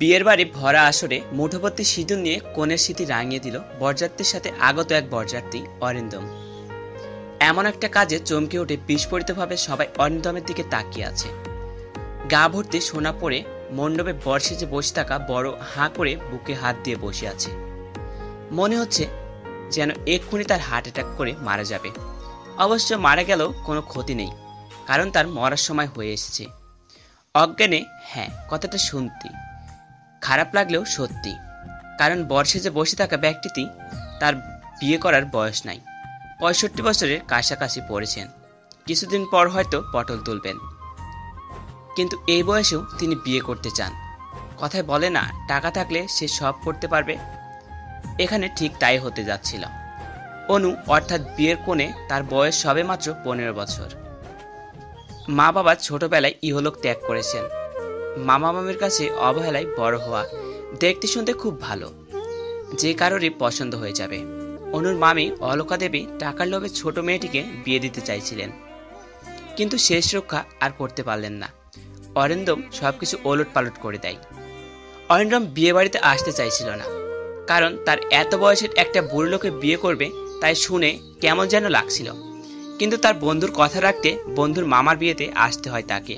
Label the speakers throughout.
Speaker 1: বিয়ের বাড়ি ভরা আসরে মুঠোভর্তি সিঁদুর নিয়ে কনের স্মৃতি রাঙিয়ে দিল বরযাত্রীর সাথে আগত এক বরযাত্রী অরিন্দম। এমন একটা কাজে চমকে উঠে বিস্ফোরিতভাবে সবাই অরিন্দমের দিকে তাকিয়ে আছে। গা ভর্তি সোনা পরে মণ্ডপে বর সেজে বসে থাকা বড় হাঁ করে বুকে হাত দিয়ে বসে আছে। মনে হচ্ছে যেন এক্ষুনি তার হার্ট অ্যাটাক করে মারা যাবে। অবশ্য মারা গেলেও কোনো ক্ষতি নেই, কারণ তার মরার সময় হয়ে এসেছে। অজ্ঞানে হ্যাঁ কথাটা শুনতে খারাপ লাগলেও সত্যি, কারণ বর সেজে বসে থাকা ব্যক্তিটি তার বিয়ে করার বয়স নাই, 65 বছরের কাছাকাছি পড়েছেন। কিছুদিন পর হয়তো পটল তুলবেন, কিন্তু এই বয়সেও তিনি বিয়ে করতে চান। কথায় বলে না, টাকা থাকলে সে সব করতে পারবে। এখানে ঠিক তাই হতে যাচ্ছিল। অনু অর্থাৎ বিয়ের কোণে, তার বয়স সবে মাত্র 15 বছর। মা বাবা ছোটবেলায় ইহলোক ত্যাগ করেছেন। মামা মামির কাছে অবহেলায় বড় হওয়া, দেখতে শুনতে খুব ভালো, যে কারোরই পছন্দ হয়ে যাবে। অনুর মামি অলকা দেবী টাকার লোভে ছোট মেয়েটিকে বিয়ে দিতে চাইছিলেন, কিন্তু শেষ রক্ষা আর করতে পারলেন না। অরিন্দম সবকিছু ওলট পালট করে দেয়। অরিন্দম বিয়ে বাড়িতে আসতে চাইছিল না, কারণ তার এত বয়সের একটা বুড়ো লোকে বিয়ে করবে তাই শুনে কেমন যেন লাগছিল। কিন্তু তার বন্ধুর কথা রাখতে বন্ধুর মামার বিয়েতে আসতে হয় তাকে।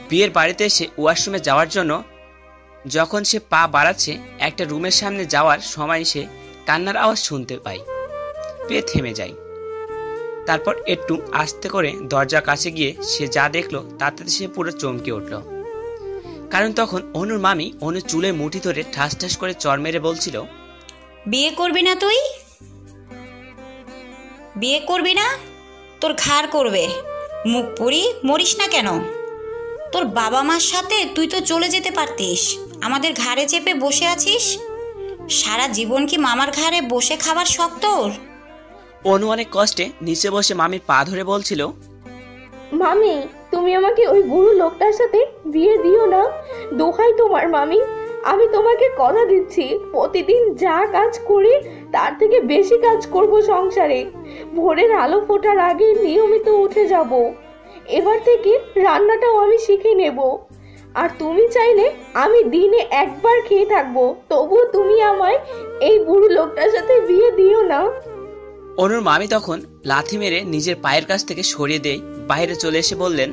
Speaker 1: বিয়ের বাড়িতে এসে ওয়াশরুমে যাওয়ার জন্য যখন সে পা বাড়াচ্ছে, একটা রুমের সামনে যাওয়ার সময় সে কান্নার আওয়াজ শুনতে পায়, পেয়ে থেমে যায়। তারপর একটু আস্তে করে দরজার কাছে গিয়ে সে যা দেখলো তাতে সে পুরো চমকে উঠল। কারণ তখন অনুর মামি অনুর চুলে মুঠি ধরে ঠাস ঠাস করে চড় মেরে বলছিল,
Speaker 2: বিয়ে করবি না তুই? বিয়ে করবি না? তোর ঘাড় করবে। মুখ পুরি মরিস না কেন? তোর বাবা মার সাথে তুই তো চলে যেতে পারতিস, আমাদের ঘাড়ে চেপে বসে আছিস। সারা জীবন কি মামার ঘাড়ে বসে খাবার শখ তোর?
Speaker 1: অনু অনেক কষ্টে নিচে বসে মামির পা ধরে বলছিল,
Speaker 3: মামি, তুমি আমাকে ওই বুড়ো লোকটার সাথে বিয়ে দিও না, দোহাই তোমার মামি। আমি তোমাকে কথা দিচ্ছি, প্রতিদিন যা কাজ করি তার থেকে বেশি কাজ করব সংসারে। ভোরের আলো ফোটার আগে নিয়মিত উঠে যাব। এবার থেকে রান্নাটাও আমি শিখে নেব। আর তুমি চাইলে আমি দিনে একবার খেয়ে থাকবো, তবুও তুমি আমায় এই বুড়ো লোকটার সাথে বিয়ে দিও না।
Speaker 1: অনুর মামি তখন লাথি মেরে নিজের পায়ের কাছ থেকে সরিয়ে দিয়ে বাইরে চলে এসে বললেন,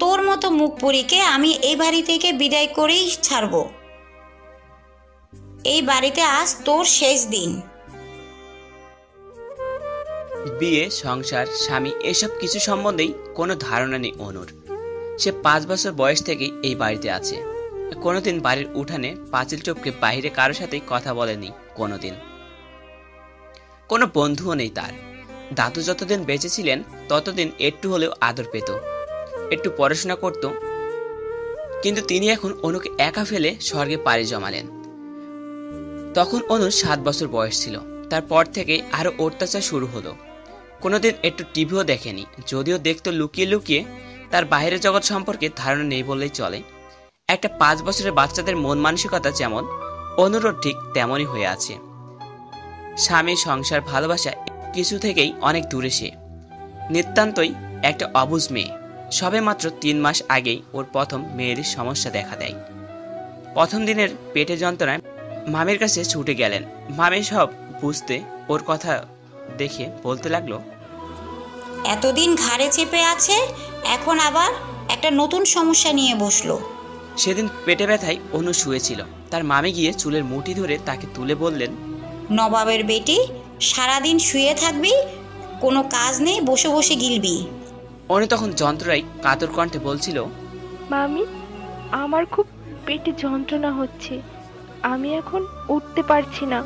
Speaker 2: তোর মতো মুখ পুরিকে আমি এই বাড়ি থেকে বিদায় করেই ছাড়ব। এই বাড়িতে আজ তোর শেষ দিন।
Speaker 1: বিয়ে, সংসার, স্বামী এসব কিছু সম্বন্ধেই কোনো ধারণা নেই অনুর। সে 5 বছর বয়স থেকেই এই বাড়িতে আছে। কোনোদিন বাড়ির উঠানে পাঁচিল টপকে বাইরে কারোর সাথেই কথা বলেনি কোনোদিন। কোনো বন্ধুও নেই তার। দাদু যতদিন বেঁচে ছিলেন ততদিন একটু হলেও আদর পেত, একটু পড়াশোনা করত। কিন্তু তিনি এখন অনুকে একা ফেলে স্বর্গে পাড়ি জমালেন। তখন অনুর 7 বছর বয়স ছিল। তারপর থেকে আরো অত্যাচার শুরু হলো। কোনোদিন একটু টিভিও দেখেনি, যদিও দেখতো লুকিয়ে লুকিয়ে। তার বাইরের জগৎ সম্পর্কে ধারণা নেই বললেই চলে। একটা 5 বছরের বাচ্চাদের মন মানসিকতা যেমন, অনুরও ঠিক তেমনই হয়ে আছে। স্বামী, সংসার, ভালোবাসা কিছু থেকেই অনেক দূরে সে। নিতান্তই একটা অবুঝ মেয়ে। সবে মাত্র 3 মাস আগেই ওর প্রথম মেয়ের সমস্যা দেখা দেয়। প্রথম দিনের পেটে যন্ত্রণায় মামির কাছে ছুটে গেলেন। মামি সব বুঝতে ওর কথা দেখে বলতে লাগলো,
Speaker 2: এতদিন ঘাড়ে চেপে আছে, এখন আবার একটা নতুন সমস্যা নিয়ে বসলো।
Speaker 1: সেদিন পেটে ব্যথায় অনু শুয়েছিল। তার মামি গিয়ে চুলের মুঠি ধরে তাকে তুলে বললেন,
Speaker 2: নবাবের বেটি, সারাদিন শুয়ে থাকবি, কোনো কাজ নেই, বসে বসে গিলবি।
Speaker 1: অনু তখন যন্ত্রণায় কাতর কণ্ঠে বলছিল,
Speaker 3: মামি, আমার খুব পেটে যন্ত্রণা হচ্ছে, আমি এখন উঠতে পারছি না,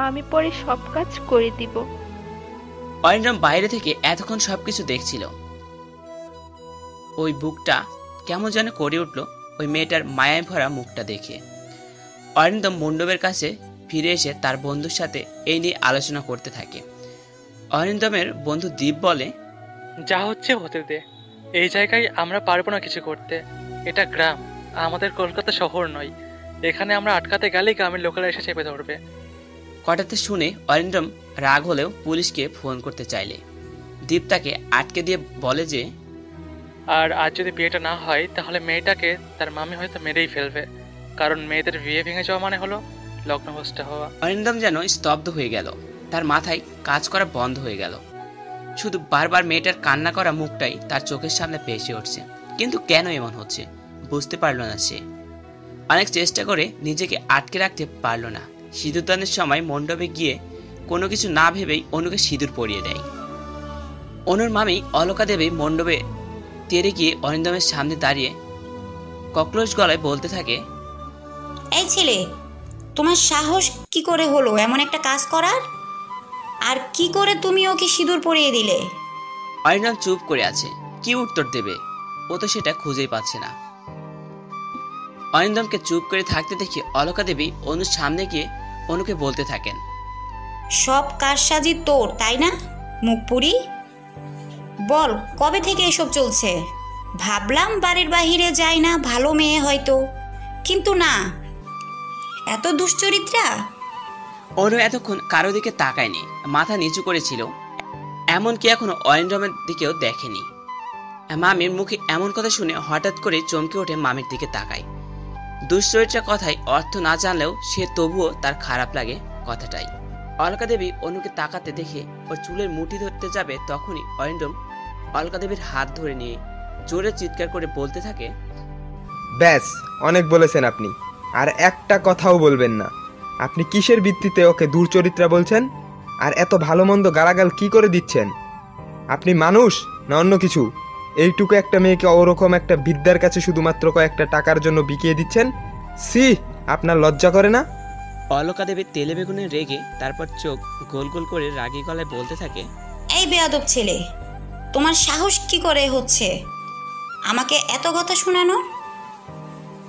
Speaker 3: আমি পরে সব কাজ করে দিব।
Speaker 1: অরিন্দম বাইরে থেকে এতক্ষণ সবকিছু দেখছিল। ওই বুকটা কেমন যেন করে উঠল ওই মেয়েটার মায়ায় ভরা মুখটা দেখে। অরিন্দম মণ্ডপের কাছে ফিরে এসে তার বন্ধুর সাথে এই নিয়ে আলোচনা করতে থাকে। অরিন্দমের বন্ধু দীপ বলে,
Speaker 4: যা হচ্ছে হতে দে, এই জায়গায় আমরা পারবো না কিছু করতে। এটা গ্রাম, আমাদের কলকাতা শহর নয়। এখানে আমরা আটকাতে গেলেই গ্রামের লোকেরা এসে চেপে ধরবে।
Speaker 1: কথাটা শুনে অরিন্দম রাগ হলেও পুলিশকে ফোন করতে চাইলে দীপ তাকে আটকে দিয়ে বলে যে,
Speaker 4: আর আজ যদি বিয়েটা না হয় তাহলে মেয়েটাকে তার মামি হয়তো মেরেই ফেলবে। কারণ মেয়েদের বিয়ে ভেঙে যাওয়া মানে হলো লগ্নভ্রষ্ট হওয়া।
Speaker 1: অরিন্দম যেন স্তব্ধ হয়ে গেল, তার মাথায় কাজ করা বন্ধ হয়ে গেল। শুধু বারবার মেয়েটার কান্না করা মুখটাই তার চোখের সামনে ভেসে উঠছে, কিন্তু কেন এমন হচ্ছে বুঝতে পারল না সে। অনেক চেষ্টা করে নিজেকে আটকে রাখতে পারল না। সিঁদুরদানের সময় মণ্ডপে গিয়ে কোনো কিছু না ভেবেই অনুকে সিঁদুর পরিয়ে দেয়। অনুর মামি অলকা দেবী মণ্ডপে তেড়ে গিয়ে অরিন্দমের সামনে দাঁড়িয়ে ককলোজ গলায় বলতে থাকে,
Speaker 2: এই ছেলে, তোমার সাহস কি করে হলো এমন একটা কাজ করার? আর কি করে তুমি ওকে সিঁদুর পরিয়ে দিলে?
Speaker 1: অরিন্দম চুপ করে আছে, কি উত্তর দেবে? ও তো সেটা খুঁজেই পাচ্ছে না। অরিন্দমকে চুপ করে থাকতে দেখে অলকা দেবী অনুর সামনে গিয়ে অনুকে বলতে থাকেন,
Speaker 2: সব কারসাজি তোর, তাই না মুখপুরি? বল, কবে থেকে এসব চলছে? ভাবলাম বাড়ির বাহিরে যায় না, ভালো মেয়ে হয়তো, কিন্তু না, এত দুশ্চরিত্রা।
Speaker 1: অনু এতক্ষণ কারো দিকে তাকায়নি, মাথা নিচু করেছিল, এমনকি এখনো অরিন্দমের দিকেও দেখেনি। মামির মুখে এমন কথা শুনে হঠাৎ করে চমকে ওঠে, মামির দিকে তাকায়। দুশ্চরিত্রা কথায় অর্থ না জানলেও সে তবুও তার খারাপ লাগে কথাটাই। অলকা দেবী অনুকে তাকাতে দেখে ওর চুলের মুঠি ধরতে যাবে, তখনই অরিন্দম অলকা দেবীর হাত ধরে নিয়ে জোরে চিৎকার করে বলতে থাকে,
Speaker 5: ব্যাস, অনেক বলেছেন আপনি, আর একটা কথাও বলবেন না। আপনি কিসের ভিত্তিতে ওকে দুর্চরিত্রা বলছেন? আর এত ভালো মন্দ গালাগাল কি করে দিচ্ছেন? আপনি মানুষ না অন্য কিছু? এইটুকু একটা মেয়েকে ওরকম একটা বিদ্যার কাছে শুধুমাত্র কয়েকটা টাকার জন্য বিকিয়ে দিচ্ছেন? সি, আপনার লজ্জা করে না?
Speaker 1: অলকা দেবী তেলে বেগুনে রেগে তারপর চোখ গোল গোল করে রাগী গলায় বলতে থাকে,
Speaker 2: এই বেয়াদব ছেলে, তোমার সাহস কি করে হচ্ছে আমাকে এত কথা শোনানো?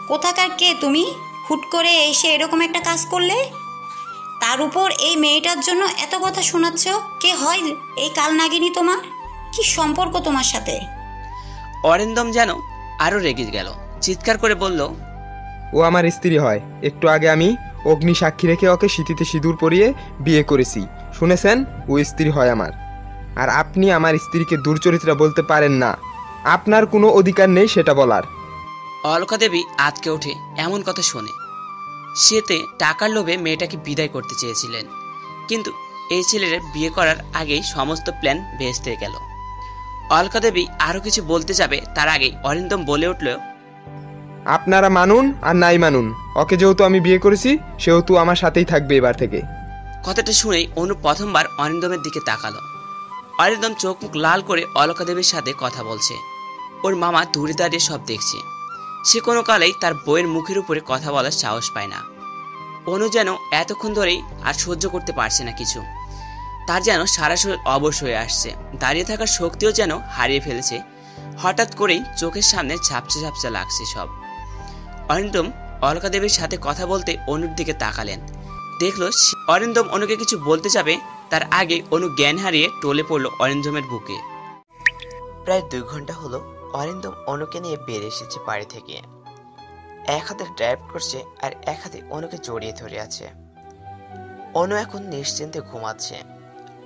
Speaker 2: কোথাকার কে তুমি? হুট করে এসে এরকম একটা কাজ করলে, তার উপর এই মেয়েটার জন্য এত কথা শোনাচ্ছ। কে হয় এই কালনাগিনী? তোমার কি সম্পর্ক তোমার সাথে?
Speaker 1: অরিন্দম যেন আরো রেগে গেল, চিৎকার করে বলল,
Speaker 5: ও আমার স্ত্রী হয়। একটু আগে আমি অগ্নি সাক্ষী রেখে ওকে সিঁথিতে সিঁদুর পরিয়ে বিয়ে করেছি, শুনেছেন? ও স্ত্রী হয় আমার। আর আপনি আমার স্ত্রীকে দুর্চরিত্রা বলতে পারেন না, আপনার কোনো অধিকার নেই সেটা বলার।
Speaker 1: অলকা দেবী আটকে ওঠে এমন কথা শুনে। সেতে টাকার লোভে মেয়েটাকে বিদায় করতে চেয়েছিলেন, কিন্তু এই ছেলের বিয়ে করার আগেই সমস্ত প্ল্যান ভেস্তে গেল। অলকা দেবী আরো কিছু বলতে যাবে, তার আগেই অরিন্দম বলে উঠল,
Speaker 5: আপনারা মানুন আর নাই মানুন, ওকে যেহেতু আমি বিয়ে করেছি সেহেতু আমার সাথেই থাকবে এবার থেকে।
Speaker 1: কথাটা শুনেই অনু প্রথমবার অরিন্দমের দিকে তাকালো। অরিন্দম চোখ মুখ লাল করে অলকা দেবীর সাথে কথা বলছে। ওর মামা দূরে দাঁড়িয়ে সব দেখছে। সে কোনো কালেই তার বইয়ের মুখের উপরে কথা বলার সাহস পায় না। অনু যেন এতক্ষণ ধরেই আর সহ্য করতে পারছে না কিছু। তার যেন সারা শরীর অবশ হয়ে আসছে, দাঁড়িয়ে থাকার শক্তিও যেন হারিয়ে ফেলেছে। হঠাৎ করেই চোখের সামনে ঝাপসা ঝাপসা লাগছে সব। অরিন্দম অলকা দেবীর সাথে কথা বলতে অনুর দিকে তাকালেন। দেখলো অরিন্দম অনুকে কিছু বলতে যাবে, তার আগে অনু জ্ঞান হারিয়ে টলে পড়ল অরিন্দমের বুকে। প্রায় 2 ঘন্টা হলো অরিন্দম অনুকে নিয়ে বের এসেছে বাড়ি থেকে। এক হাতে ড্রাইভ করছে আর এক হাতে অনুকে জড়িয়ে ধরে আছে। অনু এখন নিশ্চিন্তে ঘুমাচ্ছে।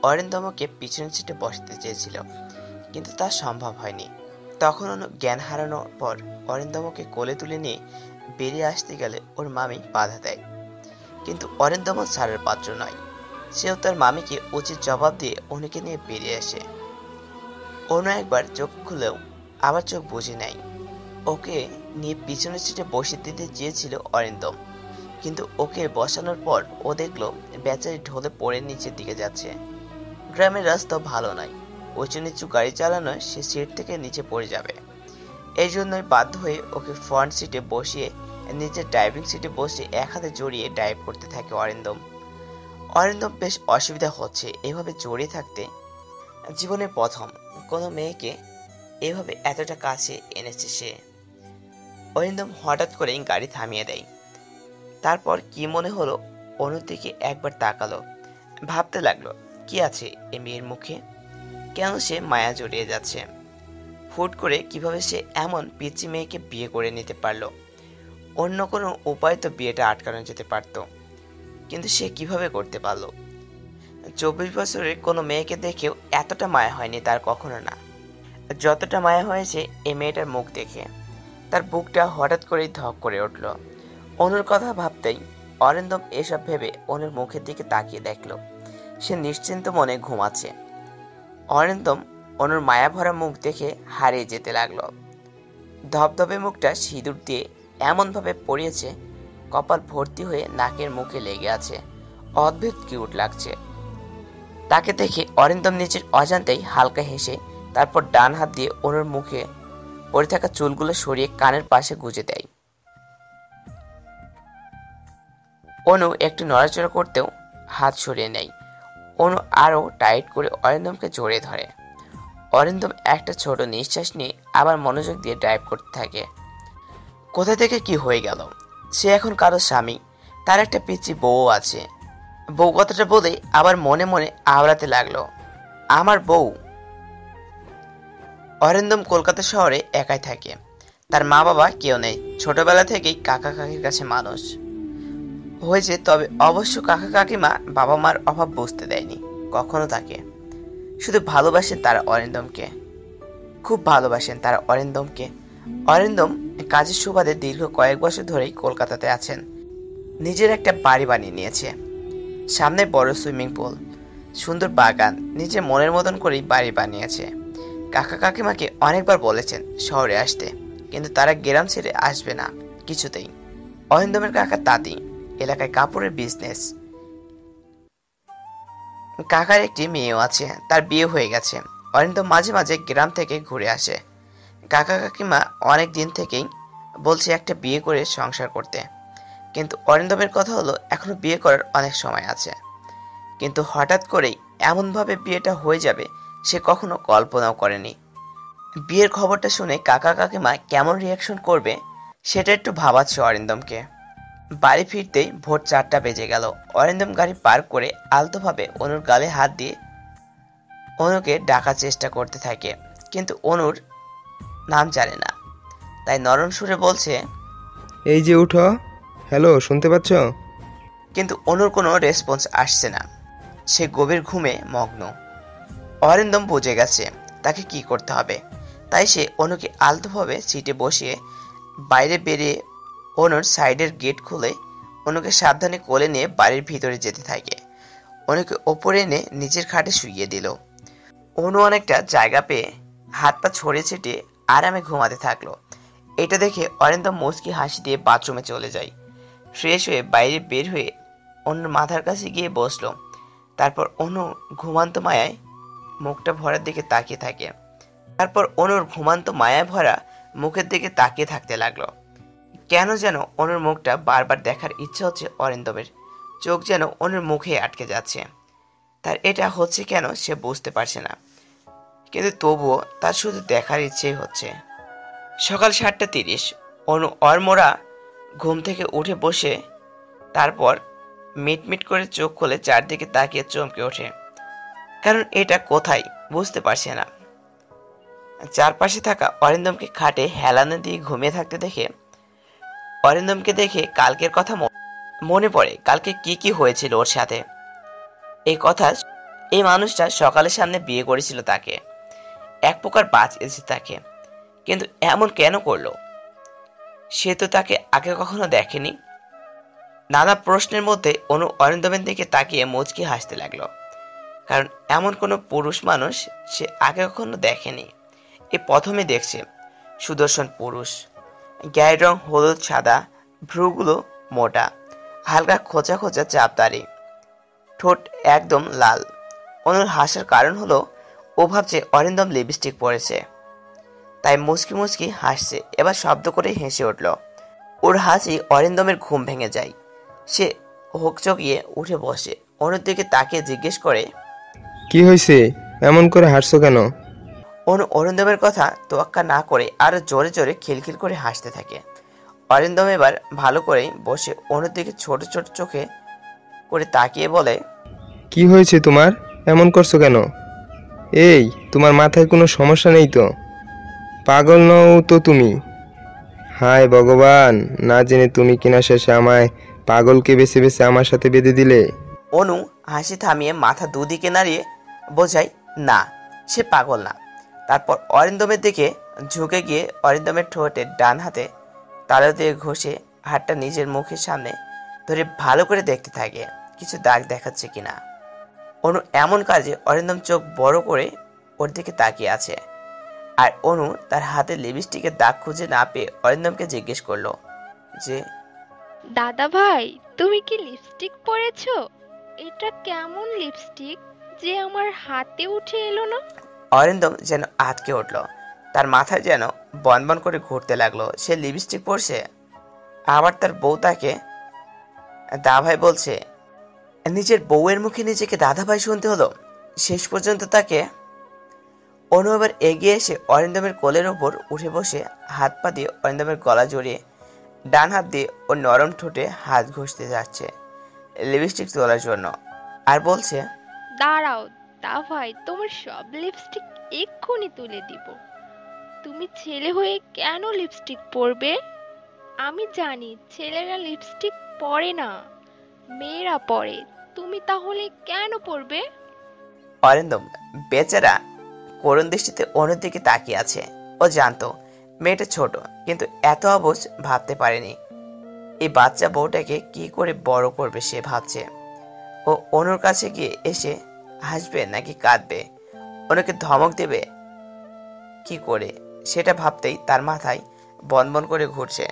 Speaker 1: অরিন্দম ওকে পিছনের সিটে বসাতে চেয়েছিল, কিন্তু তা সম্ভব হয়নি। তখন অনু জ্ঞান হারানোর পর অরিন্দমকে কোলে তুলে নিয়ে বেরিয়ে আসতে গেলে ওর মামি বাধা দেয়, কিন্তু অরিন্দম ছাড়ের পাত্র নয়। সেও তার মামিকে উচিত জবাব দিয়ে অনুকে নিয়ে বেরিয়ে আসে। অনু একবার চোখ খুলেও আবার চোখ বুঝে নেয়। ওকে নিয়ে পিছনের সিটে বসে দিতে চেয়েছিল অরিন্দম, কিন্তু ওকে বসানোর পর ও দেখলো বেচারি ঢলে পড়ে নিচের দিকে যাচ্ছে। গ্রামের রাস্তা ভালো নয়, উঁচু নিচু গাড়ি চালানোয় সে সিট থেকে নিচে পড়ে যাবে। এই জন্যই বাধ্য হয়ে ওকে ফ্রন্ট সিটে বসিয়ে নিচের ড্রাইভিং সিটে বসে এক হাতে জড়িয়ে ড্রাইভ করতে থাকে অরিন্দম। অরিন্দম বেশ অসুবিধা হচ্ছে এভাবে জড়িয়ে থাকতে। জীবনের প্রথম কোনো মেয়েকে এভাবে এতটা কাছে এনেছে সে। অরিন্দম হঠাৎ করেই গাড়ি থামিয়ে দেয়। তারপর কি মনে হলো অনুর দিকে একবার তাকালো, ভাবতে লাগলো কি আছে এ মেয়ের মুখে, কেন সে মায়া জড়িয়ে যাচ্ছে। হুট করে কিভাবে সে এমন পিচ্চি মেয়েকে বিয়ে করে নিতে পারলো। অন্য কোনো উপায় তো বিয়েটা আটকানো যেতে পারতো, কিন্তু সে কিভাবে করতে পারলো। 24 বছরের কোনো মেয়েকে দেখেও এতটা মায়া হয়নি তার কখনো না, যতটা মায়া হয়েছে এই মেয়েটার মুখ দেখে। তার বুকটা হঠাৎ করেই ধক করে উঠল। অনুর কথা ভাবতেই অরিন্দম এসব ভেবে অনুর মুখের দিকে তাকিয়ে দেখল সে নিশ্চিন্ত মনে ঘুমাচ্ছে। অরিন্দম অনুর মায়াভরা মুখ দেখে হারিয়ে যেতে লাগলো। ধবধবে মুখটা সিঁদুর দিয়ে এমনভাবে পড়িয়েছে, কপাল ভর্তি হয়ে নাকের মুখে লেগে আছে। অদ্ভুত কিউট লাগছে। তাকে দেখে অরিন্দম নিজের অজান্তেই হালকা হেসে তারপর ডান হাত দিয়ে অনুর মুখে পড়ে থাকা চুলগুলো সরিয়ে কানের পাশে গুজে দেয়। অনু একটু নড়াচড়া করতেও হাত সরিয়ে নেয়। অনু আরও টাইট করে অরিন্দমকে জড়িয়ে ধরে। অরিন্দম একটা ছোট নিঃশ্বাস নিয়ে আবার মনোযোগ দিয়ে ড্রাইভ করতে থাকে। কোথা থেকে কি হয়ে গেল? সে এখন কারো স্বামী, তার একটা পিচ্চি বউ আছে। বউ কথাটা বলে আবার মনে মনে আওড়াতে লাগলো, আমার বউ। অরিন্দম কলকাতা শহরে একাই থাকে। তার মা বাবা কেউ নেই। ছোটবেলা থেকেই কাকা কাকির কাছে মানুষ হয়েছে, তবে অবশ্য কাকা কাকিমা বাবা মার অভাব বুঝতে দেয়নি কখনো তাকে। শুধু ভালোবাসেন তারা অরিন্দমকে, খুব ভালোবাসেন তারা অরিন্দমকে। অরিন্দম কাজের সুবাদে দীর্ঘ কয়েক বছর ধরেই কলকাতাতে আছেন। নিজের একটা বাড়ি বানিয়ে নিয়েছে, সামনে বড় সুইমিং পুল, সুন্দর বাগান, নিজের মনের মতন করেই বাড়ি বানিয়েছে। কাকা কাকিমাকে অনেকবার বলেছেন শহরে আসতে, কিন্তু তারা গ্রাম ছেড়ে আসবে না কিছুতেই। অরিন্দমের কাকা দাদি এলাকায় কাপড়ের বিজনেস। কাকার একটি মেয়েও আছে, তার বিয়ে হয়ে গেছে। অরিন্দম মাঝে মাঝে গ্রাম থেকে ঘুরে আসে। কাকা কাকিমা অনেক দিন থেকেই বলছে একটা বিয়ে করে সংসার করতে, কিন্তু অরিন্দমের কথা হলো এখনো বিয়ে করার অনেক সময় আছে। কিন্তু হঠাৎ করেই এমনভাবে বিয়েটা হয়ে যাবে সে কখনো কল্পনাও করেনি। বিয়ের খবরটা শুনে কাকা কাকিমা কেমন রিয়াকশন করবে সেটা একটু ভাবাচ্ছে অরিন্দমকে। বাড়ি ফিরতেই ভোর 4টা বেজে গেল। অরিন্দম গাড়ি পার্ক করে আলতোভাবে অনুর গালে হাত দিয়ে অনুকে ডাকার চেষ্টা করতে থাকে, কিন্তু অনুর নাম জানে না, তাই নরম সুরে বলছে,
Speaker 5: এই যে উঠো, হ্যালো, শুনতে পাচ্ছ?
Speaker 1: কিন্তু অনুর কোনো রেসপন্স আসছে না। সে গভীর ঘুমে মগ্ন। অরিন্দম বুঝে গেছে তাকে কি করতে হবে, তাই সে অনুকে আলতোভাবে সিটে বসিয়ে বাইরে বেরিয়ে অনুর সাইডের গেট খুলে অনুকে সাবধানে কোলে নিয়ে বাড়ির ভিতরে যেতে থাকে। অনুকে ওপরে এনে নিজের খাটে শুইয়ে দিল। অনু অনেকটা জায়গা পেয়ে হাত পা ছড়িয়ে ছিটিয়ে আরামে ঘুমাতে থাকলো। এটা দেখে অরিন্দম মুচকি হাসি দিয়ে বাথরুমে চলে যায়। ফ্রেশ হয়ে বাইরে বের হয়ে অনুর মাথার কাছে গিয়ে বসলো। তারপর অনু ঘুমান্ত মায়ায় মুখটা ভরার দিকে তাকিয়ে থাকে। তারপর অনুর ঘুমান্ত মায়ায় ভরা মুখের দিকে তাকিয়ে থাকতে লাগলো। কেন যেন অনুর মুখটা বারবার দেখার ইচ্ছা হচ্ছে অরিন্দমের। চোখ যেন অনুর মুখে আটকে যাচ্ছে। তার এটা হচ্ছে কেন সে বুঝতে পারছে না, কিন্তু তবুও তার শুধু দেখার ইচ্ছেই হচ্ছে। সকাল 7:30 অনু অরমোড়া ঘুম থেকে উঠে বসে, তারপর মিটমিট করে চোখ খুলে চারদিকে তাকিয়ে চমকে ওঠে, কারণ এটা কোথায় বুঝতে পারছে না। চারপাশে থাকা অরিন্দমকে খাটে হেলানো দিয়ে ঘুমিয়ে থাকতে দেখে অরিন্দমকে দেখে কালকের কথা মনে পড়ে। কালকে কি কি হয়েছিল ওর সাথে। এই কথা, এই মানুষটা সকালের সামনে বিয়ে করেছিল তাকে, এক প্রকার বাঁচিয়েছে তাকে, কিন্তু এমন কেন করলো? সে তো তাকে আগে কখনো দেখেনি। নানা প্রশ্নের মধ্যে অনু অরিন্দমের দিকে তাকিয়ে মুচকি হাসতে লাগলো, কারণ এমন কোনো পুরুষ মানুষ সে আগে কখনো দেখেনি। এ প্রথমে দেখছে সুদর্শন পুরুষ। গায়ের রং হলুদ সাদা, ভ্রুগুলো মোটা, হালকা খোঁচা খোঁচা চাপ দাড়ি, ঠোঁট একদম লাল। অনুর হাসার কারণ হলো ও ভাবছে অরিন্দম লিপস্টিক পরেছে, তাই মুচকি মুচকি হাসছে। এবার শব্দ করে হেসে উঠল। ওর হাসি অরিন্দমের ঘুম ভেঙে যায়। সে হোকচকিয়ে উঠে বসে অনুর দিকে তাকিয়ে জিজ্ঞেস করে,
Speaker 5: কি হয়েছে, এমন করে হাসছো কেন?
Speaker 1: অনু অরিন্দমের কথা তোয়াক্কা না করে আরো জোরে জোরে খিলখিল করে হাসতে থাকে। অরিন্দম এবার ভালো করেই বসে অনুর দিকে ছোট ছোট চোখে করে তাকিয়ে বলে,
Speaker 5: কি হয়েছে তোমার, এমন করছো কেন? এই, তোমার মাথায় কোনো সমস্যা নেই তো? পাগল নও তো তুমি? হায় ভগবান, না জেনে তুমি কিনা শেষে আমায় পাগলকে বেছে বেছে আমার সাথে বেঁধে দিলে।
Speaker 1: অনু হাসি থামিয়ে মাথা দুদিকে নাড়িয়ে বোঝায় না, সে পাগল না। তারপর অরিন্দমের দিকে ঝুঁকে গিয়ে অরিন্দমের ঠোঁটে ডান হাতে তালু দিয়ে ঘষে হাতটা নিজের মুখের সামনে ধরে ভালো করে দেখতে থাকে কিছু দাগ দেখাচ্ছে কিনা। অনু এমন কাজে অরিন্দম চোখ বড় করে ওর দিকে তাকিয়ে আছে। আর অনু তার হাতে লিপস্টিকের দাগ খুঁজে না পেয়ে অরিন্দমকে জিজ্ঞেস করলো যে,
Speaker 6: দাদা ভাই, তুমি কি লিপস্টিক পরেছো? এটা কেমন লিপস্টিক যে আমার হাতে উঠে এলো না?
Speaker 1: অরিন্দম যেন আটকে উঠল। তার মাথায় যেন বনবন করে ঘুরতে লাগলো। সে লিপস্টিক পরছে, আবার তার বউ তাকে দাভাই বলছে। নিজের বউয়ের মুখে নিজেকে দাদাভাই শুনতে হলো। শেষ পর্যন্ত তাকে অনু আবার এগিয়ে এসে অরিন্দমের কোলের ওপর উঠে বসে হাত পা দিয়ে অরিন্দমের গলা জড়িয়ে ডান হাত দিয়ে ওর নরম ঠোঁটে হাত ঘষতে যাচ্ছে লিপস্টিক তোলার জন্য, আর বলছে,
Speaker 6: দাঁড়াও দা ভাই, তোমার সব লিপস্টিক এক্ষুনি তুলে দিব। তুমি ছেলে হয়ে কেন লিপস্টিক পরবে? আমি জানি ছেলেরা লিপস্টিক পরে না, মেয়েরা পরে। তুমি তাহলে কেন পরবে?
Speaker 1: অরিন্দম বেচারা করুণ দৃষ্টিতে অনুর দিকে তাকিয়ে আছে। ও জানতো মেয়েটা ছোট, কিন্তু এত অবুঝ ভাবতে পারেনি। এই বাচ্চা বউটাকে কি করে বড় করবে সে ভাবছে। ও অনুর কাছে গিয়ে এসে হাসবে নাকি কাঁদবে, অনুকে ধমক দেবে কি করে, সেটা ভাবতেই তার মাথায় বনবন করে ঘুরছে।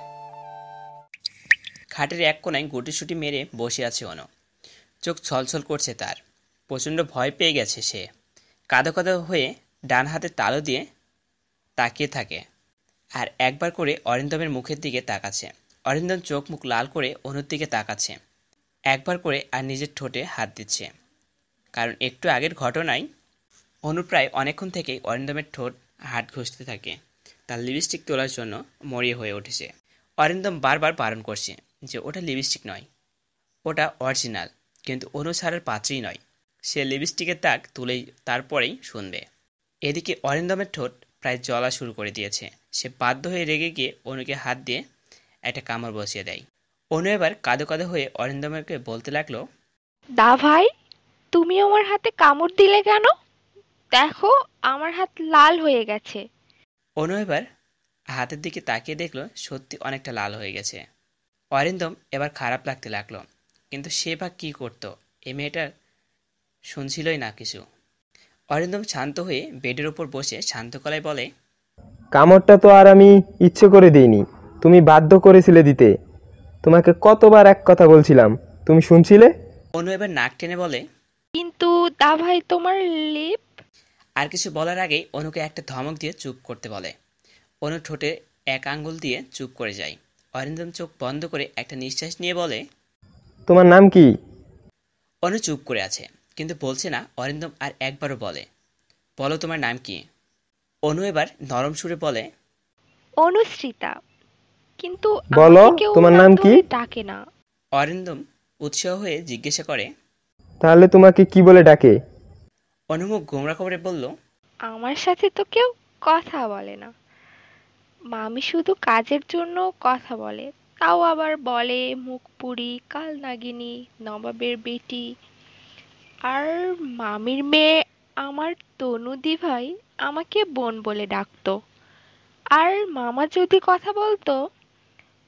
Speaker 1: খাটের এক কোনায় গুটিসুটি মেরে বসে আছে অনু। চোখ ছলছল করছে তার। প্রচণ্ড ভয় পেয়ে গেছে সে। কাঁদো কাঁদো হয়ে ডান হাতে তালু দিয়ে তাকিয়ে থাকে, আর একবার করে অরিন্দমের মুখের দিকে তাকাচ্ছে। অরিন্দম চোখ মুখ লাল করে অনুর দিকে তাকাচ্ছে একবার করে, আর নিজের ঠোঁটে হাত দিচ্ছে। কারণ একটু আগের ঘটনায় অনু প্রায় অনেকক্ষণ থেকেই অরিন্দমের ঠোঁট হাত ঘষতে থাকে। তার লিপস্টিক তোলার জন্য মরিয়া হয়ে উঠেছে। অরিন্দম বারবার বারণ করছে যে ওটা লিপস্টিক নয়, ওটা অরিজিনাল, কিন্তু অনু ছাড়ার পাত্রই নয়। সে লিপস্টিকের দাগ তুলেই তারপরেই শুনবে। এদিকে অরিন্দমের ঠোঁট প্রায় জ্বলা শুরু করে দিয়েছে। সে বাধ্য হয়ে রেগে গিয়ে অনুকে হাত দিয়ে একটা কামড় বসিয়ে দেয়। অনু এবার কাঁদো কাঁদো হয়ে অরিন্দমকে বলতে লাগলো,
Speaker 6: দা ভাই, তুমি আমার হাতে কামড় দিলে কেন? দেখো আমার হাত লাল হয়ে গেছে।
Speaker 1: অনু এবার হাতের দিকে তাকিয়ে দেখলো সত্যি অনেকটা লাল হয়ে গেছে। অরিন্দম এবার খারাপ লাগতে লাগলো, কিন্তু সে বা কী করতো, এ মেয়েটার শুনছিলই না কিছু। অরিন্দম শান্ত হয়ে বেডের ওপর বসে শান্ত গলায় বলে,
Speaker 5: কামড়টা তো আর আমি ইচ্ছে করে দিইনি, তুমি বাধ্য করেছিলে দিতে। তোমাকে কতবার এক কথা বলছিলাম, তুমি শুনছিলে?
Speaker 1: অনু এবার নাক টেনে বলে।
Speaker 6: কিন্তু দা ভাই, তোমার লিপ।
Speaker 1: আর কিছু বলার আগেই অনুকে একটা ধমক দিয়ে চুপ করতে বলে। অনু ঠোঁটে এক আঙ্গুল দিয়ে চুপ করে যায়। অরিন্দম চোখ বন্ধ করে একটা নিঃশ্বাস নিয়ে বলে,
Speaker 5: তোমার নাম কি?
Speaker 1: অনু চুপ করে আছে, কিন্তু বলছে না। অরিন্দম আর একবারও বলে, বলো তোমার নাম কি? অনু এবার নরম সুরে বলে,
Speaker 6: অনুশ্রিতা। কিন্তু
Speaker 5: বলো,
Speaker 6: আমাকে কেউ
Speaker 5: তোমার
Speaker 6: নাম
Speaker 5: নাম কি?
Speaker 6: ধরে ডাকে না।
Speaker 1: অরিন্দম উৎসাহ হয়ে জিজ্ঞাসা করে।
Speaker 5: তাহলে তোমাকে কি বলে ডাকে?
Speaker 1: অনু মুখ গোমরা করে বলল,
Speaker 6: আমার সাথে তো কেউ কথা বলে না। মামি শুধু কাজের জন্য কথা বলে, তাও আবার বলে মুখপুরি, কালনাগিনী, নবাবের বেটি। আর মামির মেয়ে আমার তনুদি ভাই আমাকে বোন বলে ডাকতো। আর মামা যদি কথা বলতো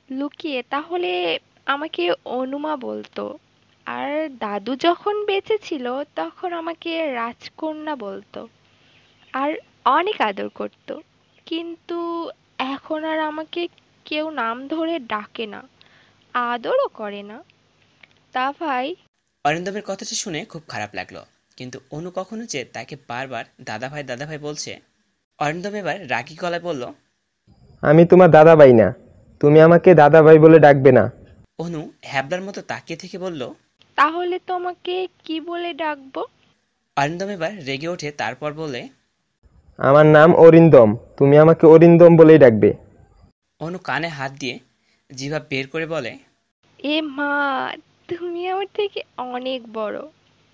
Speaker 6: লুকিয়ে, তাহলে আমাকে অনুমা বলতো। আর দাদু যখন বেঁচে ছিল তখন আমাকে রাজকন্যা বলতো, আর অনেক আদর করতো। কিন্তু এখন আর আমাকে কেউ নাম ধরে ডাকে না, আদরও করে না। তা ভাই।
Speaker 1: অরিন্দমের কথাটা শুনে খুব খারাপ লাগলো, কিন্তু অনু কখনো যে তাকে বারবার দাদাভাই দাদাভাই বলছে। অরিন্দম এবার রাগী গলায় বলল,
Speaker 5: আমি তোমার দাদাভাই না, তুমি আমাকে দাদাভাই বলে ডাকবে না।
Speaker 1: অনু হ্যাবলার মতো তাকিয়ে থেকে বলল,
Speaker 6: তাহলে তোমাকে কি বলে ডাকবো?
Speaker 1: অরিন্দম এবার রেগে ওঠে, তারপর বলে,
Speaker 5: আমার নাম অরিন্দম, তুমি আমাকে অরিন্দম বলেই ডাকবে।
Speaker 1: অনু কানে হাত দিয়ে জিভা বের করে বলে,
Speaker 6: এ মা, তুমি আমার থেকে অনেক বড়,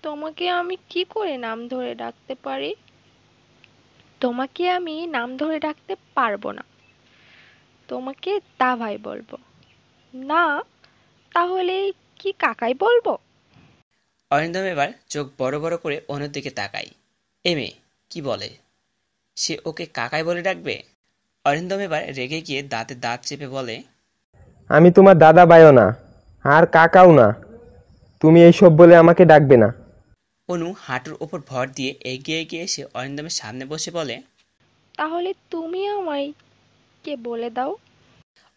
Speaker 6: তোমাকে আমি কি করে নাম ধরে ডাকতে পারি? তোমাকে আমি নাম ধরে ডাকতে পারবো না, তোমাকে তা ভাই বলবো। না, তাহলে কি কাকাই বলবো?
Speaker 1: অরিন্দম এবার চোখ বড় বড় করে অনুর দিকে তাকায়। এ মেয়ে কি বলে, সে ওকে কাকাই বলে ডাকবে? অরিন্দম এবার রেগে গিয়ে দাঁতে দাঁত চেপে বলে,
Speaker 5: আমি তোমার দাদা ভাইও না, আর কাকাও না। তুমি এইসব বলে আমাকে ডাকবে না।
Speaker 1: অনু হাঁটুর ওপর ভর দিয়ে এগিয়ে এগিয়ে এসে অরিন্দমের সামনে বসে বলে।
Speaker 6: তাহলে তুমি আমায় কে বলে দাও।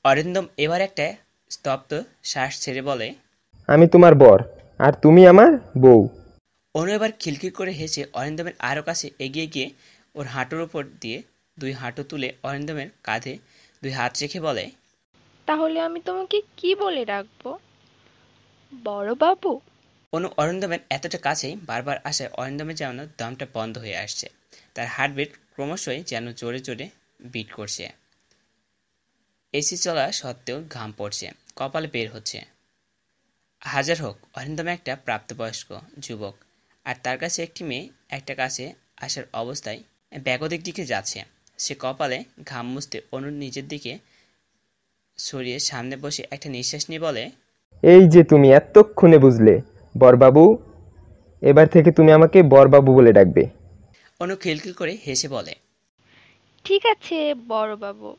Speaker 1: অরিন্দম এবার একটা স্তব্ধ শ্বাস ছেড়ে বলে,
Speaker 5: আমি তোমার বর, আর তুমি আমার বউ।
Speaker 1: অনু এবার খিলখিল করে হেসে অরিন্দমের আরও কাছে এগিয়ে গিয়ে ওর হাঁটুর ওপর দিয়ে 2 হাঁটু তুলে অরিন্দমের কাঁধে 2 হাত রেখে বলে,
Speaker 6: তাহলে আমি তোমাকে কি বলে ডাকবো? বড় বাবু?
Speaker 1: অনু অরিন্দমের এতটা কাছেই বারবার আসায় অরিন্দমের যেন দমটা বন্ধ হয়ে আসছে। তার হার্টবিট ক্রমশই যেন জোরে জোরে বিট করছে। এসি চলা সত্ত্বেও ঘাম পড়ছে, কপালে বের হচ্ছে। হাজার হোক অরিন্দম একটা প্রাপ্তবয়স্ক যুবক, আর তার কাছে একটি মেয়ে একটা কাছে আসার অবস্থায় ব্যাগদিক দিকে যাচ্ছে। সে কপালে ঘাম মুছতে অনুর নিজের দিকে সরিয়ে সামনে বসে একটা নিঃশ্বাস নিয়ে বলে,
Speaker 5: এই যে তুমি এতক্ষণে বুঝলে বরবাবু, এবার থেকে তুমি আমাকে বরবাবু বলে ডাকবে।
Speaker 1: অনু খিলখিল করে হেসে বলে,
Speaker 6: ঠিক আছে বড় বাবু,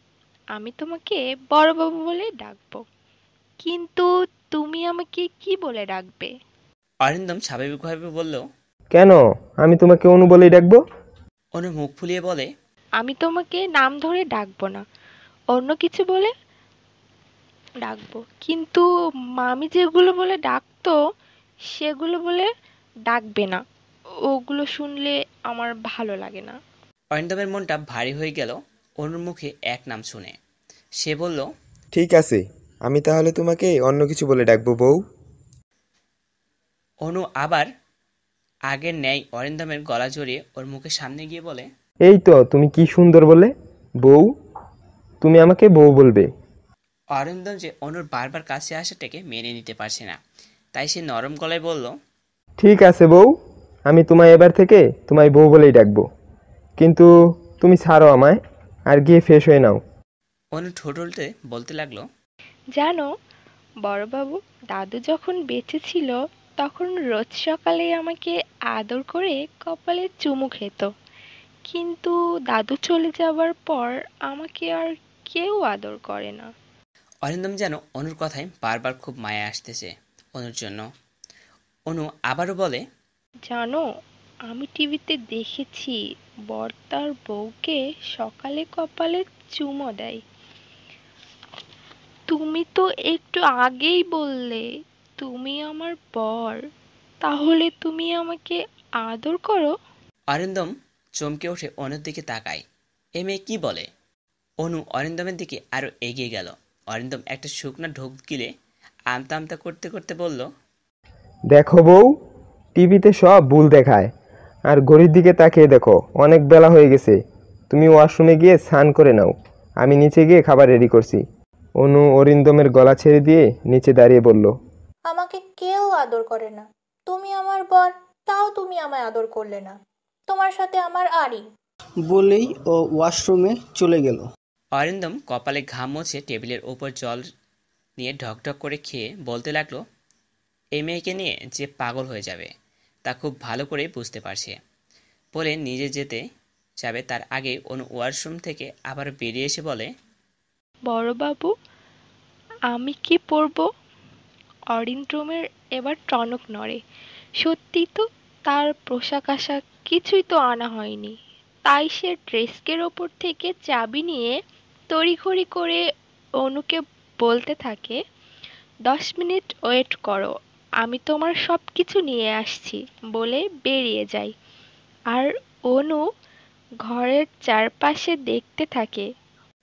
Speaker 6: আমি তোমাকে বড় বাবু বলে ডাকবো, কিন্তু তুমি আমাকে কি বলে ডাকবে?
Speaker 1: অরিন্দম স্বাভাবিকভাবে বলল,
Speaker 5: কেন, আমি তোমাকে অনু বলেই ডাকবো।
Speaker 1: অনু মুখ ফুলিয়ে বলে,
Speaker 6: আমি তোমাকে নাম ধরে ডাকবো না, অন্য কিছু বলে ডাকবো, কিন্তু মামি যেগুলো বলে ডাকতো সেগুলো বলে ডাকবে না, ওগুলো শুনলে আমার ভালো লাগে না।
Speaker 1: অরিন্দমের মনটা ভারী হয়ে গেল অনুর মুখে এক নাম শুনে। সে বলল,
Speaker 5: ঠিক আছে, আমি তাহলে তোমাকে অন্য কিছু বলে ডাকবো বউ।
Speaker 1: অনু আবার আগের ন্যায় অরিন্দমের গলা জড়িয়ে ওর মুখের সামনে গিয়ে বলে,
Speaker 5: এই তো তুমি কি সুন্দর বলে বউ, তুমি আমাকে বউ বলবে।
Speaker 1: অরিন্দম যে অনুর বারবার কাছে আসাটাকে মেনে নিতে পারছে না, তাই সে নরম গলায় বলল,
Speaker 5: ঠিক আছে বউ, আমি তোমায় এবার থেকে তোমায় বউ বলেই ডাকবো, কিন্তু তুমি ছাড়ো আমায়, আর গিয়ে ফ্রেশ হয়ে নাও।
Speaker 1: অনু ঠোঁট উল্টে বলতে লাগলো,
Speaker 6: জানো বড়বাবু, দাদু যখন বেঁচে ছিল তখন রোজ সকালে আমাকে আদর করে কপালে চুমু খেত, কিন্তু দাদু চলে যাবার পর আমাকে আর কেউ আদর করে না।
Speaker 1: অরিন্দম যেন অনুর কথায় বারবার খুব মায়া আসতেছে অনুর জন্য। অনু আবারও বলে,
Speaker 6: জানো, আমি টিভিতে দেখেছি বর তার বউকে সকালে কপালে চুমো দেয়। তুমি তো একটু আগেই বললে তুমি আমার বর, তাহলে তুমি আমাকে আদর করো?
Speaker 1: অরিন্দম চমকে উঠে অনুর দিকে তাকায়। এ মেয়ে কি বলে? অনু অরিন্দমের দিকে আরো এগিয়ে গেল। অরিন্দম একটা শুকনা ঢোক গিলে আমতা আমতা করতে করতে বলল,
Speaker 5: দেখো বউ, টিভিতে সব ভুল দেখায়, আর ঘড়ির দিকে তাকিয়ে দেখো অনেক বেলা হয়ে গেছে। তুমি ওয়াশরুমে গিয়ে স্নান করে নাও, আমি নিচে গিয়ে খাবার রেডি করছি। অনু অরিন্দমের গলা ছেড়ে দিয়ে নিচে দাঁড়িয়ে বলল,
Speaker 7: আমাকে কেউ আদর করে না, তুমি আমার বর, তাও তুমি আমায় আদর করলে না, তোমার সাথে আমার আড়ি।
Speaker 8: বলেই ও ওয়াশরুমে চলে গেল।
Speaker 1: অরিন্দম কপালে ঘাম মুছে টেবিলের ওপর জল নিয়ে ঢকঢক করে খেয়ে বলতে লাগলো, এই মেয়েকে নিয়ে যে পাগল হয়ে যাবে তা খুব ভালো করেই বুঝতে পারছে। বলে নিজে যেতে যাবে তার আগে অনু ওয়াশরুম থেকে আবার বেরিয়ে এসে বলে,
Speaker 6: বড়বাবু, আমি কি পরবো? অরিন্দ্রমের এবার টনক নড়ে। সত্যি তো, তার পোশাক আশাক কিছুই তো আনা হয়নি, তাই সে ড্রেস্কের ওপর থেকে চাবি নিয়ে তড়িঘড়ি করে অনুকে বলতে থাকে, 10 মিনিট ওয়েট করো, আমি তোমার সব কিছু নিয়ে আসছি বলে বেরিয়ে যাই। আর অনু ঘরের চারপাশে দেখতে থাকে।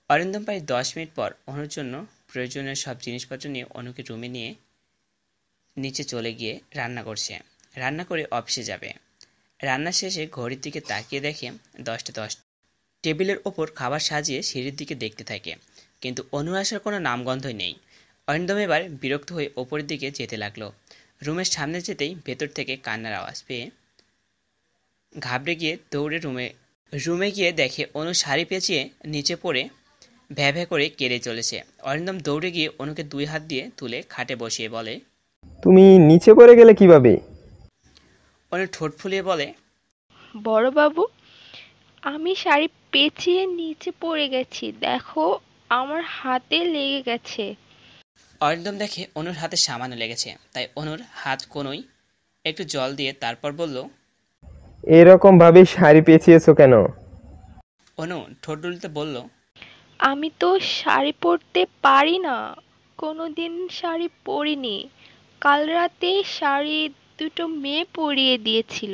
Speaker 1: অরিন্দম প্রায় 10 মিনিট পর অনুর জন্য প্রয়োজনীয় সব জিনিসপত্র নিয়ে অনুকে রুমে নিয়ে নিচে চলে গিয়ে রান্না করছে। রান্না করে অফিসে যাবে। রান্না শেষে ঘড়ির দিকে তাকিয়ে দেখে 10টা 10। টেবিলের ওপর খাবার সাজিয়ে সিঁড়ির দিকে দেখতে থাকে, কিন্তু অনু আসার কোনো নামগন্ধই নেই। অরিন্দম এবার বিরক্ত হয়ে ওপরের দিকে যেতে লাগলো। রুমের সামনে যেতেই ভেতর থেকে কান্নার আওয়াজ পেয়ে ঘাবড়ে গিয়ে দৌড়ে রুমে গিয়ে দেখে অনু শাড়ি পেঁচিয়ে নিচে পড়ে ভ্যা ভ্যা করে কেঁদে চলেছে। অরিন্দম দৌড়ে গিয়ে অনুকে 2 হাত দিয়ে তুলে খাটে বসিয়ে বলে,
Speaker 5: তুমি নিচে পড়ে গেলে কিভাবে?
Speaker 1: অনু ঠোঁট ফুলিয়ে বলে,
Speaker 6: বড়বাবু, আমি শাড়ি পেঁচিয়ে নিচে পড়ে গেছি, দেখো আমার হাতে লেগে গেছে।
Speaker 1: অরিন্দম দেখে অনুর হাতে সামান্য লেগেছে, তাই অনুর হাত কোনোই একটু জল দিয়ে তারপর বলল,
Speaker 5: এরকম ভাবে শাড়ি পেঁচিয়েছো কেন?
Speaker 1: অনু ঠোঁট দুলতে বলল,
Speaker 6: আমি তো শাড়ি পরতে পারি না, কোনোদিন শাড়ি পরিনি। কাল রাতে শাড়ি দুটো মেয়ে পরিয়ে দিয়েছিল,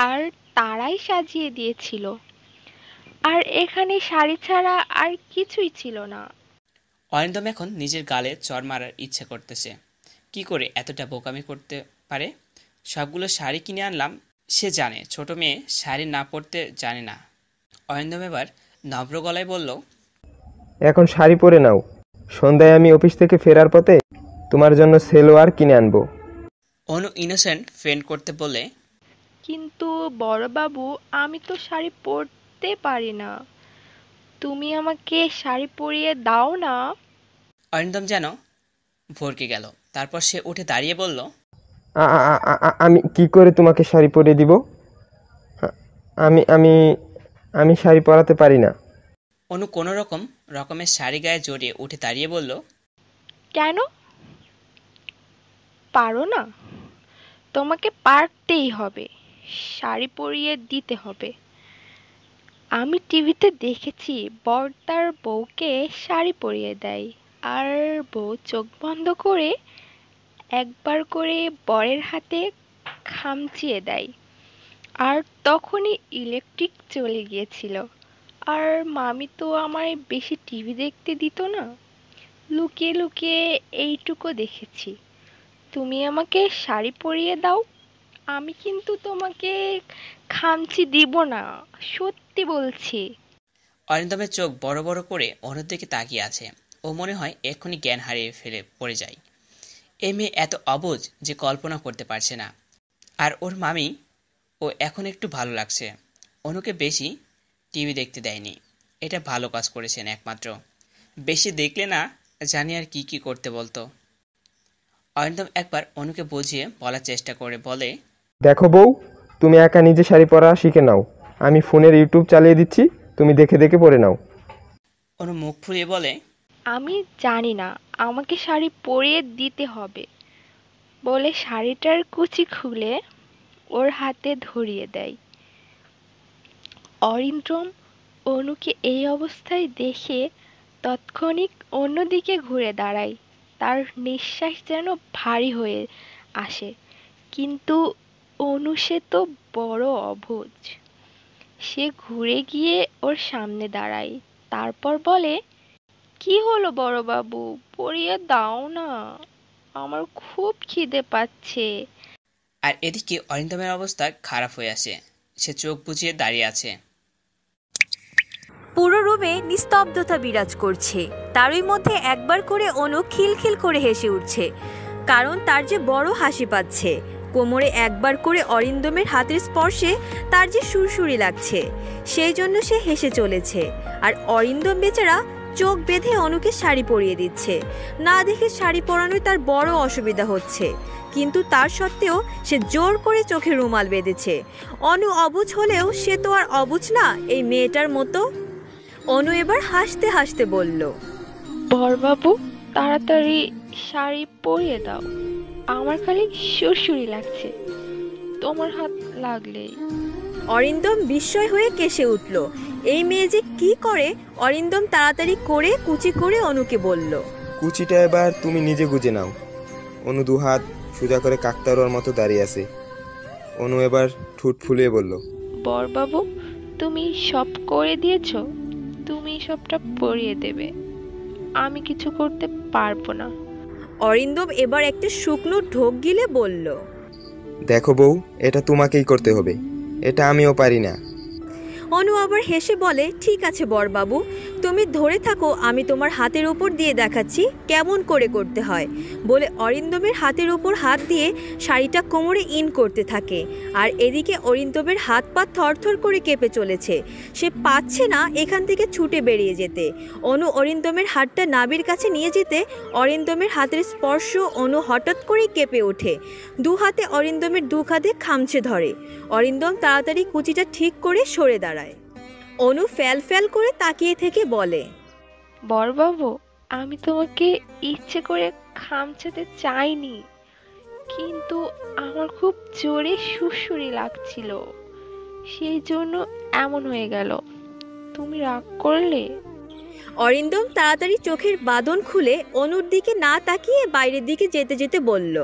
Speaker 6: আর তারাই সাজিয়ে দিয়েছিল। আর এখানে শাড়ি ছাড়া আর কিছুই ছিল না।
Speaker 1: অরিন্দম এখন নিজের গালে চড় মারার ইচ্ছে করতেছে। কি করে এতটা বোকামি করতে পারে? সবগুলো শাড়ি কিনে আনলাম, সে জানে ছোট মেয়ে শাড়ি না পরতে জানে না। অরিন্দম এবার নম্র গলায় বলল,
Speaker 5: এখন শাড়ি পরে নাও, সন্ধ্যায় আমি অফিস থেকে ফেরার পথে তোমার জন্য সেলোয়ার কিনে আনবো।
Speaker 1: অনু ইনোসেন্ট ফেন্ড করতে বলে,
Speaker 6: কিন্তু বড়বাবু, আমি তো শাড়ি পরতে পারি না, তুমি আমাকে শাড়ি পরিয়ে দাও না।
Speaker 1: অরিন্দম যেন ভরকে গেল। তারপর সে উঠে দাঁড়িয়ে বলল,
Speaker 5: আমি কি করে তোমাকে শাড়ি পরিয়ে দিব? আমি আমি আমি শাড়ি পরাতে পারি না।
Speaker 1: অনু কোনো রকমের শাড়ি গায়ে জড়িয়ে উঠে দাঁড়িয়ে বলল,
Speaker 6: কেন পারো না? তোমাকে পারতেই হবে, শাড়ি পরিয়ে দিতে হবে। আমি টিভিতে দেখেছি বর তার বউকে শাড়ি পরিয়ে দেয়, আর বউ চোখ বন্ধ করে একবার করে বরের হাতে খামচিয়ে দেয়, আর তখনই ইলেকট্রিক চলে গিয়েছিল। আর মামি তো আমায় বেশি টিভি দেখতে দিত না, লুকিয়ে লুকিয়ে এইটুকু দেখেছি। তুমি আমাকে শাড়ি পরিয়ে দাও, আমি কিন্তু তোমাকে খামচি দিব না, সত্যি বলছি।
Speaker 1: অরিন্দমের চোখ বড় বড় করে অনুর দিকে তাকিয়ে আছে। ও মনে হয় এক্ষুনি জ্ঞান হারিয়ে ফেলে পড়ে যায়। এই মেয়ে এত অবুঝ যে কল্পনা করতে পারছে না। আর ওর মামি ও এখন একটু ভালো লাগছে। অনুকে বেশি টিভি দেখতে দেয়নি, এটা ভালো কাজ করেছেন একমাত্র। বেশি দেখলে না জানি আর কি কি করতে বলতো। অরিন্দম একবার অনুকে বুঝিয়ে বলার চেষ্টা করে বলে,
Speaker 5: দেখো বউ, তুমি একা নিজে শাড়ি পরা শিখে নাও, আমি ফোনের ইউটিউব চালিয়ে দিচ্ছি, তুমি দেখে দেখে পরে নাও।
Speaker 1: অনু মুখ ফুলিয়ে বলে,
Speaker 6: আমি জানি না, আমাকে শাড়ি পরিয়ে দিতে হবে, বলে শাড়িটার কুচি খুলে ওর হাতে ধরিয়ে দেয়। অরিন্দম অনুকে এই অবস্থায় দেখে তৎক্ষণিক অন্যদিকে ঘুরে দাঁড়ায়। তার নিঃশ্বাস যেন ভারী হয়ে আসে। কিন্তু অনু সে তো বড় অবুঝ। সে ঘুরে গিয়ে ওর সামনে দাঁড়ায়, তারপর বলে, কি হলো বড়বাবু, পরিয়ে দাও না, আমার খুব খিদে পাচ্ছে।
Speaker 1: আর এদিকে অরিন্দমের অবস্থা খারাপ হয়ে আসে। সে চোখ বুজিয়ে দাঁড়িয়ে আছে।
Speaker 9: পুরো রুমে নিস্তব্ধতা বিরাজ করছে। তারই মধ্যে একবার করে অনু খিলখিল করে হেসে উঠছে, কারণ তার যে বড় হাসি পাচ্ছে। কোমরে একবার করে অরিন্দমের হাতের স্পর্শে তার যে সুরসুরি লাগছে, সেই জন্য সে হেসে চলেছে। আর অরিন্দম বেচারা চোখ বেঁধে অনুকে শাড়ি পরিয়ে দিচ্ছে। না দেখে শাড়ি পরানোয় তার বড় অসুবিধা হচ্ছে, কিন্তু তার সত্ত্বেও সে জোর করে চোখে রুমাল বেঁধেছে। অনু অবুঝ হলেও সে তো আর অবুঝ না এই মেয়েটার মতো। অনু এবার হাসতে হাসতে বলল,
Speaker 6: বড়বাবু, তাড়াতাড়ি শাড়ি পরিয়ে দাও, আমার খালি সুরসুরি লাগছে তোমার হাত লাগলেই।
Speaker 9: অরিন্দম বিস্ময় হয়ে কেসে উঠল। এই মেয়ে যে কি করে! অরিন্দম তাড়াতাড়ি করে কুচি করে অনুকে বলল,
Speaker 5: কুচিটা এবার তুমি নিজে গুজে নাও। অনু দুহাত সোজা করে কাকতারুয়ার মতো দাঁড়িয়ে আছে। অনু এবার ঠোঁট ফুলিয়ে বলল,
Speaker 6: বড়বাবু, তুমি সব করে দিয়েছ, তুমি সবটা পরিয়ে দেবে, আমি কিছু করতে পারবো না।
Speaker 9: অরিন্দম এবার একটা শুকনো ঢোক গিলে বলল,
Speaker 5: দেখো বউ, এটা তোমাকেই করতে হবে, এটা আমিও পারি না।
Speaker 9: অনু আবার হেসে বলে, ঠিক আছে বড়বাবু, তুমি ধরে থাকো, আমি তোমার হাতের উপর দিয়ে দেখাচ্ছি কেমন করে করতে হয়। বলে অরিন্দমের হাতের উপর হাত দিয়ে শাড়িটা কোমরে ইন করতে থাকে। আর এদিকে অরিন্দমের হাত পা থরথর করে কেঁপে চলেছে। সে পাচ্ছে না এখান থেকে ছুটে বেরিয়ে যেতে। অনু অরিন্দমের হাতটা নাভির কাছে নিয়ে যেতে অরিন্দমের হাতের স্পর্শ অনু হঠাৎ করেই কেঁপে ওঠে। দু হাতে অরিন্দমের দু কাঁধে খামচে ধরে। অরিন্দম তাড়াতাড়ি কুচিটা ঠিক করে সরে দাঁড়ায়। অনু ফ্যাল ফ্যাল করে তাকিয়ে থেকে বলে,
Speaker 6: বড়বাবু, আমি তোমাকে ইচ্ছে করে খামচাতে চাইনি, কিন্তু আমার খুব জোরে সুড়সুড়ি লাগছিল, সেই জন্য এমন হয়ে গেল। তুমি রাগ করলে?
Speaker 9: অরিন্দম তাড়াতাড়ি চোখের বাঁধন খুলে অনুর দিকে না তাকিয়ে বাইরের দিকে যেতে যেতে বলল,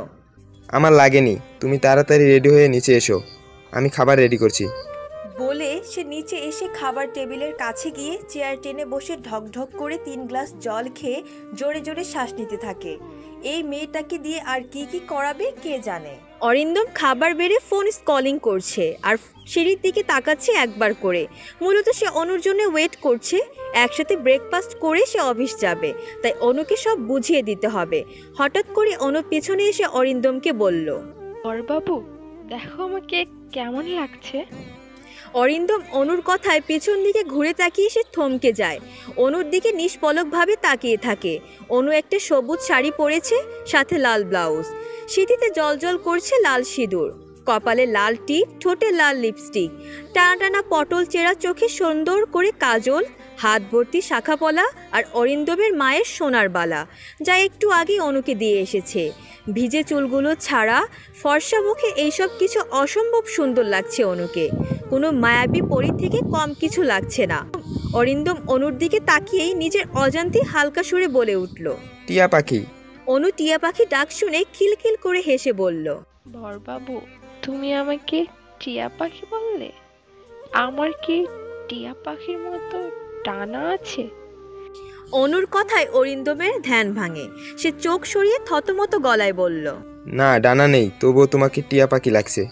Speaker 5: আমার লাগেনি, তুমি তাড়াতাড়ি রেডি হয়ে নিচে এসো, আমি খাবার রেডি করছি।
Speaker 9: বলে সে নিচে এসে খাবার টেবিলের কাছে গিয়ে চেয়ার টেনে বসে ঢকঢক করে 3 গ্লাস জল খেয়ে জোরে জোরে শ্বাস নিতে থাকে। এই মেয়েটাকে দিয়ে আর কি কি করাবে কে জানে। অরিন্দম খাবার বেড়ে ফোন স্কলিং করছে আর সিঁড়ির দিকে তাকাচ্ছে একবার করে। মূলত সে অনুর জন্য ওয়েট করছে। একসাথে ব্রেকফাস্ট করে সে অফিস যাবে, তাই অনুকে সব বুঝিয়ে দিতে হবে। হঠাৎ করে অনু পেছনে এসে অরিন্দমকে বলল,
Speaker 6: বড়বাবু দেখো আমাকে কেমন লাগছে।
Speaker 9: অরিন্দম অনুর কথায় পেছন দিকে ঘুরে তাকিয়ে সে থমকে যায়। অনুর দিকে নিষ্পলকভাবে তাকিয়ে থাকে। অনু একটা সবুজ শাড়ি পরেছে, সাথে লাল ব্লাউজ। সিঁথিতে জলজল করছে লাল সিঁদুর, কপালে লাল টিপ, ঠোঁটে লাল লিপস্টিক, টানা টানা পটল চেরা চোখে সুন্দর করে কাজল, হাত ভর্তি শাখাপলা আর অরিন্দমের মায়ের সোনার বালা, যা একটু আগে অনুকে দিয়ে এসেছে। ভিজে চুলগুলো ছাড়া ফর্সা মুখে এইসব কিছু অসম্ভব সুন্দর লাগছে অনুকে। কোনো মায়াবী পরী থেকে কম কিছু লাগছে না। অরিন্দম অনুর দিকে তাকিয়েই নিজের অজান্তে হালকা সুরে বলে উঠল,
Speaker 5: টিয়া পাখি।
Speaker 9: অনু টিয়া পাখি ডাক শুনে খিলখিল করে হেসে বলল,
Speaker 6: বড়বাবু তুমি আমাকে টিয়া পাখি বললে? আমার কি টিয়া পাখির মতো ডানা আছে?
Speaker 9: অনুর কথায় অরিন্দমের ধ্যান ভাঙে। সে চোখ সরিয়ে থতমত গলায় বলল,
Speaker 5: না, ডানা নেই, তবুও তোমাকে টিয়া পাখি লাগছে।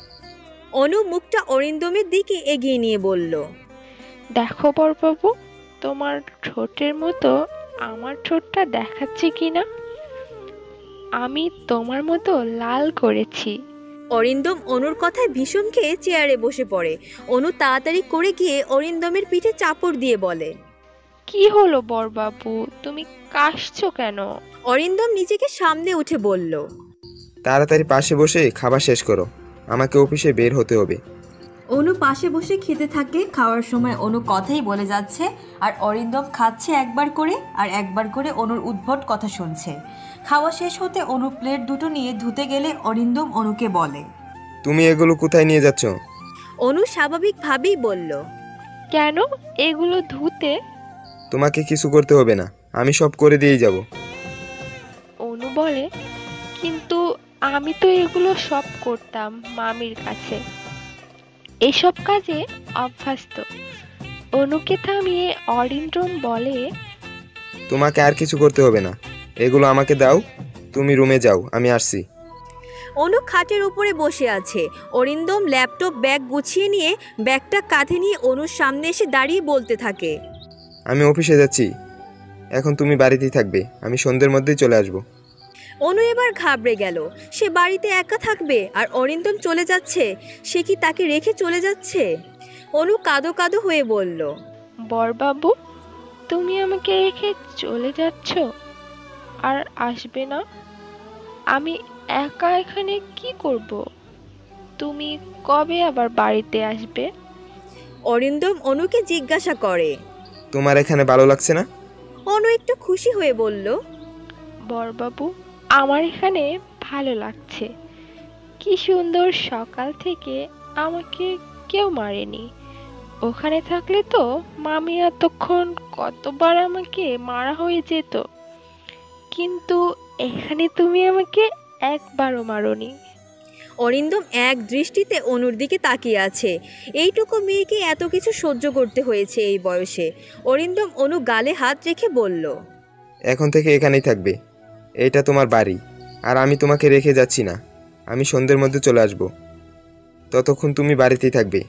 Speaker 9: অনু মুখটা অরিন্দমের দিকে এগিয়ে নিয়ে বলল,
Speaker 6: দেখো বড়বাবু, তোমার ঠোঁটের মতো আমার ঠোঁটটা দেখাচ্ছে কিনা। আমি তোমার মতো লাল করেছি।
Speaker 9: অরিন্দম অনুর কথায় ভীষণ খেয়ে চেয়ারে বসে পড়ে। অনু তাড়াতাড়ি করে গিয়ে অরিন্দমের পিঠে চাপড় দিয়ে বলে,
Speaker 6: কি হলো বড়বাবু, তুমি কাশছো কেন?
Speaker 9: অরিন্দম নিজেকে সামনে উঠে বলল,
Speaker 5: তাড়াতাড়ি পাশে বসে খাবার শেষ করো, আমাকে অফিসে বের হতে হবে।
Speaker 9: অনু পাশে বসে খেতে থাকে। খাওয়ার সময় অনু কথাই বলে যাচ্ছে আর অরিন্দম খাচ্ছে একবার করে আর একবার করে অনুর উদ্ভট কথা শুনছে। খাওয়া শেষ হতে অনু প্লেট দুটো নিয়ে ধুতে গেলে অরিন্দম অনুকে বলে,
Speaker 5: তুমি এগুলো কোথায় নিয়ে যাচ্ছ?
Speaker 9: অনু স্বাভাবিকভাবেই বলল,
Speaker 6: কেন এগুলো ধুতে?
Speaker 5: তোমাকে কিছু করতে হবে না, আমি সব করে দিয়ে যাব।
Speaker 6: অনু বলে, কিন্তু আমি তো এগুলো সব করতাম মামির কাছে, এসব কাজে অভ্যস্ত। অনুকে থামিয়ে অরিন্দম বলে,
Speaker 5: তোমাকে আর কিছু করতে হবে না, এগুলো আমাকে দাও, তুমি রুমে যাও, আমি আসছি।
Speaker 9: অনু খাটের উপরে বসে আছে। অরিন্দম ল্যাপটপ ব্যাগ গুছিয়ে নিয়ে ব্যাগটা কাঁধে নিয়ে অনুর সামনে এসে দাঁড়িয়ে বলতে থাকে,
Speaker 5: আমি অফিসে যাচ্ছি, এখন তুমি বাড়িতেই থাকবে, আমি সন্ধ্যের মধ্যেই চলে আসব।
Speaker 9: অনু এবার ঘাবড়ে গেল। সে বাড়িতে একা থাকবে আর অরিন্দম চলে যাচ্ছে। সে কি তাকে রেখে চলে যাচ্ছে? অনু কাঁদো কাঁদো হয়ে বলল,
Speaker 6: বড়বাবু তুমি আমাকে রেখে চলে যাচ্ছ আর আসবে না? আমি একা এখানে কি করব? তুমি কবে আবার বাড়িতে আসবে?
Speaker 9: অরিন্দম অনুকে জিজ্ঞাসা করে,
Speaker 5: তোমার এখানে ভালো লাগছে না?
Speaker 9: অনু একটু খুশি হয়ে বলল,
Speaker 6: বড়বাবু আমার এখানে ভালো লাগছে। কি সুন্দর, সকাল থেকে আমাকে কেউ মারেনি। ওখানে থাকলে তো মামি এতক্ষণ কতবার আমাকে মারা হয়ে যেত, কিন্তু এখানে তুমি আমাকে একবারও মারোনি।
Speaker 9: অরিন্দম এক দৃষ্টিতে অনুর দিকে তাকিয়ে আছে। এইটুকু মেয়েকে এত কিছু সহ্য করতে হয়েছে এই বয়সে। অরিন্দম অনু গালে হাত রেখে বলল,
Speaker 5: এখন থেকে এখানেই থাকবে, এটা তোমার বাড়ি, আর আমি তোমাকে রেখে যাচ্ছি না। আমি সন্ধ্যের মধ্যে চলে আসব, ততক্ষণ তুমি বাড়িতেই থাকবে,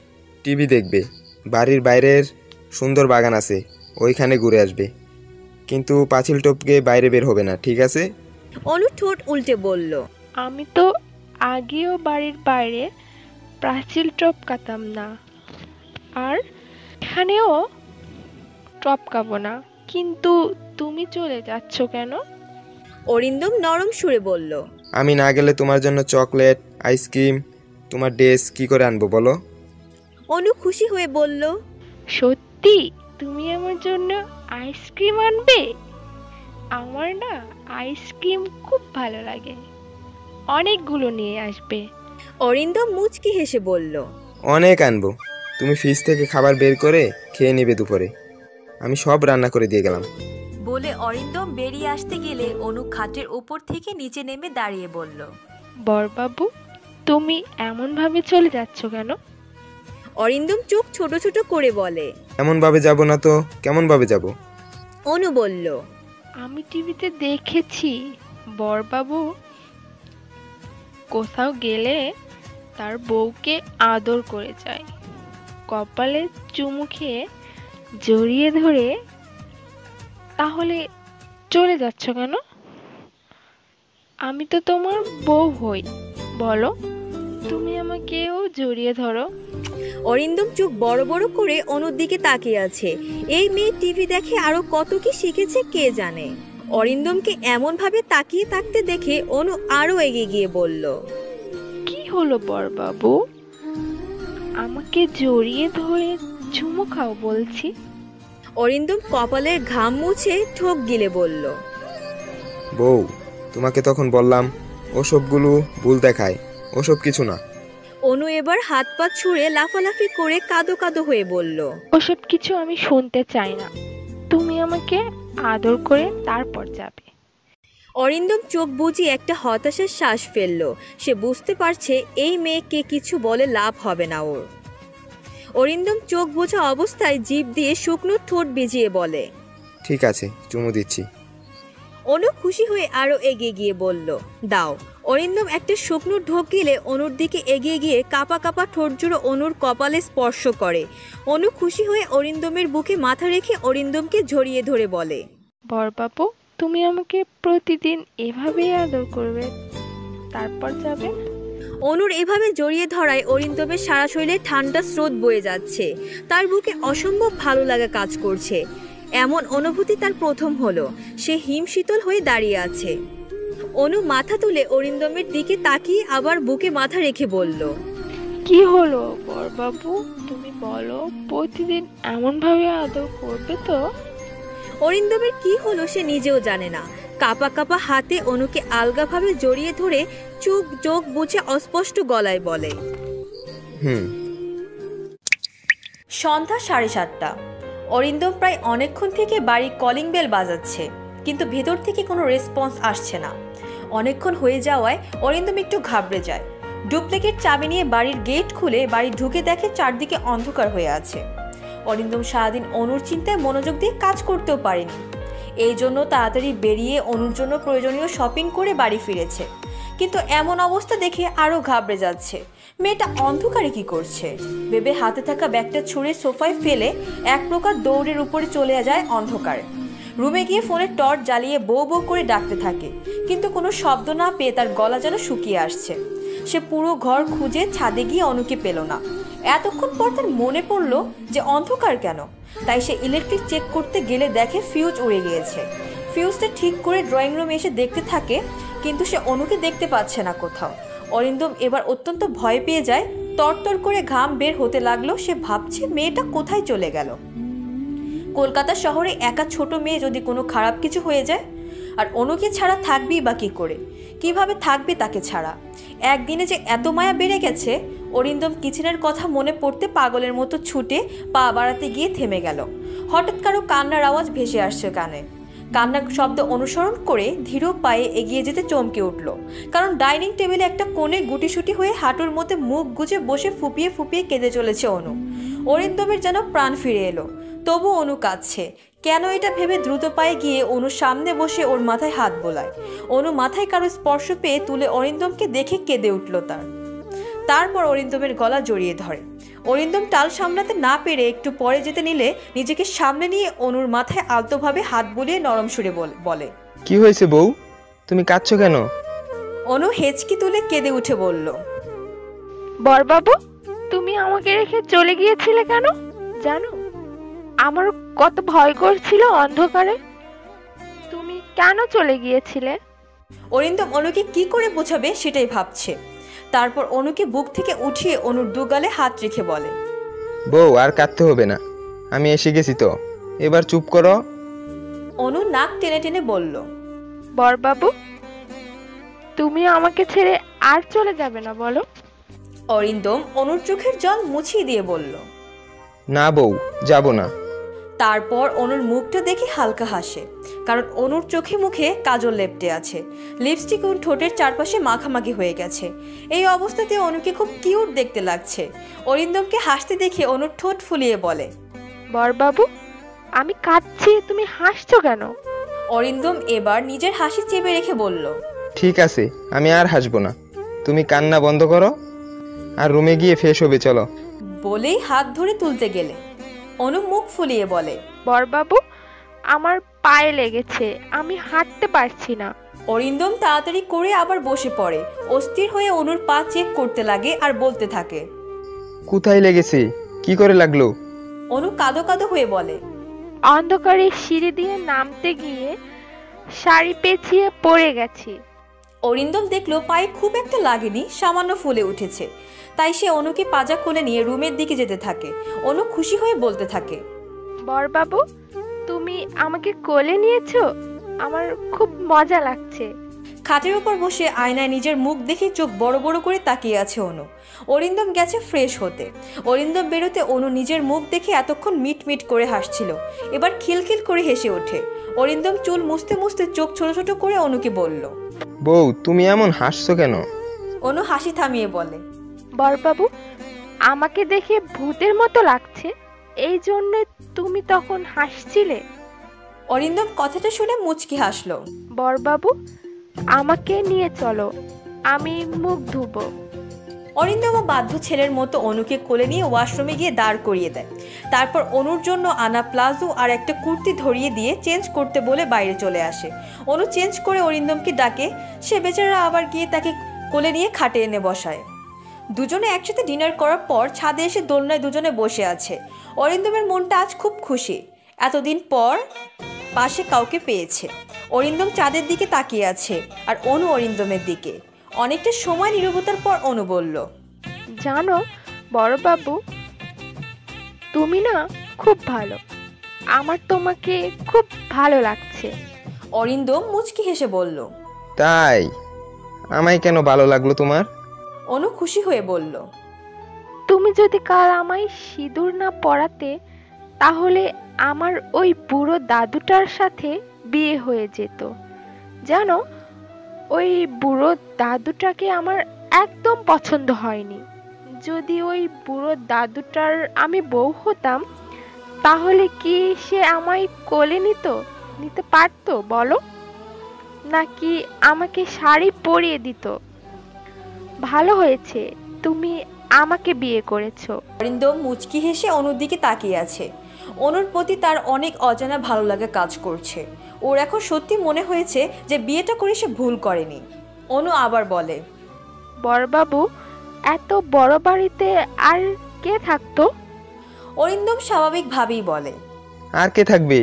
Speaker 5: টিভি দেখবে, বাড়ির বাইরের সুন্দর বাগান আছে, ওইখানে ঘুরে আসবে, কিন্তু পাঁচিল টপকে বাইরে বের হবে না, ঠিক আছে?
Speaker 9: অনু ঠোঁট উল্টে বলল,
Speaker 6: আমি তো আগেও বাড়ির বাইরে প্রাচীর টপকাতাম না, আর এখানেও টপকাবো না, কিন্তু তুমি চলে যাচ্ছ কেন?
Speaker 9: অরিন্দম নরম সুরে বলল,
Speaker 5: আমি না গেলে তোমার জন্য চকলেট, আইসক্রিম, তোমার ড্রেস কি করে আনবো বলো?
Speaker 9: অনু খুশি হয়ে বলল,
Speaker 6: সত্যি তুমি আমার জন্য আইসক্রিম আনবে? আমার না আইসক্রিম খুব ভালো লাগে, অনেকগুলো নিয়ে আসবে।
Speaker 9: অরিন্দম মুচকি হেসে বলল,
Speaker 5: অনেক আনবো। তুমি ফ্রিজ থেকে খাবার বের করে খেয়ে নেবে দুপুরে। আমি সব রান্না করে দিয়ে গেলাম।
Speaker 9: বলে অরিন্দম বেরিয়ে আসতে গেলে অনু খাটের ওপর থেকে নিচে নেমে দাঁড়িয়ে বলল,
Speaker 6: বড়বাবু, তুমি এমন ভাবে চলে যাচ্ছ কেন?
Speaker 9: অরিন্দম চোখ ছোট ছোট করে বলে,
Speaker 5: এমন ভাবে যাব না তো কেমন ভাবে যাব?
Speaker 9: অনু বলল,
Speaker 6: আমি টিভিতে দেখেছি বড়বাবু কোথাও গেলে তার বউকে আদর করে যায়, কপালে চুমু খেয়ে জড়িয়ে ধরে। তাহলে চলে যাচ্ছ কেন? আমি তো তোমার বউ হই, বলো তুমি আমাকেও জড়িয়ে ধরো।
Speaker 9: অরিন্দম চোখ বড় বড় করে অনুর দিকে তাকিয়ে আছে। এই মেয়ে টিভি দেখে আরো কত কি শিখেছে কে জানে। অরিন্দমকে এমন ভাবে তাকিয়ে থাকতে দেখে অনু আরো এগিয়ে গিয়ে বলল,
Speaker 6: কি হলো বড়বাবু, আমাকে জড়িয়ে ধরে চুমু খাও বলছি।
Speaker 9: অরিন্দম কপালের ঘাম মুছে ঠোক গিলে বলল,
Speaker 5: বউ, তোমাকে তখন বললাম ওসবগুলো ভুল দেখায়, ওসব কিছু না।
Speaker 9: অনু এবার হাত পা ছুঁড়ে লাফালাফি করে কাঁদো কাঁদো হয়ে বলল,
Speaker 6: ওসব কিছু আমি শুনতে চাই না, তুমি আমাকে আদর করে তারপর যাবে।
Speaker 9: অরিন্দম চোখ বুজিয়ে একটা হতাশার শ্বাস ফেলল। সে বুঝতে পারছে এই মেয়েকে কিছু বলে লাভ হবে না ওর। অরিন্দম চোখ বোঝা অবস্থায় জিভ দিয়ে শুকনো ঠোঁট ভিজিয়ে বলে,
Speaker 5: ঠিক আছে, চুমু দিচ্ছি।
Speaker 9: অনু খুশি হয়ে আরো এগিয়ে গিয়ে বলল, দাও। অরিন্দম একটা শুকনো ঢোক গিলে অনুর দিকে এগিয়ে গিয়ে কাপা কাপা ঠোঁট জুড়ে অনুর কপালে স্পর্শ করে। অনু খুশি হয়ে অরিন্দমের বুকে মাথা রেখে অরিন্দমকে জড়িয়ে ধরে বলে,
Speaker 6: বড়বাবু, তুমি আমাকে প্রতিদিন এভাবেই আদর করবে, তারপর যাবে।
Speaker 9: অনুর এভাবে জড়িয়ে ধরায় অরিন্দমের সারা শরীরে ঠান্ডা স্রোত বয়ে যাচ্ছে। তার বুকে অসম্ভব ভালো লাগা কাজ করছে। এমন অনুভূতি তার প্রথম হলো। সে হিমশীতল হয়ে দাঁড়িয়ে আছে। অনু মাথা তুলে অরিন্দমের দিকে তাকিয়ে আবার বুকে মাথা রেখে বলল,
Speaker 6: কি হলো বড়বাবু, তুমি বলো, প্রতিদিন এমন ভাবে আদর করবে তো?
Speaker 9: অরিন্দমের কি হলো সে নিজেও জানে না। কাপা কাপা হাতে অনুকে আলগাভাবে জড়িয়ে ধরে চোখ বুঝে অস্পষ্ট গলায় বলে, সন্ধ্যা 7:30। অরিন্দম প্রায় অনেকক্ষণ থেকে বাড়ির কলিং বেল বাজাচ্ছে, কিন্তু ভেতর থেকে কোনো রেসপন্স আসছে না। অনেকক্ষণ হয়ে যাওয়ায় অরিন্দম একটু ঘাবড়ে যায়। ডুপ্লিকেট চাবি নিয়ে বাড়ির গেট খুলে বাড়ি ঢুকে দেখে চারদিকে অন্ধকার হয়ে আছে। অরিন্দম সারাদিন অনুর চিন্তায় মনোযোগ দিয়ে কাজ করতেও পারেনি। এই জন্য তাড়াতাড়ি বেরিয়ে অনুর জন্য প্রয়োজনীয় শপিং করে বাড়ি ফিরেছে। কিন্তু এমন অবস্থা দেখে আরও ঘাবড়ে যাচ্ছে। মেয়েটা অন্ধকারে কি করছে ভেবে হাতে থাকা ব্যাগটা ছুঁড়ে সোফায় ফেলে এক প্রকার দৌড়ের উপরে চলে যায় অন্ধকারে। রুমে গিয়ে ফোনের টর্চ জ্বালিয়ে বউ বউ করে ডাকতে থাকে, কিন্তু কোনো শব্দ না পেয়ে তার গলা যেন শুকিয়ে আসছে। সে পুরো ঘর খুঁজে ছাদে গিয়ে অনুকে পেল না। এতক্ষণ পর তার মনে পড়ল যে অন্ধকার কেন। তাই সে ইলেকট্রিক চেক করতে গেলে দেখে ফিউজ উড়ে গিয়েছে। ফিউজটা ঠিক করে ড্রয়িং রুমে এসে দেখতে থাকে, কিন্তু সে অনুকে দেখতে পাচ্ছে না কোথাও। অরিন্দম এবার অত্যন্ত ভয় পেয়ে যায়। তরতর করে ঘাম বের হতে লাগলো। সে ভাবছে মেয়েটা কোথায় চলে গেল। কলকাতা শহরে একা ছোট মেয়ে, যদি কোনো খারাপ কিছু হয়ে যায়, আর অনুকে ছাড়া থাকবেই বা কী করে? কিভাবে থাকবে তাকে ছাড়া? একদিনে যে এত মায়া বেড়ে গেছে। অরিন্দম কিচেনের কথা মনে পড়তে পাগলের মতো ছুটে পা বাড়াতে গিয়ে থেমে গেল। হঠাৎ কারো কান্নার আওয়াজ ভেসে আসছে কানে। কান্নার শব্দ অনুসরণ করে ধীর পায়ে এগিয়ে যেতে চমকে উঠল, কারণ ডাইনিং টেবিলে একটা কোণে গুটিসুটি হয়ে হাঁটুর মধ্যে মুখ গুজে বসে ফুপিয়ে ফুপিয়ে কেঁদে চলেছে অনু। অরিন্দমের যেন প্রাণ ফিরে এলো। তবু অনু কাঁদছে কেন এটা ভেবে দ্রুত পায়ে গিয়ে অনুর সামনে বসে ওর মাথায় হাত বোলায়। অনু মাথায় কারো স্পর্শ পেয়ে তুলে অরিন্দমকে দেখে কেঁদে উঠল। তারপর অরিন্দমের গলা জড়িয়ে ধরে। অরিন্দম টাল সামলাতে না পেরে একটু পরে যেতে নিলে নিজেকে সামনে নিয়ে অনুর মাথায় আলতোভাবে হাত বুলিয়ে নরম সুরে বলে,
Speaker 5: কি হয়েছে বউ, তুমি কাঁদছো কেন?
Speaker 9: অনু হেঁচকি তুলে কেঁদে উঠে বলল,
Speaker 6: বড়বাবু, তুমি আমাকে রেখে চলে গিয়েছিলে কেন? জানো আমার কত ভয় করছিল অন্ধকারে। তুমি কেন চলে গিয়েছিলে?
Speaker 9: অরিন্দম অনুকে কি করে বোঝাবে সেটাই ভাবছে। তারপর অনুকে বুক থেকে উঠিয়ে অনুর দুগালে হাত রেখে বলে,
Speaker 5: বউ আর কাঁদতে হবে না, আমি এসে গেছি তো, এবার চুপ করো।
Speaker 9: অনু নাক টেনে টেনে বলল,
Speaker 6: বরবাবু, তুমি আমাকে ছেড়ে আর চলে যাবে না বলো?
Speaker 9: অরিন্দম অনুর চোখের জল মুছিয়ে দিয়ে বলল,
Speaker 5: না বউ, যাব না।
Speaker 9: তারপর অনুর মুখটা দেখে হালকা হাসে, কারণ অনুর চোখে মুখে কাজল লেপটে আছে, লিপস্টিক ও ঠোঁটের চারপাশে মাখামাখি হয়ে গেছে। এই অবস্থাতে অনুকে খুব কিউট দেখতে লাগছে। অরিন্দমকে হাসতে দেখে অনুর ঠোঁট ফুলিয়ে বলে,
Speaker 6: বরবাবু, আমি কাঁদছি, তুমি হাসছো কেন?
Speaker 9: অরিন্দম এবার নিজের হাসি চেপে রেখে বলল,
Speaker 5: ঠিক আছে, আমি আর হাসবো না। তুমি কান্না বন্ধ করো আর রুমে গিয়ে ফ্রেশ হবে, চলো।
Speaker 9: বলেই হাত ধরে তুলতে গেলে অনু মুখ ফুলিয়ে বলে,
Speaker 6: বরবাবু, আমার পায়ে লেগেছে, আমি হাঁটতে পারছি না।
Speaker 9: অরিন্দম তাড়াতাড়ি করে আবার বসে পড়ে, অস্থির হয়ে অনুর পা চেক করতে লাগে আর বলতে থাকে,
Speaker 5: কোথায় লেগেছে, কি করে লাগলো?
Speaker 9: অনু কাঁদো কাঁদো হয়ে বলে,
Speaker 6: অন্ধকারে সিঁড়ি দিয়ে নামতে গিয়ে শাড়ি পেঁচিয়ে পড়ে গেছি।
Speaker 9: অরিন্দম দেখলো পায়ে খুব একটা লাগেনি, সামান্য ফুলে উঠেছে। তাই সে অনুকে পাজা কোলে নিয়ে রুমের দিকে যেতে থাকে। অনু খুশি হয়ে বলতে থাকে,
Speaker 6: বরবাবু, তুমি আমাকে কোলে নিয়েছো, আমার খুব মজা লাগছে।
Speaker 9: খাটের উপর বসে আয়নায় নিজের মুখ দেখে চোখ বড় বড় করে তাকিয়ে আছে অনু। অরিন্দম গেছে ফ্রেশ হতে। অরিন্দম বেরোতে অনু নিজের মুখ দেখে এতক্ষণ মিট মিট করে হাসছিল, এবার খিলখিল করে হেসে ওঠে। অরিন্দম চুল মুছতে মুছতে চোখ ছোট ছোট করে অনুকে বলল,
Speaker 5: বউ, তুমি এমন হাসছো কেন?
Speaker 9: অনু হাসি থামিয়ে বলে,
Speaker 6: বরবাবু, আমাকে দেখে ভূতের মতো লাগছে, এই জন্য তুমি তখন হাসছিলে।
Speaker 9: অরিন্দম কথাটা শুনে মুচকি হাসলো।
Speaker 6: বরবাবু, আমাকে নিয়ে চলো, আমি মুখ ধুবো।
Speaker 9: অরিন্দম বাধ্য ছেলের মতো অনুকে কোলে নিয়ে ওয়াশরুমে গিয়ে দাঁড় করিয়ে দেয়। তারপর অনুর জন্য আনা প্লাজো আর একটা কুর্তি ধরিয়ে দিয়ে চেঞ্জ করতে বলে বাইরে চলে আসে। অনু চেঞ্জ করে অরিন্দমকে ডাকে, সে বেচারা আবার গিয়ে তাকে কোলে নিয়ে খাটে এনে বসায়। দুজনে একসাথে ডিনার করার পর ছাদে এসে দোলনায় দুজনে বসে আছে। অরিন্দমের মনটা আজ খুব খুশি, এতদিন পর পাশে কাউকে পেয়েছে। অরিন্দম চাঁদের দিকে তাকিয়ে আছে আর অনু অরিন্দমের দিকে। অনেকটা সময় নীরবতার পর অনু বলল,
Speaker 6: জানো বড়বাবু, তুমি না খুব ভালো, আমার তোমাকে খুব ভালো লাগছে।
Speaker 9: অরিন্দম মুচকি হেসে বলল,
Speaker 5: তাই? আমায় কেন ভালো লাগলো তোমার?
Speaker 9: অনু খুশি হয়ে বলল,
Speaker 6: তুমি যদি কাল আমায় সিঁদুর না পরাতে, তাহলে আমার ওই বুড়ো দাদুটার সাথে বিয়ে হয়ে যেত। জানো, ওই বুড়ো দাদুটাকে আমার একদম পছন্দ হয়নি। যদি ওই বুড়ো দাদুটার আমি বউ হতাম, তাহলে কি সে আমায় কোলে নিতে পারতো বলো? নাকি আমাকে শাড়ি পরিয়ে দিত? ভালো হয়েছে তুমি আমাকে বিয়ে করেছো।
Speaker 9: অরিন্দম মুচকি হেসে অনুর দিকে তাকিয়ে আছে। অনুর প্রতি তার অনেক অজানা ভালো লাগা কাজ করছে। ওর এখন সত্যি মনে হয়েছে যে বিয়েটা করে সে ভুল করেনি। অনু আবার বলে,
Speaker 6: বড়বাবু, এত বড় বাড়িতে আর কে থাকতো?
Speaker 9: অরিন্দম স্বাভাবিকভাবেই বলে,
Speaker 5: আর কে থাকবে?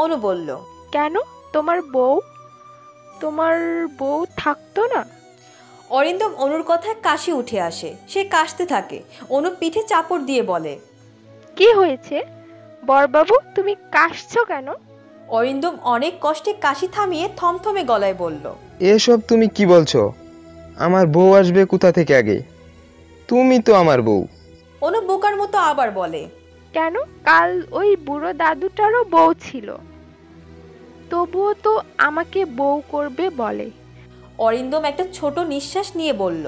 Speaker 9: অনু বলল,
Speaker 6: কেন, তোমার বউ থাকতো না?
Speaker 9: অরিন্দম অনুর কথায় কাশি উঠে আসে। সে কাশতে থাকে। অনু পিঠে চাপড় দিয়ে বলে,
Speaker 6: কি হয়েছে বড়বাবু, তুমি কাশছো কেন?
Speaker 9: অরিন্দম অনেক কষ্টে কাশি থামিয়ে থমথমে গলায় বলল,
Speaker 5: এসব তুমি কি বলছো? আমার বউ আসবে কোথা থেকে আগে? তুমি তো আমার বউ।
Speaker 9: অনু বোকার মতো আবার বলে,
Speaker 6: কেন, কাল ওই বুড়ো দাদুটারও বউ ছিল, তবুও তো আমাকে বউ করবে বলে।
Speaker 9: অরিন্দম একটা ছোট নিঃশ্বাস নিয়ে বলল,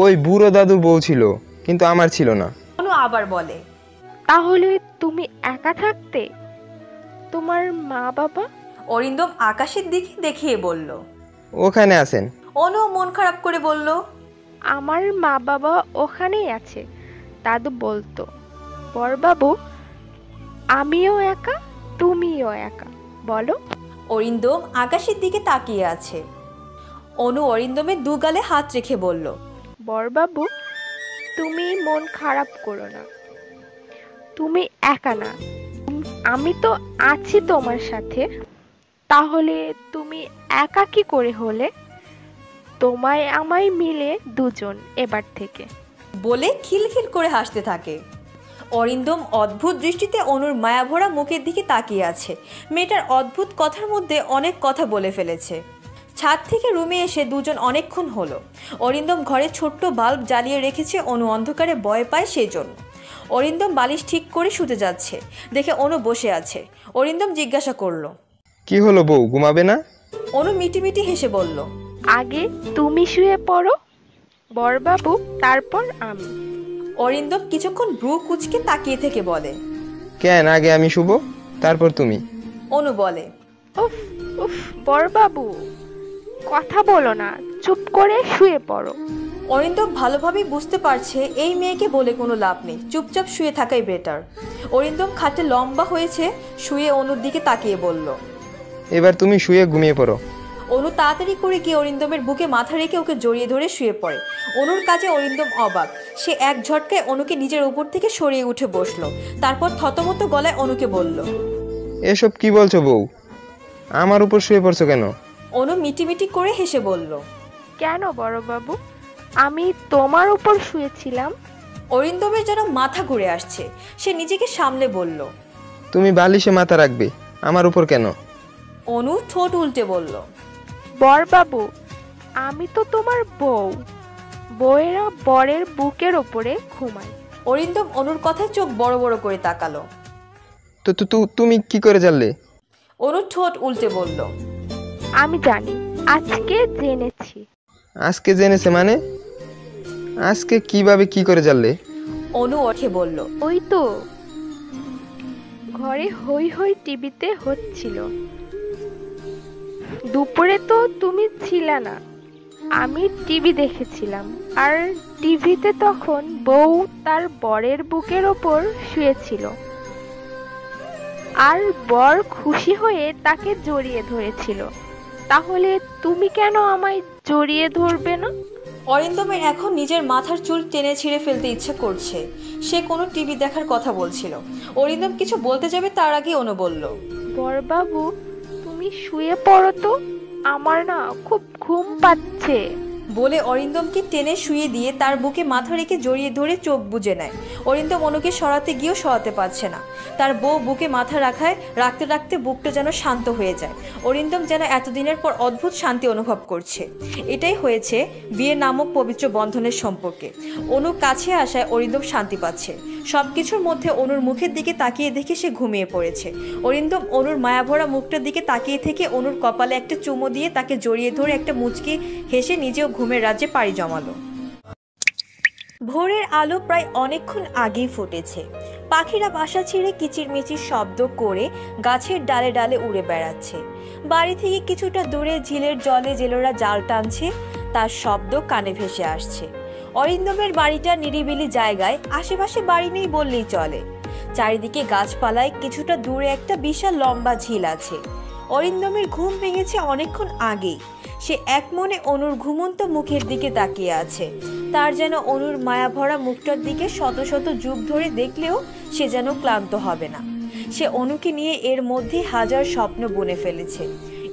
Speaker 5: ওই বুড়ো দাদুর বউ ছিল, কিন্তু আমার ছিল না।
Speaker 9: অনু আবার বলে,
Speaker 6: তাহলে তুমি একা থাকতে? তোমার মা বাবা?
Speaker 9: অরিন্দম আকাশের দিকে দেখিয়ে বলল,
Speaker 5: ওখানে আছেন।
Speaker 9: অনু মন খারাপ করে বলল,
Speaker 6: আমার মা বাবা ওখানেই আছে, দাদু বলতো। বড়বাবু, আমিও একা, তুমিও একা, বলো?
Speaker 9: অরিন্দম আকাশের দিকে তাকিয়ে আছে। অনু অরিন্দমের দুগালে হাত রেখে বলল,
Speaker 6: বড়বাবু, তুমি মন খারাপ করো না, তুমি একা না, আমি তো আছি তোমার সাথে। তাহলে তুমি একা কি করে হলে? তোমায় আমায় মিলে দুজন এবার থেকে।
Speaker 9: বলে খিলখিল করে হাসতে থাকে। অরিন্দম অদ্ভুত দৃষ্টিতে অনুর মায়াভরা মুখের দিকে তাকিয়ে আছে। মেয়েটার অদ্ভুত কথার মধ্যে অনেক কথা বলে ফেলেছে। ছাদ থেকে রুমে এসে দুজন অনেকক্ষণ হলো। অরিন্দম ঘরে ছোট্ট বাল্ব জ্বালিয়ে রেখেছে, অনু অন্ধকারে ভয় পায় সেই জন্য। অরিন্দম বালিশ ঠিক করে শুতে যাচ্ছে, দেখে অনু বসে আছে। অরিন্দম জিজ্ঞাসা করলো,
Speaker 5: কি হলো বউ, ঘুমাবে না?
Speaker 9: অনু মিটিমিটি হেসে বলল,
Speaker 6: আগে তুমি শুয়ে পড়ো বড়বাবু, তারপর আমি।
Speaker 9: অরিন্দম কিছুক্ষণ ব্রু কুচকে তাকিয়ে থেকে বলে,
Speaker 5: কেন আগে আমি শুভ, তারপর তুমি?
Speaker 6: অনু বলে, উফ উফ বড়বাবু, কথা বলো না, চুপ করে শুয়ে পড়ো।
Speaker 9: অরিন্দম ভালোভাবেই বুঝতে পারছে এই মেয়েকে বলে কোনো লাভ নেই, চুপচাপ শুয়ে থাকাই বেটার। অরিন্দম খাটে লম্বা হয়েছে, শুয়ে অনুর দিকে তাকিয়ে বলল,
Speaker 5: এবার তুমি শুয়ে ঘুমিয়ে পড়ো।
Speaker 9: অনু তাড়াতাড়ি করে গিয়ে অরিন্দমের বুকে মাথা রেখে ওকে জড়িয়ে ধরে শুয়ে পড়ে। অনুর কাজে অরিন্দম অবাক। সে এক ঝটকায় অনুকে নিজের উপর থেকে সরিয়ে উঠে বসলো, তারপর থতমত গলায় অনুকে বলল,
Speaker 5: এসব কি বলছো বউ, আমার উপর শুয়ে পড়ছো কেন?
Speaker 9: অনু মিটিমিটি করে হেসে বলল,
Speaker 6: কেন বড়বাবু, আমি তোমার উপর শুয়েছিলাম।
Speaker 9: অরিন্দমের যেন মাথা ঘুরে আসছে, সে নিজেকে সামলে বলল,
Speaker 5: তুমি বালিশে মাথা রাখবে, আমার উপর কেন?
Speaker 9: অনু ঠোঁট উল্টে বলল,
Speaker 6: বড়বাবু, আমি তো তোমার বউ, বউয়েরা বরের বুকের ওপরে ঘুমায়।
Speaker 9: অরিন্দম অনুর কথায় চোখ বড় বড় করে তাকালো।
Speaker 5: তো তুমি কি করে জানলে?
Speaker 9: অনু ঠোঁট উল্টে বলল,
Speaker 6: আমি জানি, আজকে জেনেছি।
Speaker 5: আজকে জেনেছে মানে? আজকে কিভাবে কি করে জানলে?
Speaker 9: অনু ওঠে বলল,
Speaker 6: ওই তো ঘরে হই হই টিভিতে হচ্ছিল, দুপুরে তো তুমি ছিলে না, আমি টিভি দেখেছিলাম, আর টিভিতে তখন বউ তার বরের বুকের ওপর শুয়েছিল, আর বর খুশি হয়ে তাকে জড়িয়ে ধরেছিল। তাহলে তুমি কেন আমায় জড়িয়ে ধরবে না?
Speaker 9: অরিন্দমের এখন নিজের মাথার চুল টেনে ছিঁড়ে ফেলতে ইচ্ছে করছে। সে কোনো টিভি দেখার কথা বলছিল। অরিন্দম কিছু বলতে যাবে তার আগে অনু বলল,
Speaker 6: বড়বাবু, তুমি শুয়ে পড়ো তো, আমার না খুব ঘুম পাচ্ছে।
Speaker 9: বলে অরিন্দমকে টেনে শুয়ে দিয়ে তার বুকে মাথা রেখে জড়িয়ে ধরে চোখ বুজে নেয়। অরিন্দম অনুকে সরাতে গিয়েও সরাতে পারছে না। তার বউ বুকে মাথা রাখতে রাখতে বুকটা যেন শান্ত হয়ে যায়। অরিন্দম যেন এতদিনের পর অদ্ভুত শান্তি অনুভব করছে। এটাই হয়েছে বিয়ে নামক পবিত্র বন্ধনের সম্পর্কে। অনুর কাছে আসায় অরিন্দম শান্তি পাচ্ছে। সব কিছুর মধ্যে অনুর মুখের দিকে তাকিয়ে দেখে সে ঘুমিয়ে পড়েছে। অরিন্দম অনুর মায়াভরা মুখটার দিকে তাকিয়ে থেকে অনুর কপালে একটা চুমো দিয়ে তাকে জড়িয়ে ধরে একটা মুচকি হেসে নিজেও ঘুমের রাজ্যে পাড়ি জমালো। ভোরের আলো প্রায় অনেকক্ষণ আগেই ফুটেছে। পাখিরা বাসা ছেড়ে কিচিরমিচির শব্দ করে গাছের ডালে ডালে উড়ে বেড়াচ্ছে। বাড়ি থেকে কিছুটা দূরে ঝিলের জলে জেলেরা জাল টানছে, তার শব্দ কানে ভেসে আসছে। অরিন্দমের বাড়িটা নিরিবিলি জায়গায়, আশেপাশে বাড়ি নেই বললেই চলে। চারিদিকে গাছপালায় কিছুটা দূরে একটা বিশাল লম্বা ঝিল আছে। অরিন্দমের ঘুম ভেঙেছে অনেকক্ষণ আগেই। সে এক মনে অনুর ঘুমন্ত মুখের দিকে তাকিয়ে আছে। তার যেন অনুর মায়াভরা মুখটার দিকে শত শত যুগ ধরে দেখলেও সে যেন ক্লান্ত হবে না। সে অনুকে নিয়ে এর মধ্যে হাজার স্বপ্ন বুনে ফেলেছে।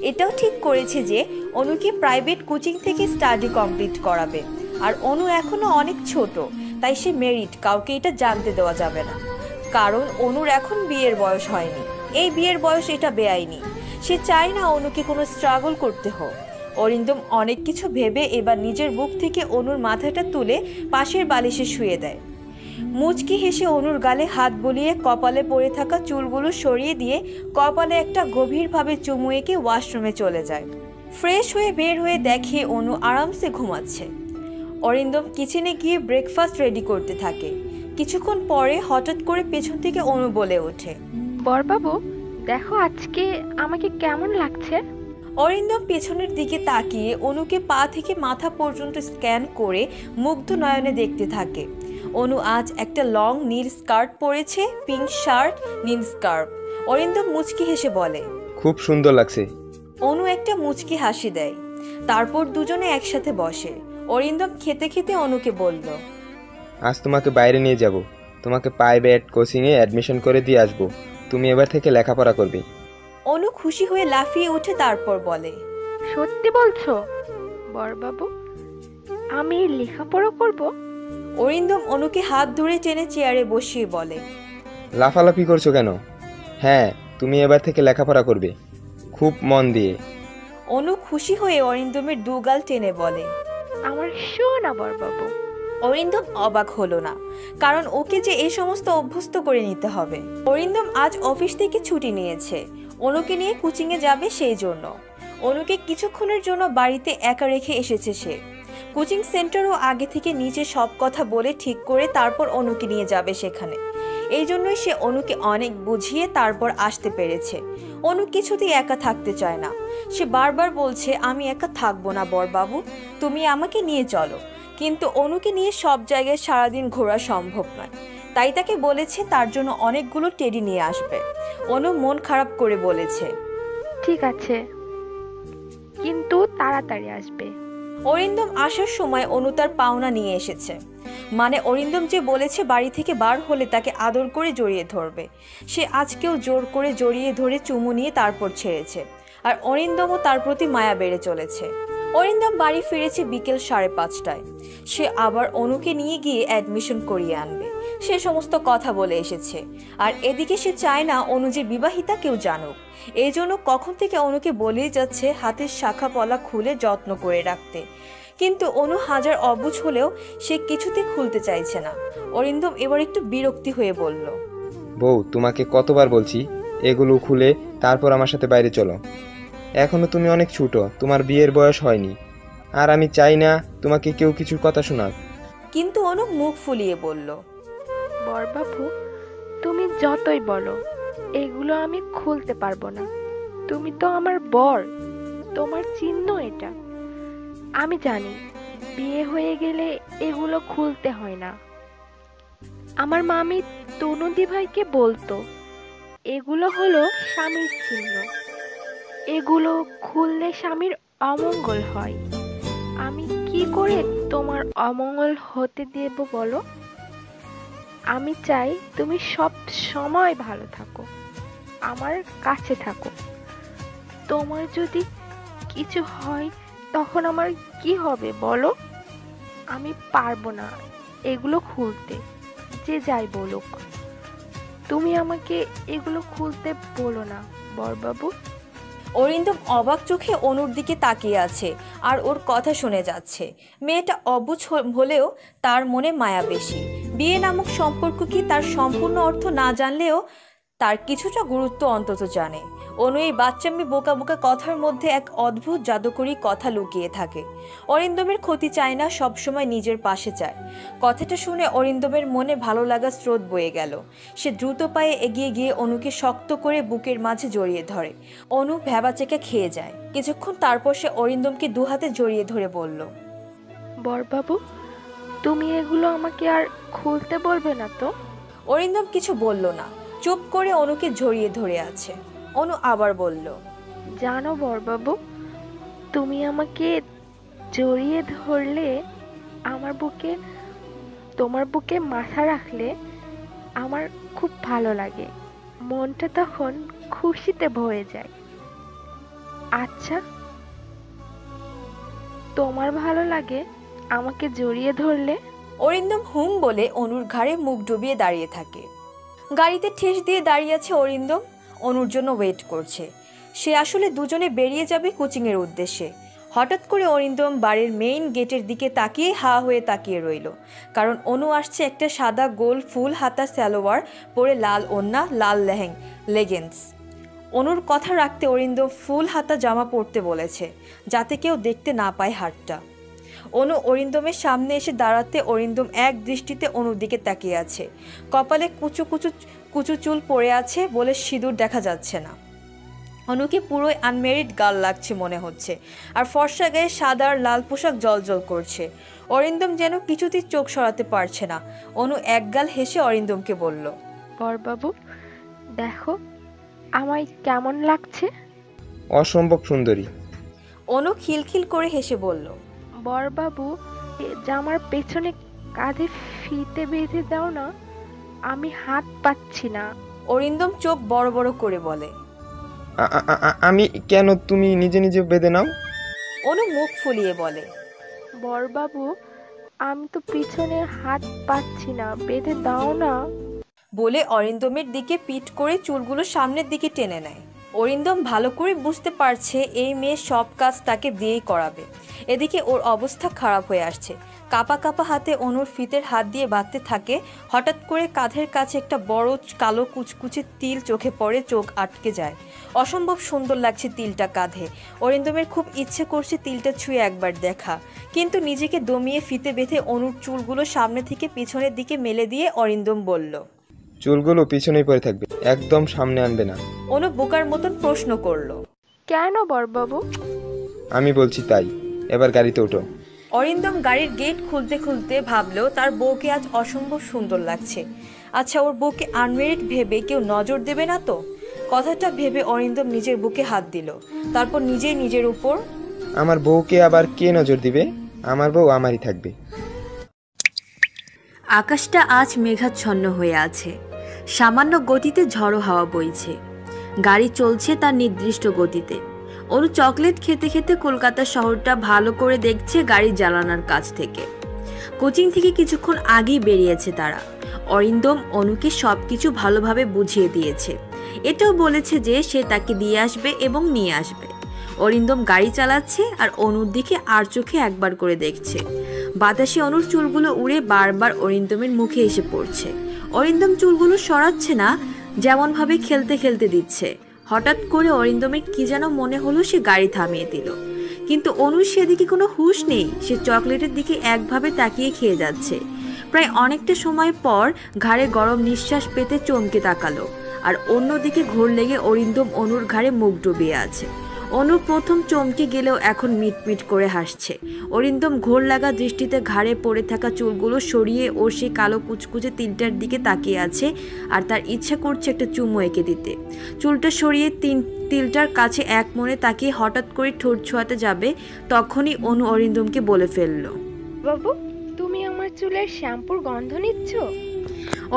Speaker 9: এটাও ঠিক করেছে যে অনুকে প্রাইভেট কোচিং থেকে স্টাডি কমপ্লিট করাবে। আর অনু এখনো অনেক ছোট, তাই সে মেরিট, কাউকে এটা জানতে দেওয়া যাবে না। কারণ অনুর এখন বিয়ের বয়স হয়নি। এই বিয়ের বয়স এটা বেআইনি। সে চায় না অনুকে কোনো স্ট্রাগল করতে হোক। অরিন্দম অনেক কিছু ভেবে এবার নিজের বুক থেকে অনুর মাথাটা তুলে পাশের বালিশে শুয়ে দেয়। মুচকি হেসে অনুর গালে হাত বুলিয়ে কপালে পড়ে থাকা চুলগুলো সরিয়ে দিয়ে কপালে একটা গভীরভাবে চুমু এঁকে ওয়াশরুমে চলে যায়। ফ্রেশ হয়ে বের হয়ে দেখে অনু আরামসে ঘুমাচ্ছে। অরিন্দম কিচেনে গিয়ে ব্রেকফাস্ট রেডি করতে থাকে। কিছুক্ষণ পরে হঠাৎ করে পেছন থেকে অনু বলে ওঠে,
Speaker 6: বড়বাবু, দেখো আজকে আমাকে কেমন লাগছে।
Speaker 9: অরিন্দম পেছনের দিকে তাকিয়ে অনুকে পা থেকে মাথা পর্যন্ত স্ক্যান করে মুগ্ধ নয়নে দেখতে থাকে। অনু আজ একটা লং নীল স্কার্ট পরেছে, পিঙ্ক শার্ট, নীল স্কার্ফ। অরিন্দম মুচকি হেসে বলে,
Speaker 5: খুব সুন্দর লাগছে।
Speaker 9: অনু একটা মুচকি হাসি দেয়। তারপর দুজনে একসাথে বসে। অরিন্দম খেতে খেতে অনুকে বলল,
Speaker 5: আজ তোমাকে বাইরে নিয়ে যাব, তোমাকে প্রাইভেট কোচিংয়ে অ্যাডমিশন করে দিয়ে আসবো। তুমি এবার থেকে লেখাপড়া করবে।
Speaker 9: অনু খুশি হয়ে লাফিয়ে উঠে তারপর বলে,
Speaker 6: সত্যি বলছো বড়বাবু, আমি লেখাপড়া করব?
Speaker 9: অরিন্দম অনুকে হাত ধরে টেনে চেয়ারে বসিয়ে বলে,
Speaker 5: লাফালাফি করছো কেন? হ্যাঁ, তুমি এবার থেকে লেখাপড়া করবে, খুব মন দিয়ে।
Speaker 9: অনু খুশি হয়ে অরিন্দমের দুগাল টেনে বলে,
Speaker 6: আমার সোনা বড়বাবু।
Speaker 9: অরিন্দম অবাক হলো না, কারণ ওকে যে এই সমস্ত অভ্যস্ত করে নিতে হবে। অরিন্দম আজ অফিস থেকে ছুটি নিয়েছে, অনুকে নিয়ে কোচিংয়ে যাবে সেই জন্য। অনুকে কিছুক্ষণের জন্য বাড়িতে একা রেখে এসেছে সে। কোচিং সেন্টারও আগে থেকে নিচে সব কথা বলে ঠিক করে তারপর অনুকে নিয়ে যাবে সেখানে। এই জন্যই সে অনুকে অনেক বুঝিয়ে তারপর আসতে পেরেছে। অনু কিছুতেই একা থাকতে চায় না, সে বারবার বলছে, আমি একা থাকবো না বড়বাবু, তুমি আমাকে নিয়ে চলো। কিন্তু অনুকে নিয়ে সব জায়গায় সারাদিন ঘোরা সম্ভব নয়, তাই তাকে বলেছে তার জন্য অনেকগুলো টেডি নিয়ে আসবে। অনু মন খারাপ করে বলেছে,
Speaker 6: ঠিক আছে, কিন্তু তাড়াতাড়ি আসবে।
Speaker 9: অরিন্দম আসার সময় অনু তার পাওনা নিয়ে এসেছে। মানে অরিন্দম যে বলেছে বাড়ি থেকে বার হলে তাকে আদর করে জড়িয়ে ধরবে, সে আজকেও জোর করে জড়িয়ে ধরে চুমু নিয়ে তারপর ছেড়েছে। আর অরিন্দমও তার প্রতি মায়া বেড়ে চলেছে। অরিন্দম বাড়ি ফিরেছে বিকেল 5:30টায়। সে আবার অনুকে নিয়ে গিয়ে অ্যাডমিশন করিয়ে আনবে, সে সমস্ত কথা বলে এসেছে। আর এদিকে সে চায় না অনু যে বিবাহিতা কেউ জানুক, এই জন্য কখন থেকে অনুকে বলেই যাচ্ছে হাতের শাখা পলা খুলে যত্ন করে রাখতে। কিন্তু অনু হাজার অবুঝ হলেও সে কিছুতে খুলতে চাইছে না। অরিন্দম এবার একটু বিরক্তি হয়ে বলল,
Speaker 5: বউ, তোমাকে কতবার বলছি এগুলো খুলে তারপর আমার সাথে বাইরে চলো। এখনো তুমি অনেক ছোট, তোমার বিয়ের বয়স হয়নি, আর আমি চাই না তোমাকে কেউ কিছুর কথা শোনাক।
Speaker 9: কিন্তু অনু মুখ ফুলিয়ে বলল,
Speaker 6: বড়বাবু, তুমি যতই বলো এগুলো আমি খুলতে পারবো না। তুমি তো আমার বর, তোমার চিহ্ন এটা। আমি জানি বিয়ে হয়ে গেলে এগুলো খুলতে হয় না। আমার মামি তনুদি ভাইকে বলতো এগুলো হলো স্বামীর চিহ্ন, এগুলো খুললে স্বামীর অমঙ্গল হয়। আমি কি করে তোমার অমঙ্গল হতে দেব বলো? আমি চাই তুমি সব সময় ভালো থাকো, আমার কাছে থাকো। তোমার যদি কিছু হয় তখন আমার কি হবে বলো? আমি পারবো না এগুলো খুলতে, যে যাই বলুক। তুমি আমাকে এগুলো খুলতে বলো না বড়বাবু।
Speaker 9: অরিন্দম অবাক চোখে অনুর দিকে তাকিয়ে আছে আর ওর কথা শুনে যাচ্ছে। মেয়েটা অবুঝ হলেও তার মনে মায়া বেশি। বিয়ে নামক সম্পর্ক কি তার সম্পূর্ণ অর্থ না জানলেও তার কিছুটা গুরুত্ব অন্তত জানে। অনু এই বাচ্চামি বোকা বোকা কথার মধ্যে এক অদ্ভুত জাদুকরী কথা লুকিয়ে থাকে। অরিন্দমের ক্ষতি চায় না, সবসময় নিজের পাশে চায়। কথাটা শুনে অরিন্দমের মনে ভালো লাগা স্রোত বয়ে গেল। সে দ্রুত পায়ে এগিয়ে গিয়ে অনুকে শক্ত করে বুকের মাঝে জড়িয়ে ধরে। অনু ভ্যাবাচেকে খেয়ে যায়। কিছুক্ষণ তারপর সে অরিন্দমকে দুহাতে জড়িয়ে ধরে বলল,
Speaker 6: বড়বাবু, তুমি এগুলো আমাকে আর খুলতে বলবে না তো?
Speaker 9: অরিন্দম কিছু বলল না, চুপ করে অনুকে জড়িয়ে ধরে আছে। অনু আবার বলল,
Speaker 6: জানো বড়বাবু, তুমি আমাকে জড়িয়ে ধরলে, আমার বুকে, তোমার বুকে মাথা রাখলে আমার খুব ভালো লাগে, মনটা তখন খুশিতে ভরে যায়। আচ্ছা, তোমার ভালো লাগে আমাকে জড়িয়ে ধরলে?
Speaker 9: অরিন্দম হুম বলে অনুর ঘাড়ে মুখ ডুবিয়ে দাঁড়িয়ে থাকে। গাড়িতে ঠেস দিয়ে দাঁড়িয়ে আছে অরিন্দম, অনুর জন্য ওয়েট করছে। সে আসলে দুজনে বেরিয়ে যাবে কোচিংয়ের উদ্দেশ্যে। হঠাৎ করে অরিন্দম বাড়ির মেইন গেটের দিকে তাকিয়ে হা হয়ে তাকিয়ে রইল, কারণ অনু আসছে একটা সাদা গোল ফুল হাতা সালোয়ার পরে, লাল ওড়না, লাল লেগিংস। অনুর কথা রাখতে অরিন্দম ফুল হাতা জামা পরতে বলেছে, যাতে কেউ দেখতে না পায় হাতটা। অনু অরিন্দমের সামনে এসে দাঁড়াতে অরিন্দম এক দৃষ্টিতে অনুর দিকে তাকিয়ে আছে। কপালে কুচু কুচু কুচু চুল পড়ে আছে বলে সিঁদুর দেখা যাচ্ছে না। অনুকে পুরোই আনমেরিড গার্ল লাগছে মনে হচ্ছে, আর ফর্সা গায়ে সাদা আর লাল পোশাক জলজল করছে। অরিন্দম যেন কিছুতেই চোখ সরাতে পারছে না। অনু একগাল হেসে অরিন্দমকে বলল,
Speaker 6: বড়বাবু, দেখো আমায় কেমন লাগছে।
Speaker 5: অসম্ভব সুন্দরী।
Speaker 9: অনু খিলখিল করে হেসে বলল,
Speaker 6: বড়বাবু, জামার পেছনে কাঁধে ফিতে বেঁধে দাও না, আমি হাত পাচ্ছি না।
Speaker 9: অরিন্দম চোখ বড় বড় করে বলে,
Speaker 5: আমি কেন? তুমি নিজে নিজে বেঁধে নাও।
Speaker 9: অনু মুখ ফুলিয়ে বলে,
Speaker 6: বড়বাবু, আমি তো পিছনের হাত পাচ্ছি না, বেঁধে দাও না।
Speaker 9: বলে অরিন্দমের দিকে পিঠ করে চুলগুলো সামনের দিকে টেনে নেয়। অরিন্দম ভালো করে বুঝতে পারছে এই মেয়ে সব কাজ তাকে দিয়েই করাবে। এদিকে ওর অবস্থা খারাপ হয়ে আসছে। কাপা কাপা হাতে অনুর ফিতের হাত দিয়ে বাঁধতে থাকে। হঠাৎ করে কাঁধের কাছে একটা বড় কালো কুচকুচে তিল চোখে পড়ে, চোখ আটকে যায়। অসম্ভব সুন্দর লাগছে তিলটা কাঁধে। অরিন্দমের খুব ইচ্ছে করছে তিলটা ছুঁয়ে একবার দেখা, কিন্তু নিজেকে দমিয়ে ফিতে বেঁধে অনুর চুলগুলো সামনে থেকে পিছনের দিকে মেলে দিয়ে অরিন্দম বলল,
Speaker 5: চুলগুলো পিছনেই পড়ে থাকবে, একদম সামনে আনবে না।
Speaker 9: অনু বোকার মতন প্রশ্ন করলো,
Speaker 6: কেন বড়বাবু?
Speaker 5: আমি বলছি তাই, এবার গাড়িতে ওঠো।
Speaker 9: অরিন্দম গাড়ির গেট খুলতে খুলতে ভাবলো তার বউকে আজ অসম্ভব সুন্দর লাগছে। আচ্ছা, ওর বউকে আনমেরিড ভেবে কেউ নজর দেবে না তো? কথাটা ভেবে অরিন্দম নিজের বুকে হাত দিল, তারপর নিজেই নিজের উপর,
Speaker 5: আমার বউকে আবার কে নজর দিবে? আমার বউ আমারই থাকবে।
Speaker 9: আকাশটা আজ মেঘাচ্ছন্ন হয়ে আছে। সামান্য গতিতে ঝড়ো হাওয়া বইছে। গাড়ি চলছে তার নির্দিষ্ট গতিতে। অনু চকলেট খেতে খেতে কলকাতা শহরটা ভালো করে দেখছে গাড়ির জানালার কাছ থেকে। কোচিং থেকে কিছুক্ষণ আগেই বেরিয়েছে তারা। অরিন্দম অনুকে সব কিছু ভালোভাবে বুঝিয়ে দিয়েছে। এটাও বলেছে যে সে তাকে দিয়ে আসবে এবং নিয়ে আসবে। অরিন্দম গাড়ি চালাচ্ছে আর অনুর দিকে আর চোখে একবার করে দেখছে। বাতাসে অনুর চুলগুলো উড়ে বারবার অরিন্দমের মুখে এসে পড়ছে। অরিন্দম চুলগুলো সরাচ্ছে না, যেমনভাবে খেলতে খেলতে দিচ্ছে। হঠাৎ করে অরিন্দমের কি যেন মনে হলো, সে গাড়ি থামিয়ে দিল। কিন্তু অনুর সেদিকে কোনো হুঁশ নেই। সে চকলেটের দিকে একভাবে তাকিয়ে খেয়ে যাচ্ছে। প্রায় অনেকটা সময় পর ঘাড়ে গরম নিঃশ্বাস পেতে চমকে তাকালো, আর অন্যদিকে ঘোর লেগে অরিন্দম অনুর ঘাড়ে মুখ ডুবিয়ে আছে। অনু প্রথম চমকে গেলেও এখন মিটমিট করে হাসছে। অরিন্দম ঘোর লাগা দৃষ্টিতে ঘাড়ে পড়ে থাকা চুলগুলো সরিয়ে ওর সেই কালো কুচকুচে তিলটার দিকে তাকিয়ে আছে, আর তার ইচ্ছা করছে একটা চুমু এঁকে দিতে। চুলটা সরিয়ে তিলটার কাছে এক মনে তাকিয়ে হঠাৎ করে ঠোঁট ছোঁয়াতে যাবে, তখনই অনু অরিন্দমকে বলে ফেলল,
Speaker 6: বাবু, তুমি আমার চুলের শ্যাম্পুর গন্ধ নিচ্ছ?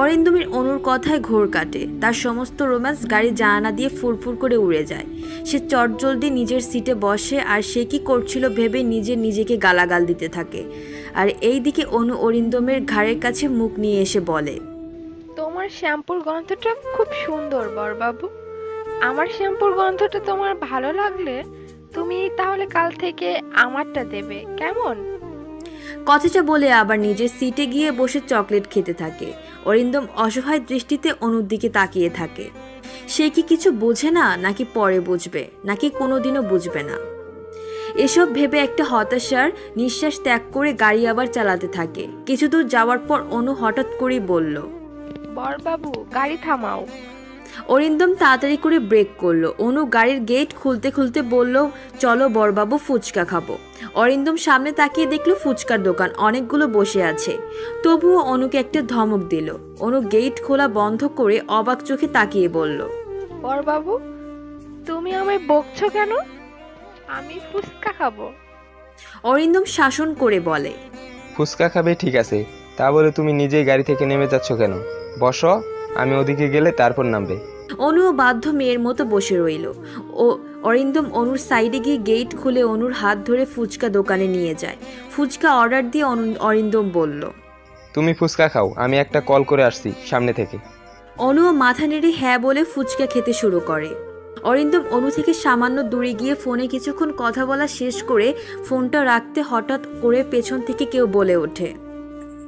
Speaker 9: অরিন্দমের অনুর কথায় ঘোর কাটে। তার সমস্ত রোম্যান্স গাড়ির জানালা দিয়ে ফুরফুর করে উড়ে যায়। সে চটজলদি নিজের সিটে বসে, আর সে কি করছিল ভেবে নিজেকে গালাগাল দিতে থাকে। আর এই দিকে অনু অরিন্দমের ঘাড়ের কাছে মুখ নিয়ে এসে বলে,
Speaker 6: তোমার শ্যাম্পুর গন্ধটা খুব সুন্দর বড়বাবু। আমার শ্যাম্পুর গন্ধটা তোমার ভালো লাগলে তুমি তাহলে কাল থেকে আমারটা দেবে, কেমন?
Speaker 9: কথাটা বলে আবার নিজের সিটে গিয়ে বসে চকলেট খেতে থাকে। অরিন্দম অসহায় দৃষ্টিতে অনুর দিকে তাকিয়ে থাকে। সে কি কিছু বোঝে না, নাকি পরে বুঝবে, নাকি কোনোদিনও বুঝবে না? এসব ভেবে একটা হতাশার নিঃশ্বাস ত্যাগ করে গাড়ি আবার চালাতে থাকে। কিছু দূর যাওয়ার পর অনু হঠাৎ করেই বলল,
Speaker 6: বড়বাবু, গাড়ি থামাও।
Speaker 9: অরিন্দম তাড়াতাড়ি করে ব্রেক করলো। অনু গাড়ির গেট খুলতে খুলতে বলল, চলো বড়বাবু, ফুচকা খাবো। অরিন্দম সামনে তাকিয়ে দেখলো ফুচকার দোকান অনেকগুলো বসে আছে। তবুও অনুকে একটা ধমক দিল। অনু গেট খোলা বন্ধ করে অবাক চোখে তাকিয়ে বলল,
Speaker 6: বড়বাবু, তুমি আমায় বকছো কেন? আমি ফুচকা খাবো।
Speaker 9: অরিন্দম শাসন করে বলে,
Speaker 5: ফুচকা খাবে ঠিক আছে, তা বলে তুমি নিজেই গাড়ি থেকে নেমে যাচ্ছ কেন? বসো, আমি ওদিকে গেলে তারপর নামবে।
Speaker 9: অনুও বাধ্য মেয়ের মতো বসে রইল। ও অরিন্দম অনুর সাইডে গিয়ে গেট খুলে অনুর হাত ধরে ফুচকা দোকানে নিয়ে যায়। ফুচকা অর্ডার দিয়ে অরিন্দম বলল,
Speaker 5: তুমি ফুচকা খাও, আমি একটা কল করে আসছি সামনে থেকে।
Speaker 9: অনুও মাথা নেড়ে হ্যাঁ বলে ফুচকা খেতে শুরু করে। অরিন্দম অনু থেকে সামান্য দূরে গিয়ে ফোনে কিছুক্ষণ কথা বলা শেষ করে ফোনটা রাখতে হঠাৎ করে পেছন থেকে কেউ বলে ওঠে,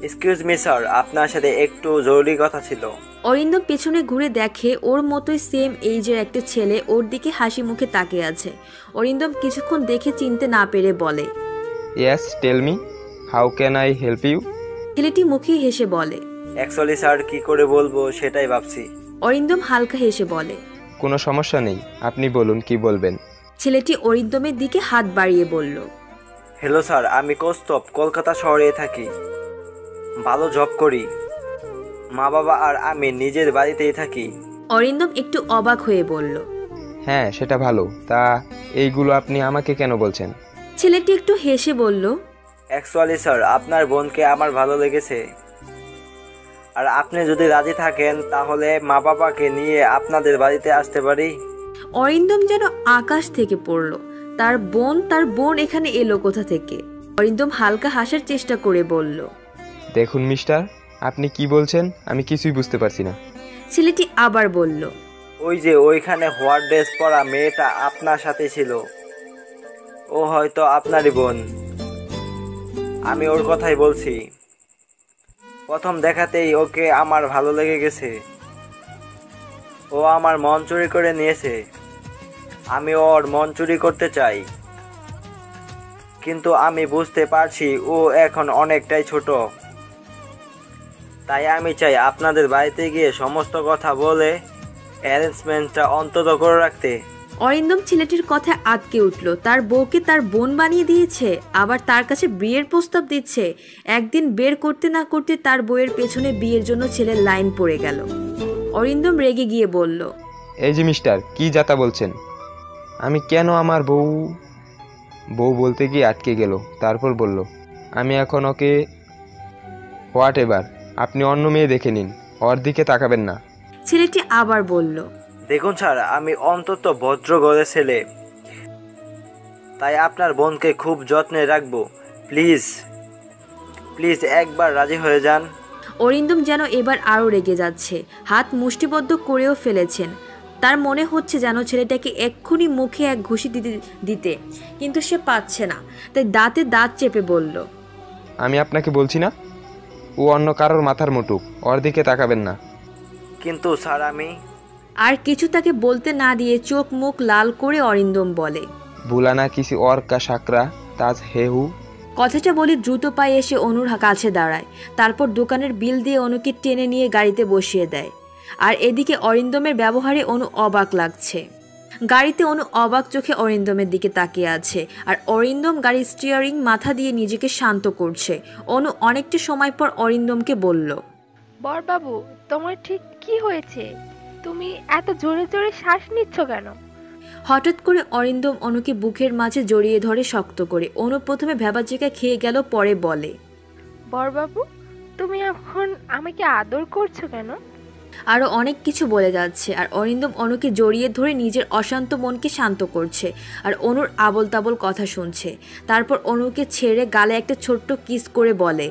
Speaker 10: এক্সকিউজ মি স্যার, আপনার সাথে একটু জরুরি কথা ছিল।
Speaker 9: অরিন্দম পেছনে ঘুরে দেখে ওর মতোই সেম এইজের একটা ছেলে ওর দিকে হাসি মুখে তাকিয়ে আছে। অরিন্দম কিছুক্ষণ দেখে চিনতে না পেরে বলে,
Speaker 5: yes, tell me, how can I help you?
Speaker 9: ছেলেটি মুখে হেসে বলে,
Speaker 10: অ্যাকচুয়ালি স্যার, কি করে বলবো সেটাই ভাবছি।
Speaker 9: অরিন্দম হালকা হেসে বলে,
Speaker 5: কোনো সমস্যা নেই, আপনি বলুন কি বলবেন।
Speaker 9: ছেলেটি অরিন্দমের দিকে হাত বাড়িয়ে বলল,
Speaker 10: হ্যালো স্যার, আমি কৌস্তব, কলকাতা শহরে থাকি, ভালো জব করি, মা বাবা আর আমি নিজের বাড়িতেই থাকি।
Speaker 9: অরিন্দম একটু অবাক হয়ে বলল,
Speaker 5: হ্যাঁ সেটা ভালো, তা এইগুলো আপনি আমাকে কেন বলছেন?
Speaker 9: ছেলেটি একটু হেসে বলল,
Speaker 10: অ্যাকচুয়ালি স্যার, আপনার বোনকে আমার ভালো লেগেছে, আর আপনি যদি রাজি থাকেন তাহলে মা বাবাকে নিয়ে আপনাদের বাড়িতে আসতে পারি।
Speaker 9: অরিন্দম যেন আকাশ থেকে পড়ল। তার বোন এখানে এলো কোথা থেকে? অরিন্দম হালকা হাসার চেষ্টা করে বলল,
Speaker 5: দেখুন মিস্টার, আপনি কি বলছেন আমি কিছুই বুঝতে পারছি না।
Speaker 9: ছেলেটি আবার বলল,
Speaker 10: ওই যে ওইখানে হোয়াইট ড্রেস পরা মেয়েটা আপনার সাথে ছিল, ও হয়তো আপনারই বোন। আমি ওর কথাই বলছি। প্রথম দেখাতেই ওকে আমার ভালো লেগে গেছে। ও আমার মন চুরি করে নিয়েছে। আমি ওর মন চুরি করতে চাই, কিন্তু আমি বুঝতে পারছি ও এখন অনেকটাই ছোট। তাই আমি চাই আপনাদের বাড়িতে গিয়ে সমস্ত কথা বলে অ্যারেঞ্জমেন্টটা অন্তত করে রাখতে।
Speaker 9: অরিন্দম ছেলেটির কথায় আটকে উঠল। তার বউকে তার বোন বানিয়ে দিয়েছে, আবার তার কাছে বিয়ের প্রস্তাব দিচ্ছে। একদিন বের করতে না করতে তার বউয়ের পেছনে বিয়ের জন্য ছেলের লাইন পড়ে গেল। অরিন্দম রেগে গিয়ে বলল,
Speaker 5: এই যে মিস্টার, কি যাতা বলছেন? আমি কেন আমার বউ বলতে গিয়ে আটকে গেল। তারপর বলল, আমি এখন ওকে হোয়াট এভার, আপনি অন্য মেয়ে দেখে নিন, ওর দিকে তাকাবেন না।
Speaker 9: ছেলেটি আবার বলল,
Speaker 10: দেখুন স্যার, আমি অন্তত ভদ্র ঘরের ছেলে, তাই আপনার বোনকে খুব যত্নে রাখবো। প্লিজ প্লিজ একবার রাজি হয়ে যান।
Speaker 9: অরিন্দম যেন এবার আরও রেগে যাচ্ছে, হাত মুষ্টিবদ্ধ করেও ফেলেছেন। তার মনে হচ্ছে যেন ছেলেটাকে এক্ষুনি মুখে এক ঘুষি দিতে, কিন্তু সে পাচ্ছে না, তাই দাঁতে দাঁত চেপে বলল,
Speaker 5: আমি আপনাকে বলছি না ও অন্য কারোর মাথার মুটুক, ওর দিকে তাকাবেন না।
Speaker 10: কিন্তু স্যার আমি।
Speaker 9: আর কিছু তাকে বলতে না দিয়ে চোখ মুখ লাল করে অরিন্দম বলে,
Speaker 5: বুলানা কিসি और का शकरा ताज है हु।
Speaker 9: কথাটা বলে দ্রুত পায়ে এসে অনুর কাছে দাঁড়ায়। তারপর দোকানের বিল দিয়ে অনুকে টেনে নিয়ে গাড়িতে বসিয়ে দেয়। আর এদিকে অরিন্দমের ব্যবহারে অনু অবাক লাগছে। গাড়িতে অনু অবাক চোখে অরিন্দমের দিকে তাকিয়ে আছে, আর অরিন্দম গাড়ির স্টিয়ারিং মাথা দিয়ে নিজেকে শান্ত করছে। অনু অনেকটা সময় পর অরিন্দমকে বলল,
Speaker 6: বরবাবু, তোমার ঠিক কি হয়েছে? তুমি এত জোরে জোরে শ্বাস নিচ্ছ কেন?
Speaker 9: হঠাৎ করে অরিন্দম অনুকে বুকের মাঝে জড়িয়ে ধরে শক্ত করে। অনু প্রথমে ভেবাচেকা খেয়ে গেল, পরে বলে,
Speaker 6: বরবাবু, তুমি এখন আমাকে আদর করছো কেন?
Speaker 9: আরও অনেক কিছু বলে যাচ্ছে, আর অরিন্দম অনুকে জড়িয়ে ধরে নিজের অশান্ত মনকে শান্ত করছে, আর অনুর আবল তাবল কথা শুনছে। তারপর অনুকে ছেড়ে গালে একটা ছোট্ট কিস করে বলে,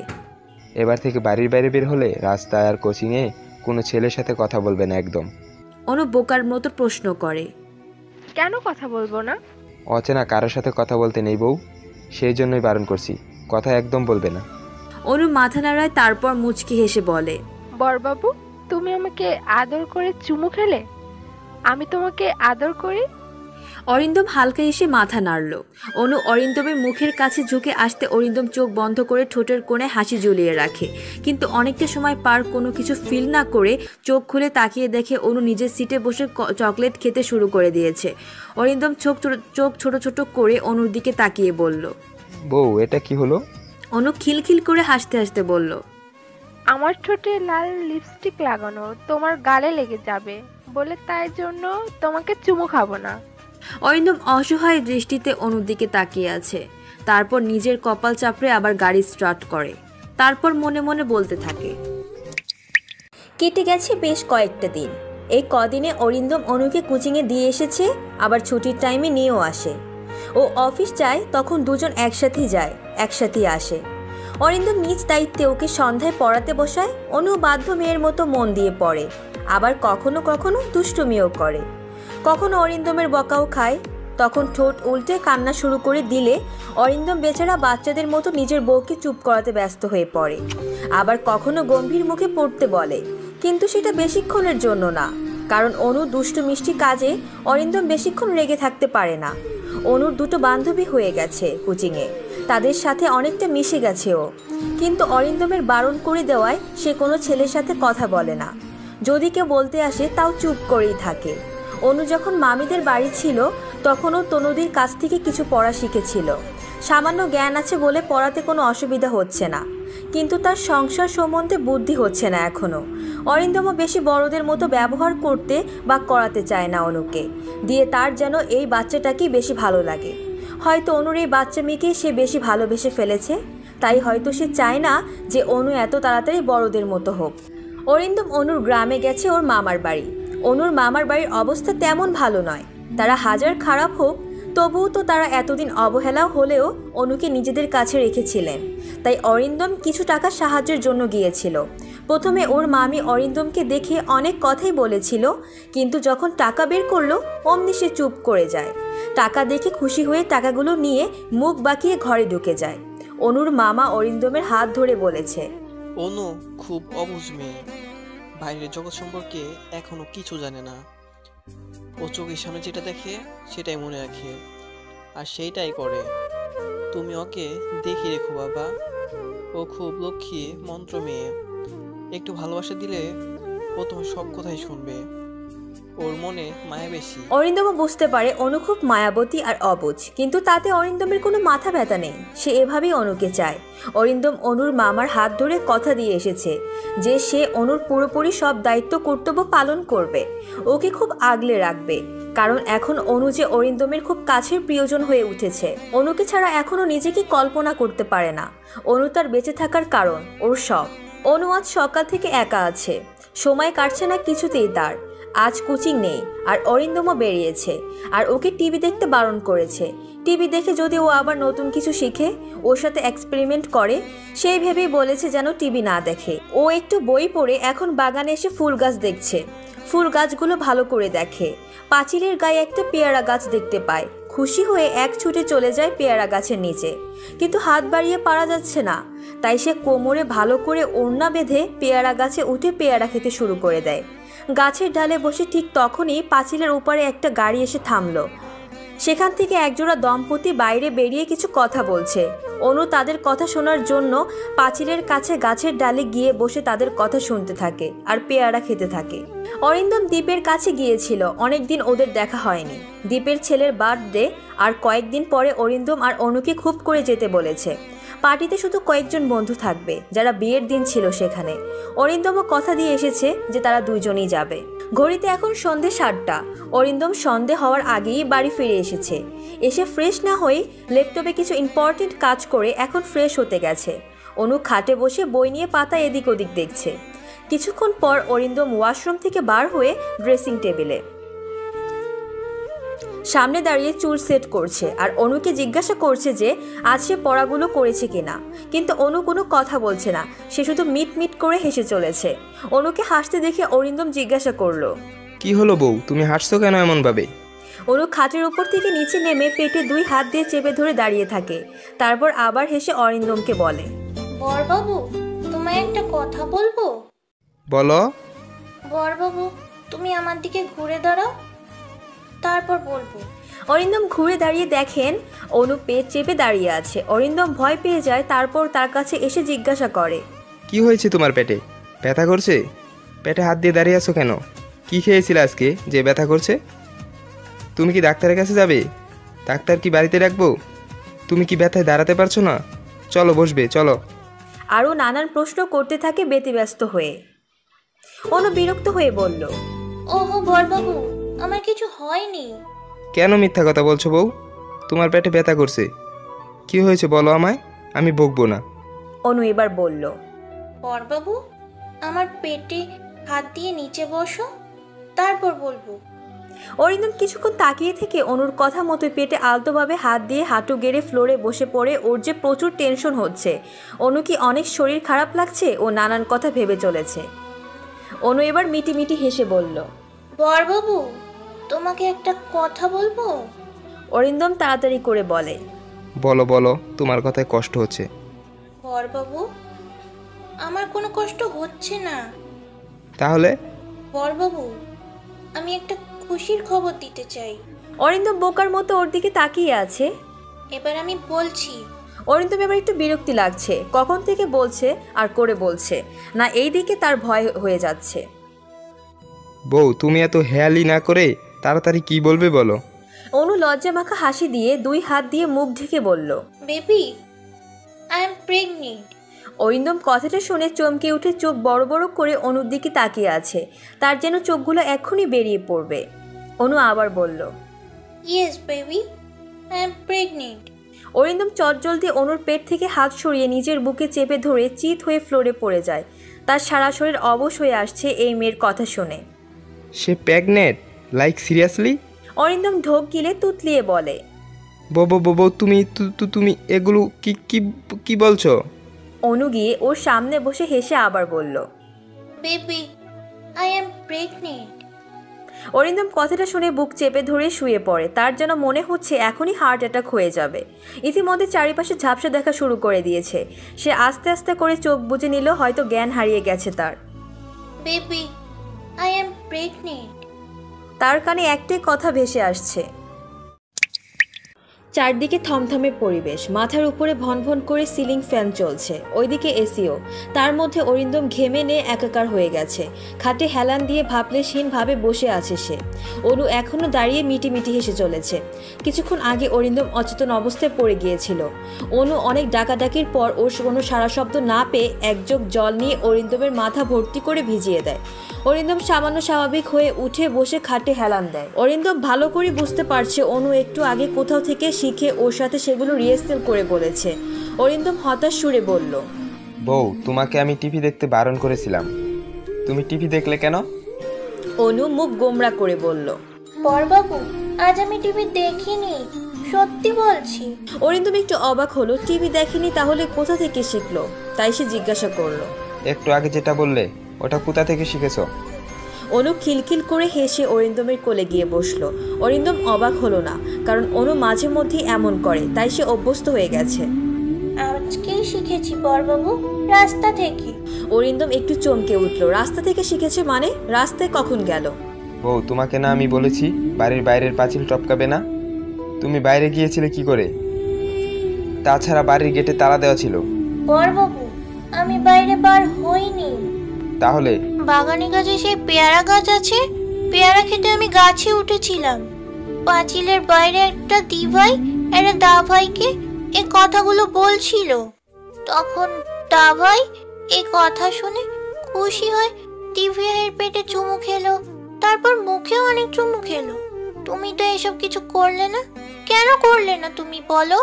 Speaker 5: এবার থেকে বাড়ির বাইরে বের হলে রাস্তায় আর কোচিংয়ে কোনো ছেলের সাথে কথা বলবে না একদম।
Speaker 9: অনু বোকার মতো প্রশ্ন করে,
Speaker 6: কেন কথা বলবো না?
Speaker 5: অচেনা কারোর সাথে কথা বলতে নেই বউ, সেই জন্যই বারণ করছি, কথা একদম বলবে না।
Speaker 9: অনু মাথা নাড়ায়, তারপর মুচকি হেসে বলে,
Speaker 6: বরবাবু, তুমি আমাকে আদর করে চুমু খেলে, আমি তোমাকে আদর করি?
Speaker 9: অরিন্দম হালকা এসে মাথা নাড়ল। অনু অরিন্দমের মুখের কাছে ঝুঁকে আসতে অরিন্দম চোখ বন্ধ করে ঠোঁটের কোণে হাসি ঝুলিয়ে রাখে, কিন্তু অনেকটা সময় পার কোনো কিছু ফিল না করে চোখ খুলে তাকিয়ে দেখে অনু নিজের সিটে বসে চকলেট খেতে শুরু করে দিয়েছে। অরিন্দম চোখ ছোট ছোট করে অনুর দিকে তাকিয়ে বলল,
Speaker 5: বউ এটা কি হলো?
Speaker 9: অনু খিলখিল করে হাসতে হাসতে বলল,
Speaker 6: আমার ঠোঁটে লাল লিপস্টিক লাগানো তোমার গালে লেগে যাবে বলে, তাই জন্য তোমাকে চুমু খাবো না।
Speaker 9: অরিন্দম অসহায় দৃষ্টিতে অনুর দিকে তাকিয়ে আছে। তারপর নিজের কপাল চাপড়ে আবার গাড়ি স্টার্ট করে। তারপর মনে মনে বলতে থাকে, কেটে গেছে বেশ কয়েকটা দিন। এই কদিনে অরিন্দম অনুকে কোচিংয়ে দিয়ে এসেছে, আবার ছুটির টাইমে নিয়েও আসে। ও অফিস যায় তখন দুজন একসাথেই যায়, একসাথেই আসে। অরিন্দম নিজ দায়িত্বে ওকে সন্ধ্যায় পড়াতে বসায়। অনু বাধ্য মেয়ের মতো মন দিয়ে পড়ে, আবার কখনো কখনো দুষ্টুমিও করে। কখনো অরিন্দমের বকাও খায়, তখন ঠোঁট উল্টে কান্না শুরু করে দিলে অরিন্দম বেচারা বাচ্চাদের মতো নিজের বউকে চুপ করাতে ব্যস্ত হয়ে পড়ে। আবার কখনো গম্ভীর মুখে পড়তে বলে, কিন্তু সেটা বেশিক্ষণের জন্য না, কারণ অনু দুষ্টু মিষ্টি কাজে অরিন্দম বেশিক্ষণ রেগে থাকতে পারে না। অনুর দুটো বান্ধবী হয়ে গেছে কোচিংয়ে, তাদের সাথে অনেকটা মিশে গেছে ও, কিন্তু অরিন্দমের বারণ করে দেওয়ায় সে কোনো ছেলের সাথে কথা বলে না। যদি কেউ বলতে আসে তাও চুপ করেই থাকে। অনু যখন মামিদের বাড়ি ছিল তখনও তনুদির কাছ থেকে কিছু পড়া শিখেছিল। সামান্য জ্ঞান আছে বলে পড়াতে কোনো অসুবিধা হচ্ছে না, কিন্তু তার সংসার সম্বন্ধে বুদ্ধি হচ্ছে না এখনও। অরিন্দমও বেশি বড়দের মতো ব্যবহার করতে বা করাতে চায় না অনুকে দিয়ে, তার যেন এই বাচ্চাটাকেই বেশি ভালো লাগে। হয়তো অনুর এই বাচ্চা মেয়েকে সে বেশি ভালোবেসে ফেলেছে, তাই হয়তো সে চায় না যে অনু এত তাড়াতাড়ি বড়দের মতো হোক। অরিন্দম অনুর গ্রামে গেছে ওর মামার বাড়ি। অনুর মামার বাড়ির অবস্থা তেমন ভালো নয়, তারা হাজার খারাপ হোক তবুও তো তারা এতদিন অবহেলা হলেও অনুকে নিজেদের কাছে রেখেছিলেন। তাই অরিন্দম কিছু টাকা সাহায্যের জন্য গিয়েছিল। প্রথমে ওর মামি অরিন্দমকে দেখে অনেক কথাই বলেছিল, কিন্তু যখন টাকা বের করলো অমনি সে চুপ করে যায়। টাকা দেখে খুশি হয়ে টাকাগুলো নিয়ে মুখ বাঁকিয়ে ঘরে ঢুকে যায়। অনুর মামা অরিন্দমের হাত ধরে বলেছে,
Speaker 11: অনু খুব অবুঝ মেয়ে, বাইরের জগৎ সম্পর্কে এখনো কিছু জানে না। ও চোখের সামনে যেটা দেখে সেটাই মনে রাখে আর সেইটাই করে। তুমি ওকে দেখে রেখো বাবা, ও খুব লক্ষ্মী মন্ত্র মেয়ে। একটু ভালোবাসা দিলে ও তোমার সব কথাই শুনবে। ওর মনে মায়া বেশি।
Speaker 9: অরিন্দমও বুঝতে পারে অনু খুব মায়াবতী আর অবুঝ, কিন্তু তাতে অরিন্দমের কোনো মাথা ব্যথা নেই। সে এভাবেই অনুকে চায়। অরিন্দম অনুর মামার হাত ধরে কথা দিয়ে এসেছে যে সে অনুর পুরোপুরি সব দায়িত্ব কর্তব্য পালন করবে, ওকে খুব আগলে রাখবে। কারণ এখন অনু যে অরিন্দমের খুব কাছের প্রিয়জন হয়ে উঠেছে। অনুকে ছাড়া এখনও নিজেকে কল্পনা করতে পারে না। অনু তার বেঁচে থাকার কারণ, ওর সব। অনু আজ সকাল থেকে একা আছে, সময় কাটছে না কিছুতেই তার। আজ কোচিং নেই আর অরিন্দমও বেরিয়েছে, আর ওকে টিভি দেখতে বারণ করেছে। টিভি দেখে যদি ও আবার নতুন কিছু শিখে, ওর সাথে এক্সপেরিমেন্ট করে, সেই ভেবেই বলেছে যেন টিভি না দেখে। ও একটু বই পড়ে এখন বাগানে এসে ফুল গাছ দেখছে। ফুল গাছগুলো ভালো করে দেখে। পাঁচিলের গায়ে একটা পেয়ারা গাছ দেখতে পায়। খুশি হয়ে এক ছুটে চলে যায় পেয়ারা গাছের নিচে, কিন্তু হাত বাড়িয়ে পারা যাচ্ছে না। তাই সে কোমরে ভালো করে ওড়না বেঁধে পেয়ারা গাছে উঠে পেয়ারা খেতে শুরু করে দেয়। গাছের ডালে বসে ঠিক তখনই পাঁচিলের উপরে একটা গাড়ি এসে থামলো। সেখান থেকে একজোড়া দম্পতি বাইরে বেরিয়ে কিছু কথা বলছে। অনু তাদের কথা শোনার জন্য পাঁচিলের কাছে গাছের ডালে গিয়ে বসে তাদের কথা শুনতে থাকে আর পেয়ারা খেতে থাকে। অরিন্দম দ্বীপের কাছে গিয়েছিল, অনেকদিন ওদের দেখা হয়নি। দ্বীপের ছেলের বার্থডে, আর কয়েকদিন পরে অরিন্দম আর অনুকে খুব করে যেতে বলেছে। পার্টিতে শুধু কয়েকজন বন্ধু থাকবে যারা বিয়ের দিন ছিল সেখানে। অরিন্দমও কথা দিয়ে এসেছে যে তারা দুজনেই যাবে। ঘড়িতে এখন সন্ধে 7টা। অরিন্দম সন্ধে হওয়ার আগেই বাড়ি ফিরে এসেছে। এসে ফ্রেশ না হয়ে ল্যাপটপে কিছু ইম্পর্টেন্ট কাজ করে এখন ফ্রেশ হতে গেছে। অনু খাটে বসে বই নিয়ে পাতা এদিক ওদিক দেখছে। কিছুক্ষণ পর অরিন্দম ওয়াশরুম থেকে বার হয়ে ড্রেসিং টেবিলে সামনে দাঁড়িয়ে চুল সেট করছে আর অনুকে জিজ্ঞাসা করছে যে আজ সে পড়াগুলো করেছে কিনা। কিন্তু অনু কোনো কথা বলছে না, সে শুধু মিট মিট করে হেসে চলেছে। অনুকে হাসতে দেখে অরিন্দম জিজ্ঞাসা করলো,
Speaker 5: কি হলো বউ, তুমি হাসছো কেন এমন ভাবে?
Speaker 9: অনু খাটের উপর থেকে নিচে নেমে পেটে 2 হাত দিয়ে চেপে ধরে দাঁড়িয়ে থাকে। তারপর আবার হেসে অরিন্দমকে বলে,
Speaker 7: বরবাবু, তোমায় একটা কথা বলবো।
Speaker 5: বলো।
Speaker 7: বরবাবু, তুমি আমার দিকে ঘুরে দাঁড়াও, তারপর বলবো।
Speaker 9: অরিন্দম ঘুরে দাঁড়িয়ে দেখেন অনু পেট চেপে দাঁড়িয়ে আছে। অরিন্দম ভয় পেয়ে যায়। তারপর তার কাছে এসে জিজ্ঞাসা করে,
Speaker 5: কি হয়েছে তোমার পেটে? ব্যথা করছে? পেটে হাত দিয়ে দাঁড়িয়ে আছো কেন? কি খেয়েছিলে আজকে যে ব্যথা করছে? তুমি কি ডাক্তারের কাছে যাবে? ডাক্তার কি বাড়িতে রাখবো? তুমি কি ব্যথায় দাঁড়াতে পারছো না? চলো বসবে, চলো।
Speaker 9: আরও নানান প্রশ্ন করতে থাকে ব্যতিব্যস্ত হয়ে। অনু বিরক্ত হয়ে বলল,
Speaker 7: ওহো বরবাবু, আমার কিছু হয়নি।
Speaker 5: কেন মিথ্যা কথা বলছো বউ? তোমার পেটে ব্যথা করছে, কি হয়েছে বলো আমায়, আমি বকবো না।
Speaker 9: অনু এবার বলল,
Speaker 7: বরবাবু, আমার পেটে হাত দিয়ে নিচে বসো, তারপর বলবো।
Speaker 9: অরিন্দম কিছুক্ষণ তাকিয়ে থেকে অনুর কথা মতো পেটে আলতোভাবে হাত দিয়ে হাঁটু গেড়ে ফ্লোরে বসে পড়ে। ওর যে প্রচুর টেনশন হচ্ছে। অনু কি অনেক শরীর খারাপ লাগছে? ও নানান কথা ভেবে চলেছে। অনু এবার মিটি মিটি হেসে বলল,
Speaker 7: বরবাবু, তোমাকে একটা কথা বলবো।
Speaker 9: অরিন্দম তাড়াতাড়ি করে বলে,
Speaker 5: বলো বলো, তোমার কথায় কষ্ট হচ্ছে।
Speaker 7: বরবাবু, আমার কোনো কষ্ট হচ্ছে না।
Speaker 5: তাহলে?
Speaker 7: বরবাবু, আমি একটা খুশির খবর দিতে চাই।
Speaker 9: অরিন্দম বোকার মতো ওর দিকে তাকিয়ে আছে।
Speaker 7: এবার আমি বলছি।
Speaker 9: অরিন্দম এবার একটু বিরক্তি লাগছে। কখন থেকে বলছে আর করে বলছে না, এই দিকে তার ভয় হয়ে যাচ্ছে।
Speaker 5: বউ, তুমি এত হেয়ালি না করে তাড়াতাড়ি কি বলবে বলো।
Speaker 9: অনু লজ্জা মাখা হাসি দিয়ে 2 হাত দিয়ে মুখ ঢেকে বলল,
Speaker 7: baby, I am pregnant.
Speaker 9: Arindam কথাটা শুনে চমকে উঠে চোখ বড় বড় করে অনুর দিকে তাকিয়ে আছে। তার যেন চোখগুলো এক্ষুনি বেরিয়ে পড়বে। অনু আবার বলল,
Speaker 7: yes baby, I am pregnant.
Speaker 9: Arindam চটজলদি অনুর পেট থেকে হাত সরিয়ে নিজের বুকে চেপে ধরে চিত হয়ে ফ্লোরে পড়ে যায়। তার সারা শরীর অবশ হয়ে আসছে এই মেয়ের কথা শুনে।
Speaker 5: সে প্রেগনেন্ট? Like seriously?
Speaker 9: অরিন্দম ঢোক গিলে তুতলিয়ে বলে,
Speaker 5: বউ তুমি তুমি এগুলো কি কি কি বলছো?
Speaker 9: অনু গিয়ে ওর সামনে বসে হেসে আবার বলল,
Speaker 7: baby, I am pregnant.
Speaker 9: Arindam কথাটা শুনে বুক চেপে ধরে শুয়ে পড়ে। তার যেন মনে হচ্ছে এখনই হার্ট অ্যাটাক হয়ে যাবে। ইতিমধ্যে চারিপাশে ঝাপসা দেখা শুরু করে দিয়েছে। সে আস্তে আস্তে করে চোখ বুজে নিল, হয়তো জ্ঞান হারিয়ে গেছে তার।
Speaker 7: Baby, I am pregnant.
Speaker 9: তার কানে একটাই কথা ভেসে আসছে। চারদিকে থমথমে পরিবেশ, মাথার উপরে ভনভন করে সিলিং ফ্যান চলছে, ওইদিকে এসিও। তার মধ্যে অরিন্দম ঘেমে নিয়ে একাকার হয়ে গেছে। খাটে হেলান দিয়ে ভাবলেশহীনভাবে বসে আছে সে। অনু এখনও দাঁড়িয়ে মিটিমিটি হেসে চলেছে। কিছুক্ষণ আগে অরিন্দম অচেতন অবস্থায় পড়ে গিয়েছিল। অনু অনেক ডাকাডাকির পর ওর কোনো সারা শব্দ না পেয়ে এক জগ জল নিয়ে অরিন্দমের মাথা ভর্তি করে ভিজিয়ে দেয়। অরিন্দম সামান্য স্বাভাবিক হয়ে উঠে বসে খাটে হেলান দেয়। অরিন্দম ভালো করে বুঝতে পারছে অনু একটু আগে কোথাও থেকে শিখে ওর সাথে সেগুলো রিহার্সাল করে বলেছে। অরিন্দম হতাশ সুরে বলল,
Speaker 5: বউ, তোমাকে আমি টিভি দেখতে বারণ করেছিলাম, তুমি টিভি দেখলে কেন?
Speaker 9: অনু মুখ গোমরা করে বলল,
Speaker 7: বড়বাবু, আজ আমি টিভি দেখিনি, সত্যি বলছি।
Speaker 9: অরিন্দম একটু অবাক হলো। টিভি দেখেনি তাহলে কোথা থেকে শিখলো? তাই সে জিজ্ঞাসা করলো,
Speaker 5: একটু আগে যেটা বললে ওটা কোথা থেকে শিখেছো?
Speaker 9: অনু খিলখিল করে হেসে অরিন্দমের কোলে গিয়ে বসলো। অরিন্দম অবাক হলো না, কারণ অনু মাঝে মধ্যেই এমন করে, তাই সে অভ্যস্ত হয়ে গেছে।
Speaker 7: আজকেই শিখেছি বড়বাবু, রাস্তা থেকে।
Speaker 9: অরিন্দম একটু চমকে উঠলো। রাস্তা থেকে শিখেছে মানে? রাস্তায় কখন গেল?
Speaker 5: বউ, তোমাকে না আমি বলেছি বাড়ির বাইরের পাঁচিল টপকাবে না? তুমি বাইরে গিয়েছিলে কি করে? তাছাড়া বাড়ির গেটে তালা দেওয়া ছিল।
Speaker 7: বড়বাবু, আমি বাইরে বার হইনি।
Speaker 5: তাহলে?
Speaker 7: বাগানে গাছে সেই পেয়ারা গাছ আছে, পেয়ারা খেতে আমি গাছে উঠেছিলাম। পাঁচিলের বাইরে একটা দিভাই একটা দাভাইকে এই কথাগুলো বলছিল। তখন দাভাই এই কথা শুনে খুশি হয়ে দিভাইয়ের পেটে চুমু খেলো, তারপর মুখেও অনেক চুমু খেলো। তুমি তো এসব কিছু করলে না, কেন করলে না তুমি বলো?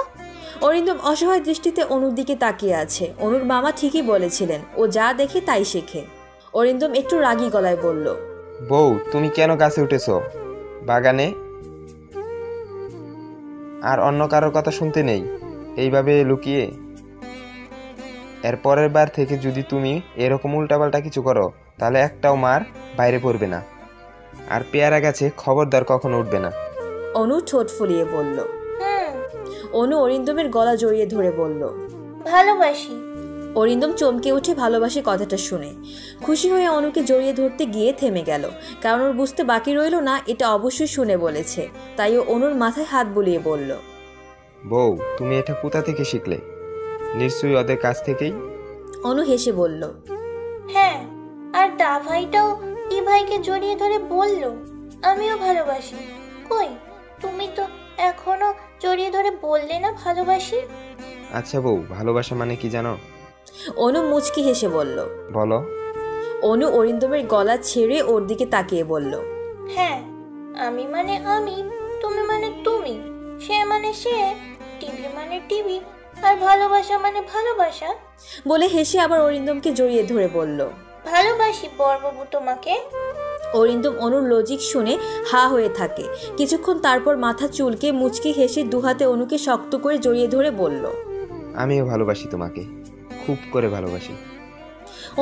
Speaker 9: অরিন্দম অসহায় দৃষ্টিতে অনুর দিকে তাকিয়ে আছে। অনুর মামা ঠিকই বলেছিলেন, ও যা দেখে তাই শেখে। অরিন্দম একটু রাগী গলায় বলল,
Speaker 5: বউ, তুমি কেন গাছে উঠেছো? বাগানে আর অন্য কারোর কথা শুনতে নেই এইভাবে লুকিয়ে? এর পরের বার থেকে যদি তুমি এরকম উল্টাপাল্টা কিছু করো তাহলে একটাও মার বাইরে পড়বে না। আর পেয়ারা গাছে খবরদার কখনো উঠবে না।
Speaker 9: অনু ঠোঁট ফুলিয়ে বলল। অনু অরিন্দমের গলা জড়িয়ে ধরে বলল,
Speaker 7: ভালোবাসি।
Speaker 9: অরিন্দম চমকে উঠে ভালোবাসি কথাটা শুনে। খুশি হয়ে অনুকে জড়িয়ে ধরতে গিয়ে থেমে গেল, কারণ ওর বুঝতে বাকি রইল না এটা অবশ্যই শুনে বলেছে। তাই ও অনুর মাথায় হাত বুলিয়ে বলল,
Speaker 5: বউ, তুমি এটা কোথা থেকে শিখলে? নিশ্চয়ই ওদের কাছ থেকেই।
Speaker 9: অনু হেসে বলল,
Speaker 7: হ্যাঁ, আর দাভাইটাও দিভাইকে জড়িয়ে ধরে বলল আমিও ভালোবাসি। কই, তুমি তো এখনো জড়িয়ে ধরে বললে না ভালোবাসি।
Speaker 5: আচ্ছা বউ, ভালোবাসা মানে কি জানো?
Speaker 9: অনু মুচকি হেসে বলল,
Speaker 5: বলো।
Speaker 9: অনু অরিন্দমের গলা ছেড়ে ওর দিকে তাকিয়ে বলল,
Speaker 7: হ্যাঁ, আমি মানে আমি, তুমি মানে তুমি, সে মানে সে, টিভি মানে টিভি, আর ভালোবাসা মানে ভালোবাসা।
Speaker 9: বলে হেসে আবার অরিন্দমকে জড়িয়ে ধরে বলল,
Speaker 7: ভালোবাসি বড়বাবু তোমাকে।
Speaker 9: অরিন্দম অনুর লজিক শুনে হা হয়ে থাকে কিছুক্ষণ, তারপর মাথা চুলকে মুচকি হেসে দুহাতে অনুকে শক্ত করে জড়িয়ে ধরে বলল,
Speaker 5: আমিও ভালোবাসি তোমাকে, খুব করে ভালোবাসি।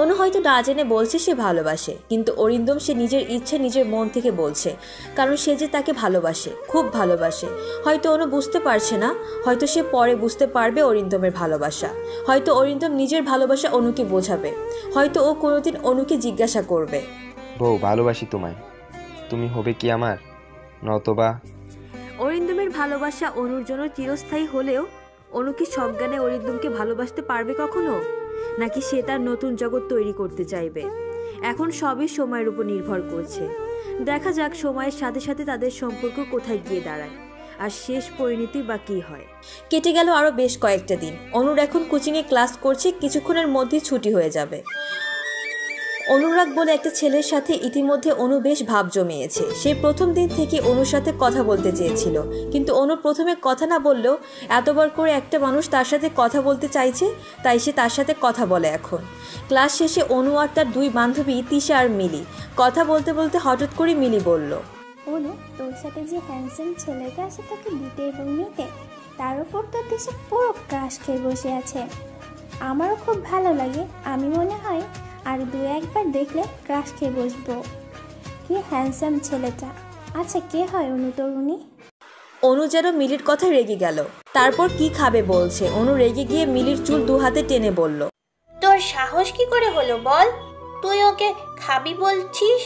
Speaker 9: অনু হয়তো না জেনে বলছে সে ভালোবাসে, কিন্তু অরিন্দম সে নিজের ইচ্ছে নিজের মন থেকে বলছে, কারণ সে যে তাকে ভালোবাসে, খুব ভালোবাসে। হয়তো অনু বুঝতে পারছে না, হয়তো সে পরে বুঝতে পারবে অরিন্দমের ভালোবাসা। হয়তো অরিন্দম নিজের ভালোবাসা অনুকে বোঝাবে, হয়তো ও কোনোদিন অনুকে জিজ্ঞাসা করবে,
Speaker 5: বউ, ভালোবাসি তোমায়, তুমি হবে কি আমার? নতবা।
Speaker 9: অরিন্দমের ভালোবাসা অনুর জন্য চিরস্থায়ী হলেও অনু কি সজ্ঞানে অরিন্দমকে ভালোবাসতে পারবে কখনো? নাকি সে তার নতুন জগৎ তৈরি করতে চাইবে? এখন সবই সময়ের উপর নির্ভর করছে। দেখা যাক সময়ের সাথে সাথে তাদের সম্পর্ক কোথায় গিয়ে দাঁড়ায়, আর শেষ পরিণতি বা কী হয়। কেটে গেল আরও বেশ কয়েকটা দিন। অনুর এখন কোচিংয়ে ক্লাস করছে, কিছুক্ষণের মধ্যেই ছুটি হয়ে যাবে। অনুরাগ বলে একটা ছেলের সাথে ইতিমধ্যে অনু বেশ ভাব জমিয়েছে। সে প্রথম দিন থেকে অনুর সাথে কথা বলতে চেয়েছিল, কিন্তু অনু প্রথমে কথা না বললেও এতবার করে একটা মানুষ তার সাথে কথা বলতে চাইছে, তাই সে তার সাথে কথা বলে এখন। ক্লাস শেষে অনু আর তার দুই বান্ধবী তিশা আর মিলি কথা বলতে বলতে হঠাৎ করে মিলি বলল,
Speaker 12: অনু, তোর সাথে যে হ্যান্ডসাম ছেলেটা আছে তাকে বিটে এবং নিতে তার উপর তো দেশে পুরো ক্রাশ খেয়ে বসে আছে। আমারও খুব ভালো লাগে, আমি মনে হয় আর দু একবার দেখলে ক্রাশ খেয়ে বসবো। কি হ্যান্ডসাম ছেলেটা। আচ্ছা, কে হয় অনুতরুণী?
Speaker 9: অনু যেন মিলির কথা রেগে গেল। তারপর কি খাবে বলছে। অনু রেগে গিয়ে মিলির চুল দু হাতে টেনে বলল,
Speaker 7: তোর সাহস কি করে হলো বল? তুই ওকে খাবি বলছিস?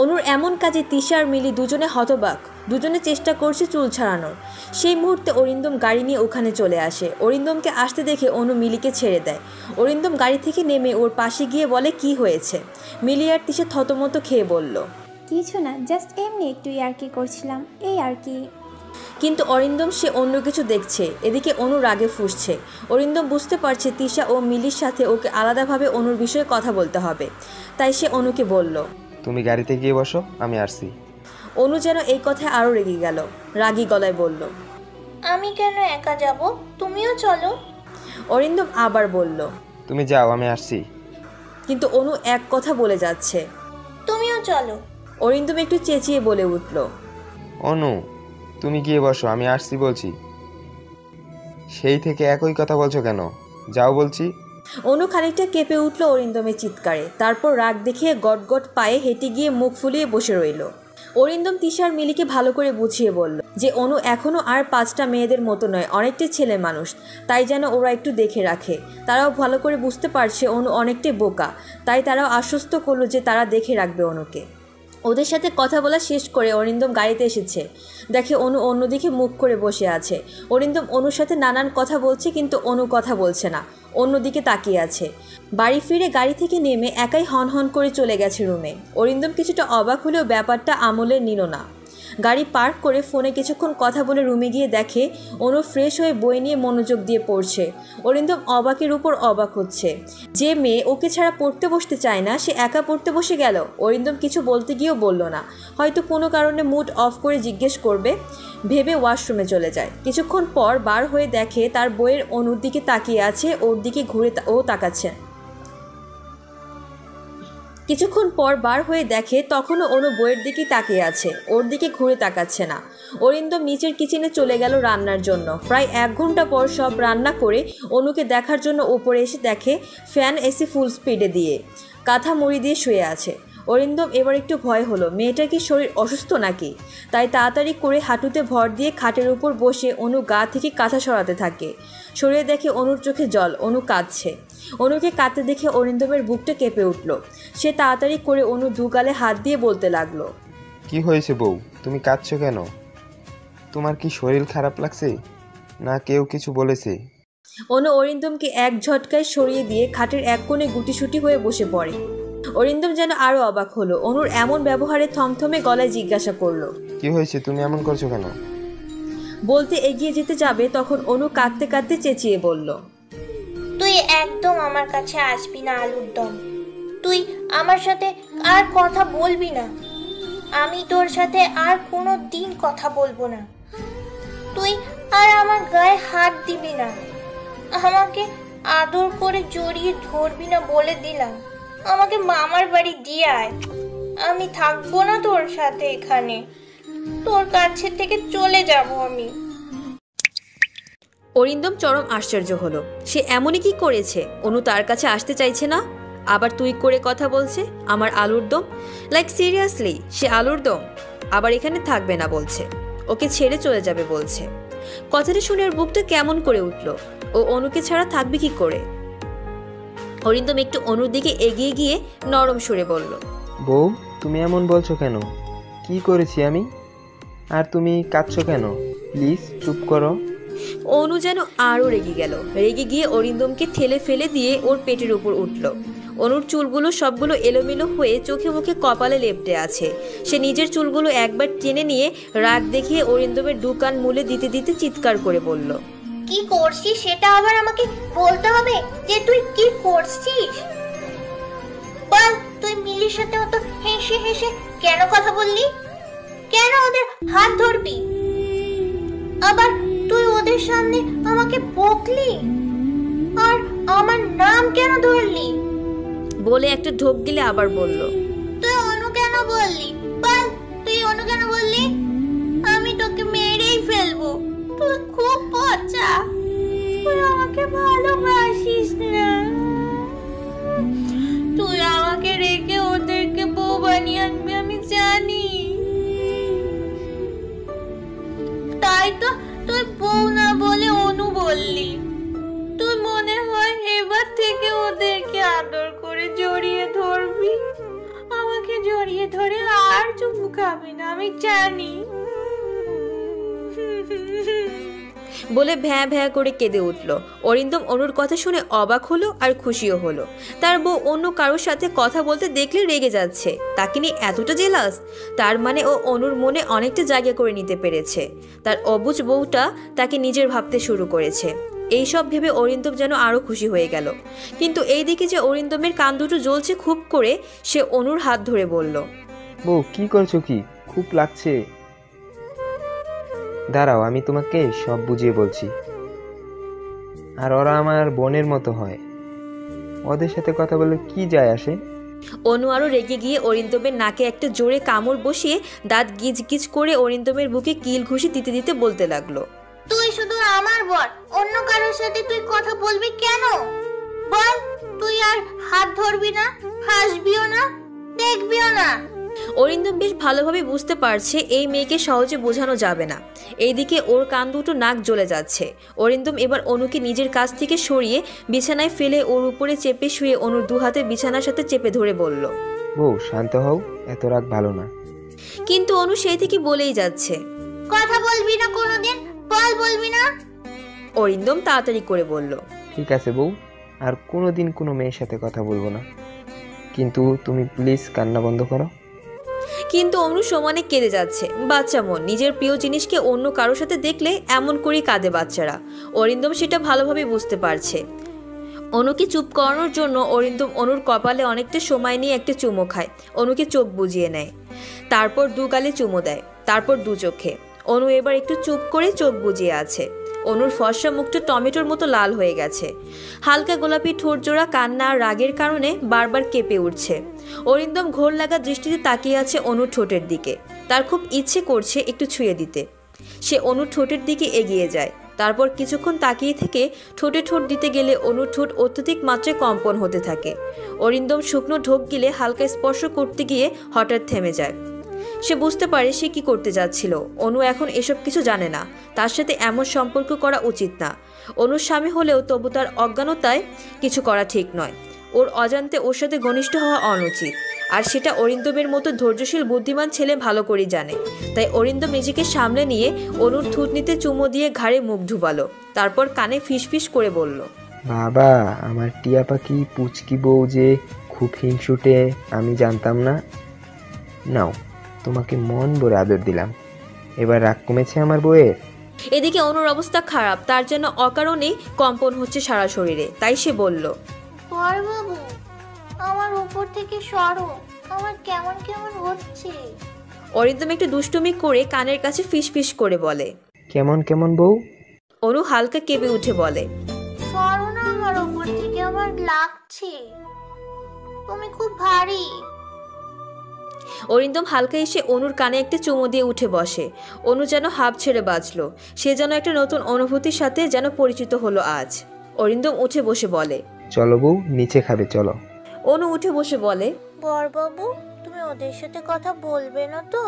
Speaker 9: অনুর এমন কাজে তিশা আর মিলি দুজনে হতবাক। দুজনে চেষ্টা করছে চুল ছাড়ানোর। সেই মুহূর্তে অরিন্দম গাড়ি নিয়ে ওখানে চলে আসে। অরিন্দমকে আসতে দেখে অনু মিলিকে ছেড়ে দেয়। অরিন্দম গাড়ি থেকে নেমে ওর পাশে গিয়ে বলে, কি হয়েছে? মিলি আর তিশা থতমত খেয়ে বলল,
Speaker 12: কিছু না, জাস্ট এমনি একটু ইয়ার্কি করছিলাম, এই আর কি।
Speaker 9: কিন্তু অরিন্দম সে অন্য কিছু দেখছে। এদিকে অনু রাগে ফুঁসছে। অরিন্দম বুঝতে পারছে তিশা ও মিলির সাথে ওকে আলাদাভাবে অনুর বিষয়ে কথা বলতে হবে। তাই সে অনুকে বলল,
Speaker 5: তুমি গাড়িতে গিয়ে বসো, আমি আসছি।
Speaker 9: অনু যেন এই কথায় আরও রেগে গেল। রাগী গলায় বলল,
Speaker 7: আমি কেন একা যাব? তুমিও চলো।
Speaker 9: অরিন্দম আবার বলল,
Speaker 5: তুমি যাও, আমি আসছি।
Speaker 9: কিন্তু অনু এক কথা বলে যাচ্ছে,
Speaker 7: তুমিও চলো।
Speaker 9: অরিন্দম একটু চেঁচিয়ে বলে উঠল,
Speaker 5: অনু তুমি গিয়ে বসো, আমি আসছি বলছি। সেই থেকে একই কথা বলছো কেন? যাও বলছি।
Speaker 9: অনু খানিকটা কেঁপে উঠল অরিন্দমের চিৎকারে। তারপর রাগ দেখিয়ে গটগট পায়ে হেঁটে গিয়ে মুখ ফুলিয়ে বসে রইল। অরিন্দম তিশার মিলিকে ভালো করে বুঝিয়ে বলল যে অনু এখনও আর 5টা মেয়েদের মতো নয়, অনেকটাই ছেলে মানুষ। তাই যেন ওরা একটু দেখে রাখে। তারাও ভালো করে বুঝতে পারছে অনু অনেকটাই বোকা। তাই তারাও আশ্বস্ত করলো যে তারা দেখে রাখবে অনুকে। ওদের সাথে কথা বলা শেষ করে অরিন্দম গাড়িতে এসেছে। দেখে অনু অন্যদিকে মুখ করে বসে আছে। অরিন্দম অনুর সাথে নানান কথা বলছে, কিন্তু অনু কথা বলছে না, অন্যদিকে তাকিয়ে আছে। বাড়ি ফিরে গাড়ি থেকে নেমে একাই হন করে চলে গেছে রুমে। অরিন্দম কিছুটা অবাক হলেও ব্যাপারটা আমলের নিল না। গাড়ি পার্ক করে ফোনে কিছুক্ষণ কথা বলে রুমে গিয়ে দেখে অনু ফ্রেশ হয়ে বই নিয়ে মনোযোগ দিয়ে পড়ছে। অরিন্দম অবাকের উপর অবাক হচ্ছে। যে মেয়ে ওকে ছাড়া পড়তে বসতে চায় না, সে একা পড়তে বসে গেল। অরিন্দম কিছু বলতে গিয়েও বলল না, হয়তো কোনো কারণে মুড অফ করে জিজ্ঞেস করবে ভেবে ওয়াশরুমে চলে যায়। কিছুক্ষণ পর বার হয়ে দেখে তার বইয়ের অনুর দিকে তাকিয়ে আছে, ওর দিকে ঘুরে ও তাকাচ্ছে। কিছুক্ষণ পর বার হয়ে দেখে তখনও অনু বইয়ের দিকে তাকিয়ে আছে, ওর দিকে ঘুরে তাকাচ্ছে না। অরিন্দম নিচের কিচেনে চলে গেল রান্নার জন্য। প্রায় 1 ঘন্টা পর সব রান্না করে অনুকে দেখার জন্য উপরে এসে দেখে ফ্যান এসি ফুল স্পিডে দিয়ে কাঁথা মুড়ি দিয়ে শুয়ে আছে। অরিন্দম এবার একটু ভয় হলো, মেয়েটা কি শরীর অসুস্থ নাকি? তাই তাড়াতাড়ি করে হাঁটুতে ভর দিয়ে খাটের উপর বসে অনু গা থেকে কাঁথা সরাতে থাকে। সরিয়ে দেখে অনুর চোখে জল, অনু কাঁদছে। অনুকে কাঁদতে দেখে অরিন্দমের বুকটা কেঁপে উঠল। সে তাড়াতাড়ি করে অনু দুগালে হাত দিয়ে বলতে লাগলো,
Speaker 5: কি হয়েছে বউ, তুমি কাঁদছো কেন? তোমার কি শরীর খারাপ লাগছে, না কেউ কিছু বলেছে?
Speaker 9: অনু অরিন্দমকে এক ঝটকায় সরিয়ে দিয়ে খাটের এক কোণে গুটিসুটি হয়ে বসে পড়ে। অরিন্দম যেন আরো অবাক হলো। অনুর এমন ব্যবহারে থমথমে গলায় জিজ্ঞাসা করলো,
Speaker 5: কি হয়েছে, তুমি এমন করছো কেন?
Speaker 9: বলতে এগিয়ে যেতে যাবে তখন অনু কাঁদতে কাঁদতে চেঁচিয়ে বলল,
Speaker 7: তুই একদম আমার কাছে আসবি না আলুর দম। তুই আমার সাথে আর কথা বলবি না। আমি তোর সাথে আর কোনো দিন কথা বলবো না। তুই আর আমার গায়ে হাত দিবি না। আমাকে আদর করে জড়িয়ে ধরবি না বলে দিলাম। আমাকে মামার বাড়ি দিয়ে আয়। আমি থাকবো না তোর সাথে এখানে। তোর কাছে থেকে চলে যাব আমি।
Speaker 9: অরিন্দম চরম আশ্চর্য হলো। সে এমনই কি করেছে? অনু তার কাছে আসতে চাইছে না, আবার তুই করে কথা বলছে। আমার আলুর দম, লাইক সিরিয়াসলি সে আলুর দম? আবার এখানে থাকবে না বলছে, ওকে ছেড়ে চলে যাবে বলছে। কথাটা শুনে ওর বুকটা কেমন করে উঠল। ও অনুকে ছাড়া থাকবে কি করে? অরিন্দম একটু অনুর দিকে এগিয়ে গিয়ে নরম সুরে বলল,
Speaker 5: বউ তুমি এমন বলছো কেন? কি করেছি আমি? আর তুমি কাঁদছো কেন? প্লিজ চুপ করো।
Speaker 9: অনু যেন আরও রেগে গেল। রেগে গিয়ে অরিন্দমকে ঠেলে ফেলে দিয়ে ওর পেটের উপর উঠল। অনুর চুলগুলো সবগুলো এলোমেলো হয়ে চোখে মুখে কপালে লেপ্টে আছে। সে নিজের চুলগুলো একবার টেনে নিয়ে রাগ দেখিয়ে অরিন্দমের দুকান মুলে দিতে দিতে চিৎকার করে বলল,
Speaker 7: কি করছিস সেটা আবার আমাকে বলতে হবে যে তুই কি করছিস? বল, তুই মিলির সাথে অত হেসে হেসে কেন কথা বললি? কেন ওদের হাত ধরবি? আবার তুই ওদের সামনে আমাকে বকলি? আর আমার নাম কেন ধরলি?
Speaker 9: বলে একটা ঢোক গিলে আবার বলল,
Speaker 7: তুই অনু কেন বললি? বল, তুই অনু কেন বললি? আমি তোকে মেরেই ফেলবো। তুই খুব বদ তাই তো তুই বউ না বলে অনু বললি। তুই মনে হয় এবার থেকে ওদেরকে আদর করে জড়িয়ে ধরবি। আমাকে জড়িয়ে ধরে আর চুমু খাবি না, আমি জানি।
Speaker 9: বলে ভ্যাঁ ভ্যাঁ করে কেঁদে উঠল। অরিন্দম অনুর কথা শুনে অবাক হলো আর খুশিও হলো। তার বউ অন্য কারোর সাথে কথা বলতে দেখলে রেগে যাচ্ছে, তাকে নিয়ে এতটা জেলাস। তার মানে ও অনুর মনে অনেকটা জায়গা করে নিতে পেরেছে। তার অবুঝ বউটা তাকে নিজের ভাবতে শুরু করেছে। এইসব ভেবে অরিন্দম যেন আরো খুশি হয়ে গেল। কিন্তু এইদিকে যে অরিন্দমের কান দুটো জ্বলছে খুব করে, সে অনুর হাত ধরে বলল,
Speaker 5: বউ কি করছো, কি খুব লাগছে? দাঁড়াও, আমি তোমাকে সব বুঝিয়ে বলছি। আর ওরা আমার বোনের মতো হয়, ওদের সাথে কথা বলে কি যায় আসে?
Speaker 9: অনু আরো রেগে গিয়ে অরিন্দমের নাকে একটা জোরে কামড় বসিয়ে দাঁত গিজ গিজ করে অরিন্দমের বুকে কিল ঘুষি দিতে দিতে বলতে লাগলো,
Speaker 7: তুই শুধু আমার বর, অন্য কারোর সাথে তুই কথা বলবি কেন? বল, তুই আর হাত ধরবি না, হাসবিও না, দেখবিও না।
Speaker 9: অরিন্দম বেশ ভালোভাবে বুঝতে পারছে এই মেয়েকে সহজে বোঝানো যাবে না। এইদিকে ওর কান দুটো নাক জ্বলে যাচ্ছে। অরিন্দম এবার অনুকে নিজের কাছ থেকে সরিয়ে বিছানায় ফেলে ওর উপরে চেপে শুয়ে অনুর দু হাতে বিছানার সাথে চেপে ধরে বলল,
Speaker 5: বউ শান্ত হও, এত রাগ ভালো না।
Speaker 9: কিন্তু অনু সেই থেকে বলেই যাচ্ছে,
Speaker 7: কথা বলবি না কোনোদিন, বল বলবি না।
Speaker 9: অরিন্দম তাড়াতাড়ি করে বলল,
Speaker 5: ঠিক আছে বউ, আর কোনোদিন কোনো মেয়ের সাথে কথা বলবো না, কিন্তু তুমি প্লিজ কান্না বন্ধ করো।
Speaker 9: কিন্তু অনু সমানে কেঁদে যাচ্ছে। বাচ্চা মন, নিজের প্রিয় জিনিসকে অন্য কারোর সাথে দেখলে এমন করেই কাঁদে বাচ্চারা। অরিন্দম সেটা ভালোভাবে বুঝতে পারছে। অনুকে চুপ করানোর জন্য অরিন্দম অনুর কপালে অনেকটা সময় নিয়ে একটা চুমো খায়, অনুকে চোখ বুজিয়ে নেয়, তারপর দু গালে চুমো দেয়, তারপর দু চোখে। অনু এবার একটু চুপ করে চোখ বুজিয়ে আছে। অনুর ফর্সা মুখটা টমেটোর মতো লাল হয়ে গেছে। হালকা গোলাপি ঠোঁট জোড়া কান্না আর রাগের কারণে বারবার কেঁপে উঠছে। অরিন্দম ঘোর লাগা দৃষ্টিতে তাকিয়ে আছে অনুর ঠোঁটের দিকে। তার খুব ইচ্ছে করছে একটু ছুঁয়ে দিতে। সে অনুর ঠোঁটের দিকে এগিয়ে যায়, তারপর কিছুক্ষণ তাকিয়ে থেকে ঠোঁটে ঠোঁট দিতে গেলে অনুর ঠোঁট অত্যধিক মাত্রায় কম্পন হতে থাকে। অরিন্দম শুকনো ঢোক গিলে হালকা স্পর্শ করতে গিয়ে হঠাৎ থেমে যায়। সে বুঝতে পারে সে কি করতে যাচ্ছিল। অনু এখন এসব কিছু জানে না, তার সাথে এমন সম্পর্ক করা উচিত না। অনুর স্বামী হলেও তবু তার অজ্ঞানতায় কিছু করা ঠিক নয়। ওর অজান্তে ওর সাথে ঘনিষ্ঠ হওয়া অনুচিত, আর সেটা অরিন্দমের মতো ধৈর্যশীল বুদ্ধিমান ছেলে ভালো করেই জানে। তাই অরিন্দম নিজেকে সামলে নিয়ে অনুর থুতনিতে চুমো দিয়ে ঘাড়ে মুখ ঢুবালো, তারপর কানে ফিসফিস করে বলল,
Speaker 5: বাবা, আমার টিয়া পাখি পুচকি বউ যে খুব হিংসুটে, আমি জানতাম না। নাও, তোমাকে মন ভরে আদর দিলাম, এবার রাগ কমেছে আমার বউয়ের?
Speaker 9: এদিকে অনুর অবস্থা খারাপ, তার যেন অকারণেই কম্পন হচ্ছে সারা শরীরে। তাই সে বলল,
Speaker 7: বাবু, আমার উপর থেকে সরো, আমার কেমন কেমন হচ্ছে।
Speaker 9: অরিন্দম একটু দুষ্টুমি করে কানের কাছে ফিসফিস করে বলে,
Speaker 5: কেমন কেমন বউ?
Speaker 9: অনু হালকা কেঁপে উঠে বলে,
Speaker 7: সরো না আমার উপর থেকে, আমার লাগছে, তুমি খুব ভারী।
Speaker 9: অরিন্দম হালকা এসে অনুর কানে একটা চুমো দিয়ে উঠে বসে। অনু যেন হাঁপ ছেড়ে বাঁচল। সে যেন একটা নতুন অনুভূতির সাথে যেন পরিচিত হলো আজ। অরিন্দম উঠে বসে বলে,
Speaker 5: চলো বউ, নিচে খাবে চলো।
Speaker 9: অনু উঠে বসে বলে,
Speaker 7: বরবাবু, তুমি ওদের সাথে কথা বলবে না তো?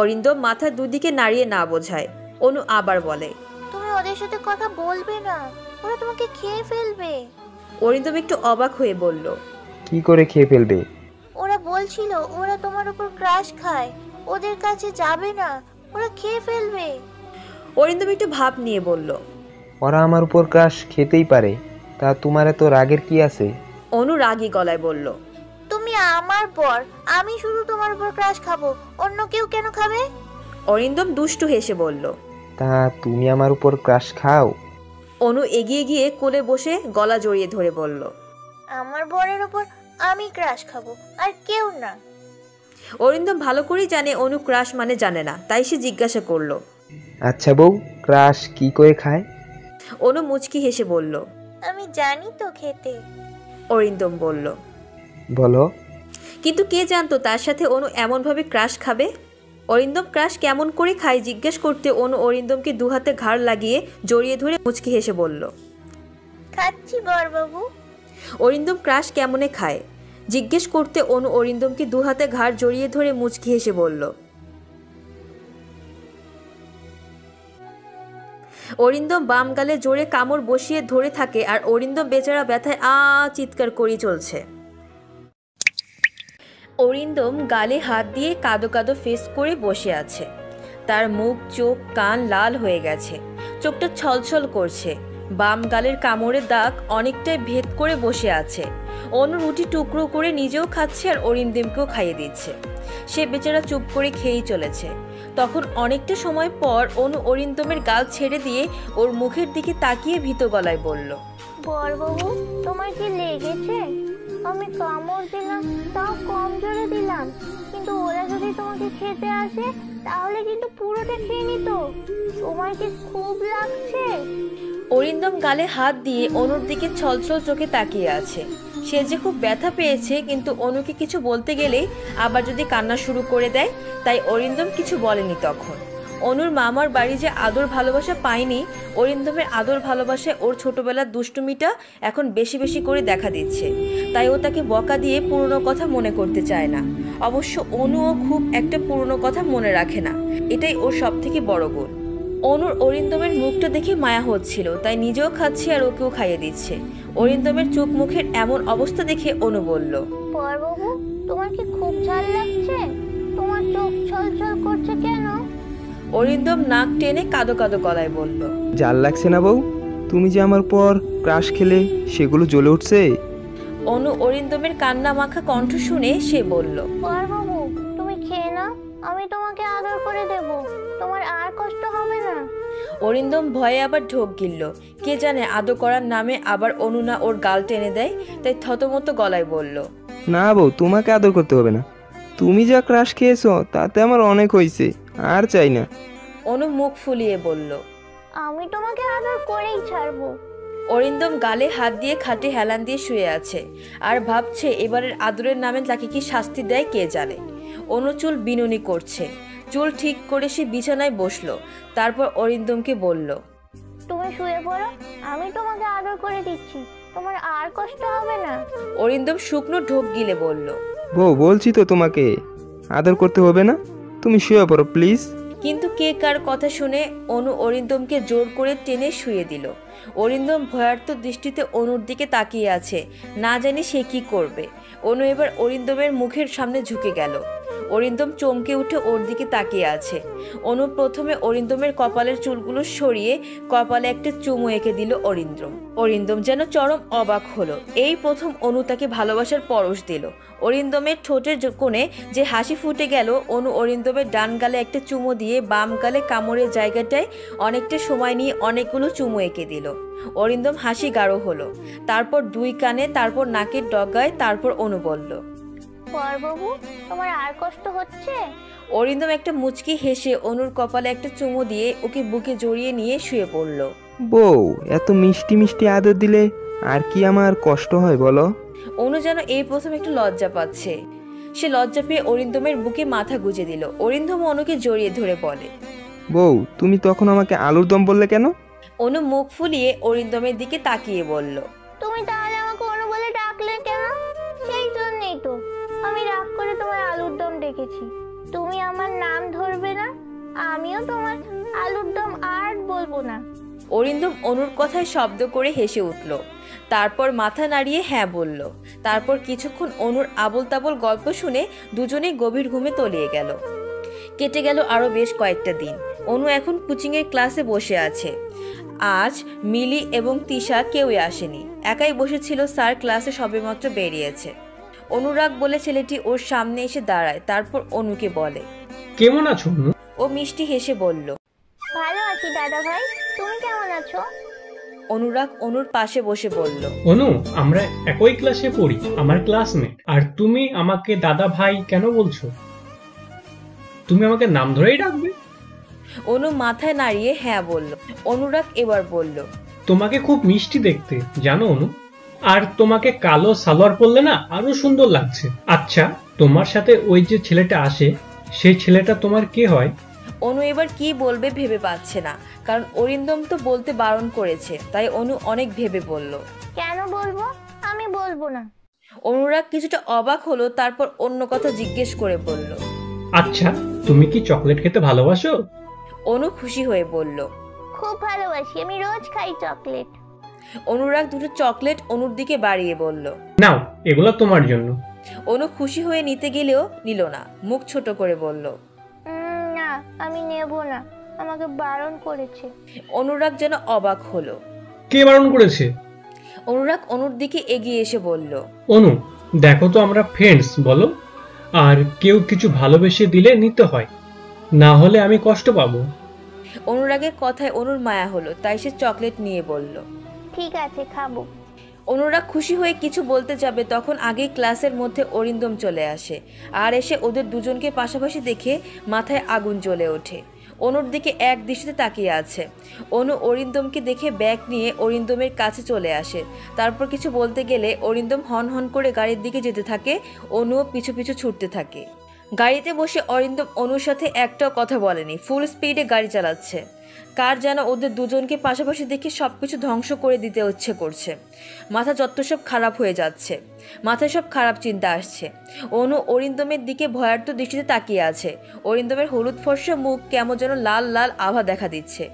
Speaker 9: অরিন্দম মাথা দুদিকে নাড়িয়ে না বোঝায়। অনু আবার বলে,
Speaker 7: তুমি ওদের সাথে কথা বলবে না, ওরা তোমাকে খেয়ে ফেলবে।
Speaker 9: অরিন্দম একটু অবাক হয়ে বলল,
Speaker 5: কি করে খেয়ে ফেলবে?
Speaker 7: ওরা বলছিল ওরা তোমার উপর ক্রাশ খায়, ওদের কাছে যাবে না, ওরা খেয়ে ফেলবে।
Speaker 9: অরিন্দম একটু ভাব নিয়ে বলল,
Speaker 5: ওরা আমার উপর ক্রাশ খেতেই পারে, তা তোমার এত রাগের কি আছে?
Speaker 9: অনু রাগী গলায় বলল,
Speaker 7: তুমি আমার পর, আমি শুধু তোমার উপর ক্রাশ খাবো, অন্য কেউ কেন খাবে?
Speaker 9: অরিন্দম দুষ্টু হেসে বলল,
Speaker 5: তা তুমি আমার উপর ক্রাশ খাও?
Speaker 9: অনু এগিয়ে গিয়ে কোলে বসে গলা জড়িয়ে ধরে বলল,
Speaker 7: আমার বরের উপর আমি ক্রাশ খাবো, আর কেউ না।
Speaker 9: অরিন্দম ভালো করেই জানে অনু ক্রাশ মানে জানে না, তাই সে জিজ্ঞাসা করলো,
Speaker 5: আচ্ছা বউ, ক্রাশ কি করে খায়?
Speaker 9: অনু মুচকি হেসে বলল,
Speaker 7: আমি জানি তো খেতে।
Speaker 9: অরিন্দম বলল,
Speaker 5: বলো।
Speaker 9: কিন্তু কে জানতো তার সাথে অনু এমনভাবে ক্রাশ খাবে? অরিন্দম ক্রাশ কেমন করে খায় জিজ্ঞেস করতে অনু অরিন্দমকে দু হাতে ঘাড় লাগিয়ে জড়িয়ে ধরে মুচকি হেসে বলল,
Speaker 7: খাচ্ছি বরবাবু।
Speaker 9: অরিন্দম ক্রাশ কেমনে খায় জিজ্ঞেস করতে অনু অরিন্দমকে দু হাতে ঘাড় জড়িয়ে ধরে মুচকি হেসে বলল, অরিন্দম বাম গালে জোরে কামড় বসিয়ে ধরে থাকে আর অরিন্দম বেচারা ব্যথায় চিৎকার করে চলছে। অরিন্দম গালে হাত দিয়ে কাদো কাদো ফেস করে বসে আছে। তার মুখ, চোখ, কান লাল হয়ে গেছে, চোখটা ছলছল করছে। বাম গালের কামড়ের দাগ অনেকটাই ভেদ করে বসে আছে। অনু রুটি টুকরো করে নিজেও খাচ্ছে আর অরিন্দমকেও খাইয়ে দিচ্ছে। সে বেচারা চুপ করে খেয়েই চলেছে। তখন অনেকটা সময় পর অনু অরিন্দমের গাল ছেড়ে দিয়ে ওর মুখের দিকে তাকিয়ে ভীত গলায় বলল,
Speaker 13: বড়বাবু, তোমার কি লেগেছে? আমি কামড় দিলাম, তাও কম জোরে দিলাম, কিন্তু ওরা যদি তোমাকে খেতে আসে তাহলে কিন্তু পুরোটা খেয়ে নিত। তোমার কি খুব লাগছে?
Speaker 9: অরিন্দম গালে হাত দিয়ে অনুর দিকে ছলছল চোখে তাকিয়ে আছে। সে যে খুব ব্যথা পেয়েছে, কিন্তু অনুকে কিছু বলতে গেলেই আবার যদি কান্না শুরু করে দেয়, তাই অরিন্দম কিছু বলেনি। তখন অনুর মামার বাড়ি যে আদর ভালোবাসা পায়নি, অরিন্দমের আদর ভালোবাসায় ওর ছোটবেলার দুষ্টুমিটা এখন বেশি বেশি করে দেখা দিচ্ছে। তাই ও তাকে বকা দিয়ে পুরনো কথা মনে করতে চায় না। অবশ্য অনুও খুব একটা পুরনো কথা মনে রাখে না, এটাই ওর সব থেকে বড় গুণ। অনুর অরিন্দমের মুখটা দেখে মায়া হচ্ছিল, তাই নিজেও খাচ্ছে আর ওকেও খাইয়ে দিচ্ছে। অরিন্দমের চোখ মুখের এমন অবস্থা দেখে অনু বলল,
Speaker 13: বড়বাবু, তোমার কি খুব ঝাল লাগছে? তোমার চোখ ছলছল করছে কেন?
Speaker 9: অরিন্দম নাক টেনে কাদো কাদো গলায় বলল,
Speaker 5: জাল লাগছে না বউ? তুমি যে আমার পর ক্রাশ খেলে সেগুলো জ্বলে উঠছে।
Speaker 9: অনু অরিন্দমের কান্না মাখা কণ্ঠ শুনে সে বলল,
Speaker 13: বড়বাবু, তুমি খেয়ে নাও, আমি তোমাকে আদর করে দেব, তোমার আর কষ্ট হবে না।
Speaker 9: অরিন্দম ভয়ে আবার ঢোক গিলল। কে জানে আদর করার নামে আবার অনু না ওর গাল টেনে দেয়, তাই থতমত গলায় বলল,
Speaker 5: না বউ, তোমাকে আদর করতে হবে না, তুমি যা ক্রাশ খেয়েছো তাতে আমার অনেক হয়েছে, আর চাই না।
Speaker 9: অনু মুখ ফুলিয়ে বলল,
Speaker 13: আমি তোমাকে আদর করেই ছাড়বো।
Speaker 9: অরিন্দম গালে হাত দিয়ে খাটে হেলান দিয়ে শুয়ে আছে আর ভাবছে এবারের আদরের নামে তাকে কি শাস্তি দেয় কে জানে। অনু চুল বিনুনি করছে। চুল ঠিক করে সে বিছানায় বসলো। তারপর অরিন্দমকে বলল,
Speaker 13: তুমি শুয়ে পড়ো, আমি তোমাকে আদর করে দিচ্ছি, তোমার আর কষ্ট হবে না।
Speaker 9: অরিন্দম শুকনো ঢোক গিলে বলল,
Speaker 5: বউ, বলছি তো তোমাকে আদর করতে হবে না, তুমি শুয়ে পড়ো প্লিজ।
Speaker 9: কিন্তু কে কার কথা শুনে অনু অরিন্দমকে জোর করে টেনে শুয়ে দিল। অরিন্দম ভয়ার্ত দৃষ্টিতে অনুর দিকে তাকিয়ে আছে, না জানি সে কি করবে। অনু এবার অরিন্দমের মুখের সামনে ঝুঁকে গেল। অরিন্দম চমকে উঠে ওর দিকে তাকিয়ে আছে। অনু প্রথমে অরিন্দমের কপালের চুলগুলো সরিয়ে কপালে একটা চুমু এঁকে দিল অরিন্দম যেন চরম অবাক হলো। এই প্রথম অনু তাকে ভালোবাসার পরশ দিল। অরিন্দমের ঠোঁটের কোণে যে হাসি ফুটে গেল। অনু অরিন্দমের ডান গালে একটা চুমু দিয়ে বাম গালে কামড়ের জায়গাটায় অনেকটা সময় নিয়ে অনেকগুলো চুমু এঁকে দিল। অরিন্দম হাসি গাঢ় হলো, তারপর দুই কানে, তারপর নাকের ডগায়, তারপর অনু বলল,
Speaker 13: বড়বাবু, তোমার আর কষ্ট হচ্ছে?
Speaker 9: অরিন্দম একটা মুচকি হেসে অনুর কপালে একটা চুমু দিয়ে ওকে বুকে জড়িয়ে নিয়ে শুয়ে পড়ল।
Speaker 5: বউ, এত মিষ্টি মিষ্টি আদর দিলে আর কি আমার কষ্ট হয় বলো?
Speaker 9: অনু যেন এই প্রথম একটু লজ্জা পাচ্ছে। সে লজ্জা পেয়ে অরিন্দমের বুকে মাথা গুজে দিল। অরিন্দম অনুকে জড়িয়ে ধরে বলে,
Speaker 5: বউ, তুমি তখন আমাকে আলুর দম বললে কেন?
Speaker 9: অনু মুখ ফুলিয়ে অরিন্দমের দিকে তাকিয়ে বলল,
Speaker 13: তুমি তাহলে আমাকে অনু বলে ডাকলে কেন? সেই জন্যই তো আমি রাগ করে তোমার আলুর দম ডেকেছি। তুমি আমার নাম ধরবে না, আমিও তোমার আলুর দম আর বলবো না।
Speaker 9: অরিন্দম অনুর কথায় শব্দ করে হেসে উঠল, তারপর মাথা নাড়িয়ে হ্যাঁ বলল। তারপর কিছুক্ষণ অনুর আবল তাবল গল্প শুনে দুজনেই গভীর ঘুমে তলিয়ে গেল। কেটে গেল আরও বেশ কয়েকটা দিন। অনু এখন কোচিংয়ের ক্লাসে বসে আছে। আজ মিলি এবং তিশা কেউই আসেনি, একাই বসেছিল। স্যার ক্লাসে সবেমাত্র বেরিয়েছে। অনুরাগ বলে ছেলেটি ওর সামনে এসে দাঁড়ায়, তারপর অনুকে বলে,
Speaker 14: কেমন আছো?
Speaker 9: ও মিষ্টি হেসে বলল,
Speaker 13: ভালো আছি দাদা ভাই, তুমি কেমন আছো?
Speaker 9: অনুরাগ অনুর পাশে বসে বলল,
Speaker 14: অনু, আমরা একই ক্লাসে পড়ি, আমার ক্লাসমেট। আর তুমি আমাকে দাদা ভাই কেন বলছো? তুমি আমাকে নাম ধরেই ডাকবে।
Speaker 9: অনু মাথায় নাড়িয়ে হ্যাঁ বলল। অনুরাগ এবার বলল,
Speaker 14: তোমাকে খুব মিষ্টি দেখতে জানো অনু, আর তোমাকে কালো সালোয়ার পরলে না আরো সুন্দর লাগছে। আচ্ছা, তোমার সাথে ওই যে ছেলেটা আসে, সেই ছেলেটা তোমার কে হয়?
Speaker 9: অনু এবার কি বলবে ভেবে পাচ্ছে না, কারণ অরিন্দম তো বলতে বারণ করেছে। তাই অনু অনেক ভেবে বলল,
Speaker 13: কেন বলবো? আমি বলবো না।
Speaker 9: অনুরাগ কিছুটা অবাক হলো, তারপর অন্য কথা জিজ্ঞেস করে বলল,
Speaker 14: আচ্ছা, তুমি কি চকলেট খেতে ভালোবাসো?
Speaker 9: অনু খুশি হয়ে বলল,
Speaker 13: খুব ভালোবাসি, আমি রোজ খাই চকলেট।
Speaker 9: অনুরাগ দুটো চকলেট অনুর দিকে বাড়িয়ে বলল,
Speaker 14: নাও এগুলো তোমার জন্য।
Speaker 9: অনু খুশি হয়ে নিতে গেলেও নিল না, মুখ ছোট করে বলল,
Speaker 13: না আমি নেব না, আমাকে বারণ করেছে।
Speaker 9: অনুরাগ যেন অবাক হলো।
Speaker 14: কে বারণ করেছে?
Speaker 9: অনুরাগ অনুর দিকে এগিয়ে এসে বলল,
Speaker 14: অনু দেখো তো আমরা ফ্রেন্ডস বলো, আর কেউ কিছু ভালোবেসে দিলে নিতে হয়, না হলে আমি কষ্ট পাবো।
Speaker 9: অনুরাগের কথায় অনুর মায়া হলো, তাই সে চকলেট নিয়ে বলল,
Speaker 13: ঠিক আছে খাবো।
Speaker 9: অনুরাগ খুশি হয়ে কিছু বলতে যাবে তখন আগেই ক্লাসের মধ্যে অরিন্দম চলে আসে, আর এসে ওদের দুজনকে পাশাপাশি দেখে মাথায় আগুন জ্বলে ওঠে। অনুর দিকে এক দৃষ্টিতে তাকিয়ে আছে। অনু অরিন্দমকে দেখে ব্যাগ নিয়ে অরিন্দমের কাছে চলে আসে। তারপর কিছু বলতে গেলে অরিন্দম হন হন করে গাড়ির দিকে যেতে থাকে, অনুও পিছু পিছু ছুটতে থাকে। গাড়িতে বসে অরিন্দম অনুর সাথে একটাও কথা বলেনি, ফুল স্পিডে গাড়ি চালাচ্ছে। কার যেন ওদের দুজনকে পাশাপাশি দেখে সবকিছু ধ্বংস করে দিতে ইচ্ছে করছে। মাথা যত সব খারাপ হয়ে যাচ্ছে, মাথায় সব খারাপ চিন্তা আসছে। অনু অরিন্দমের দিকে ভয়ার্থ দৃষ্টিতে তাকিয়ে আছে। অরিন্দমের হলুদ ফর্সা মুখ কেমন যেন লাল লাল আভা দেখা দিচ্ছে।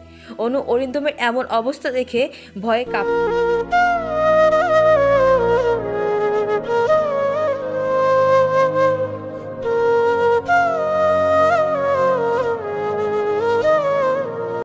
Speaker 9: অনু অরিন্দমের এমন অবস্থা দেখে ভয়ে কাঁপ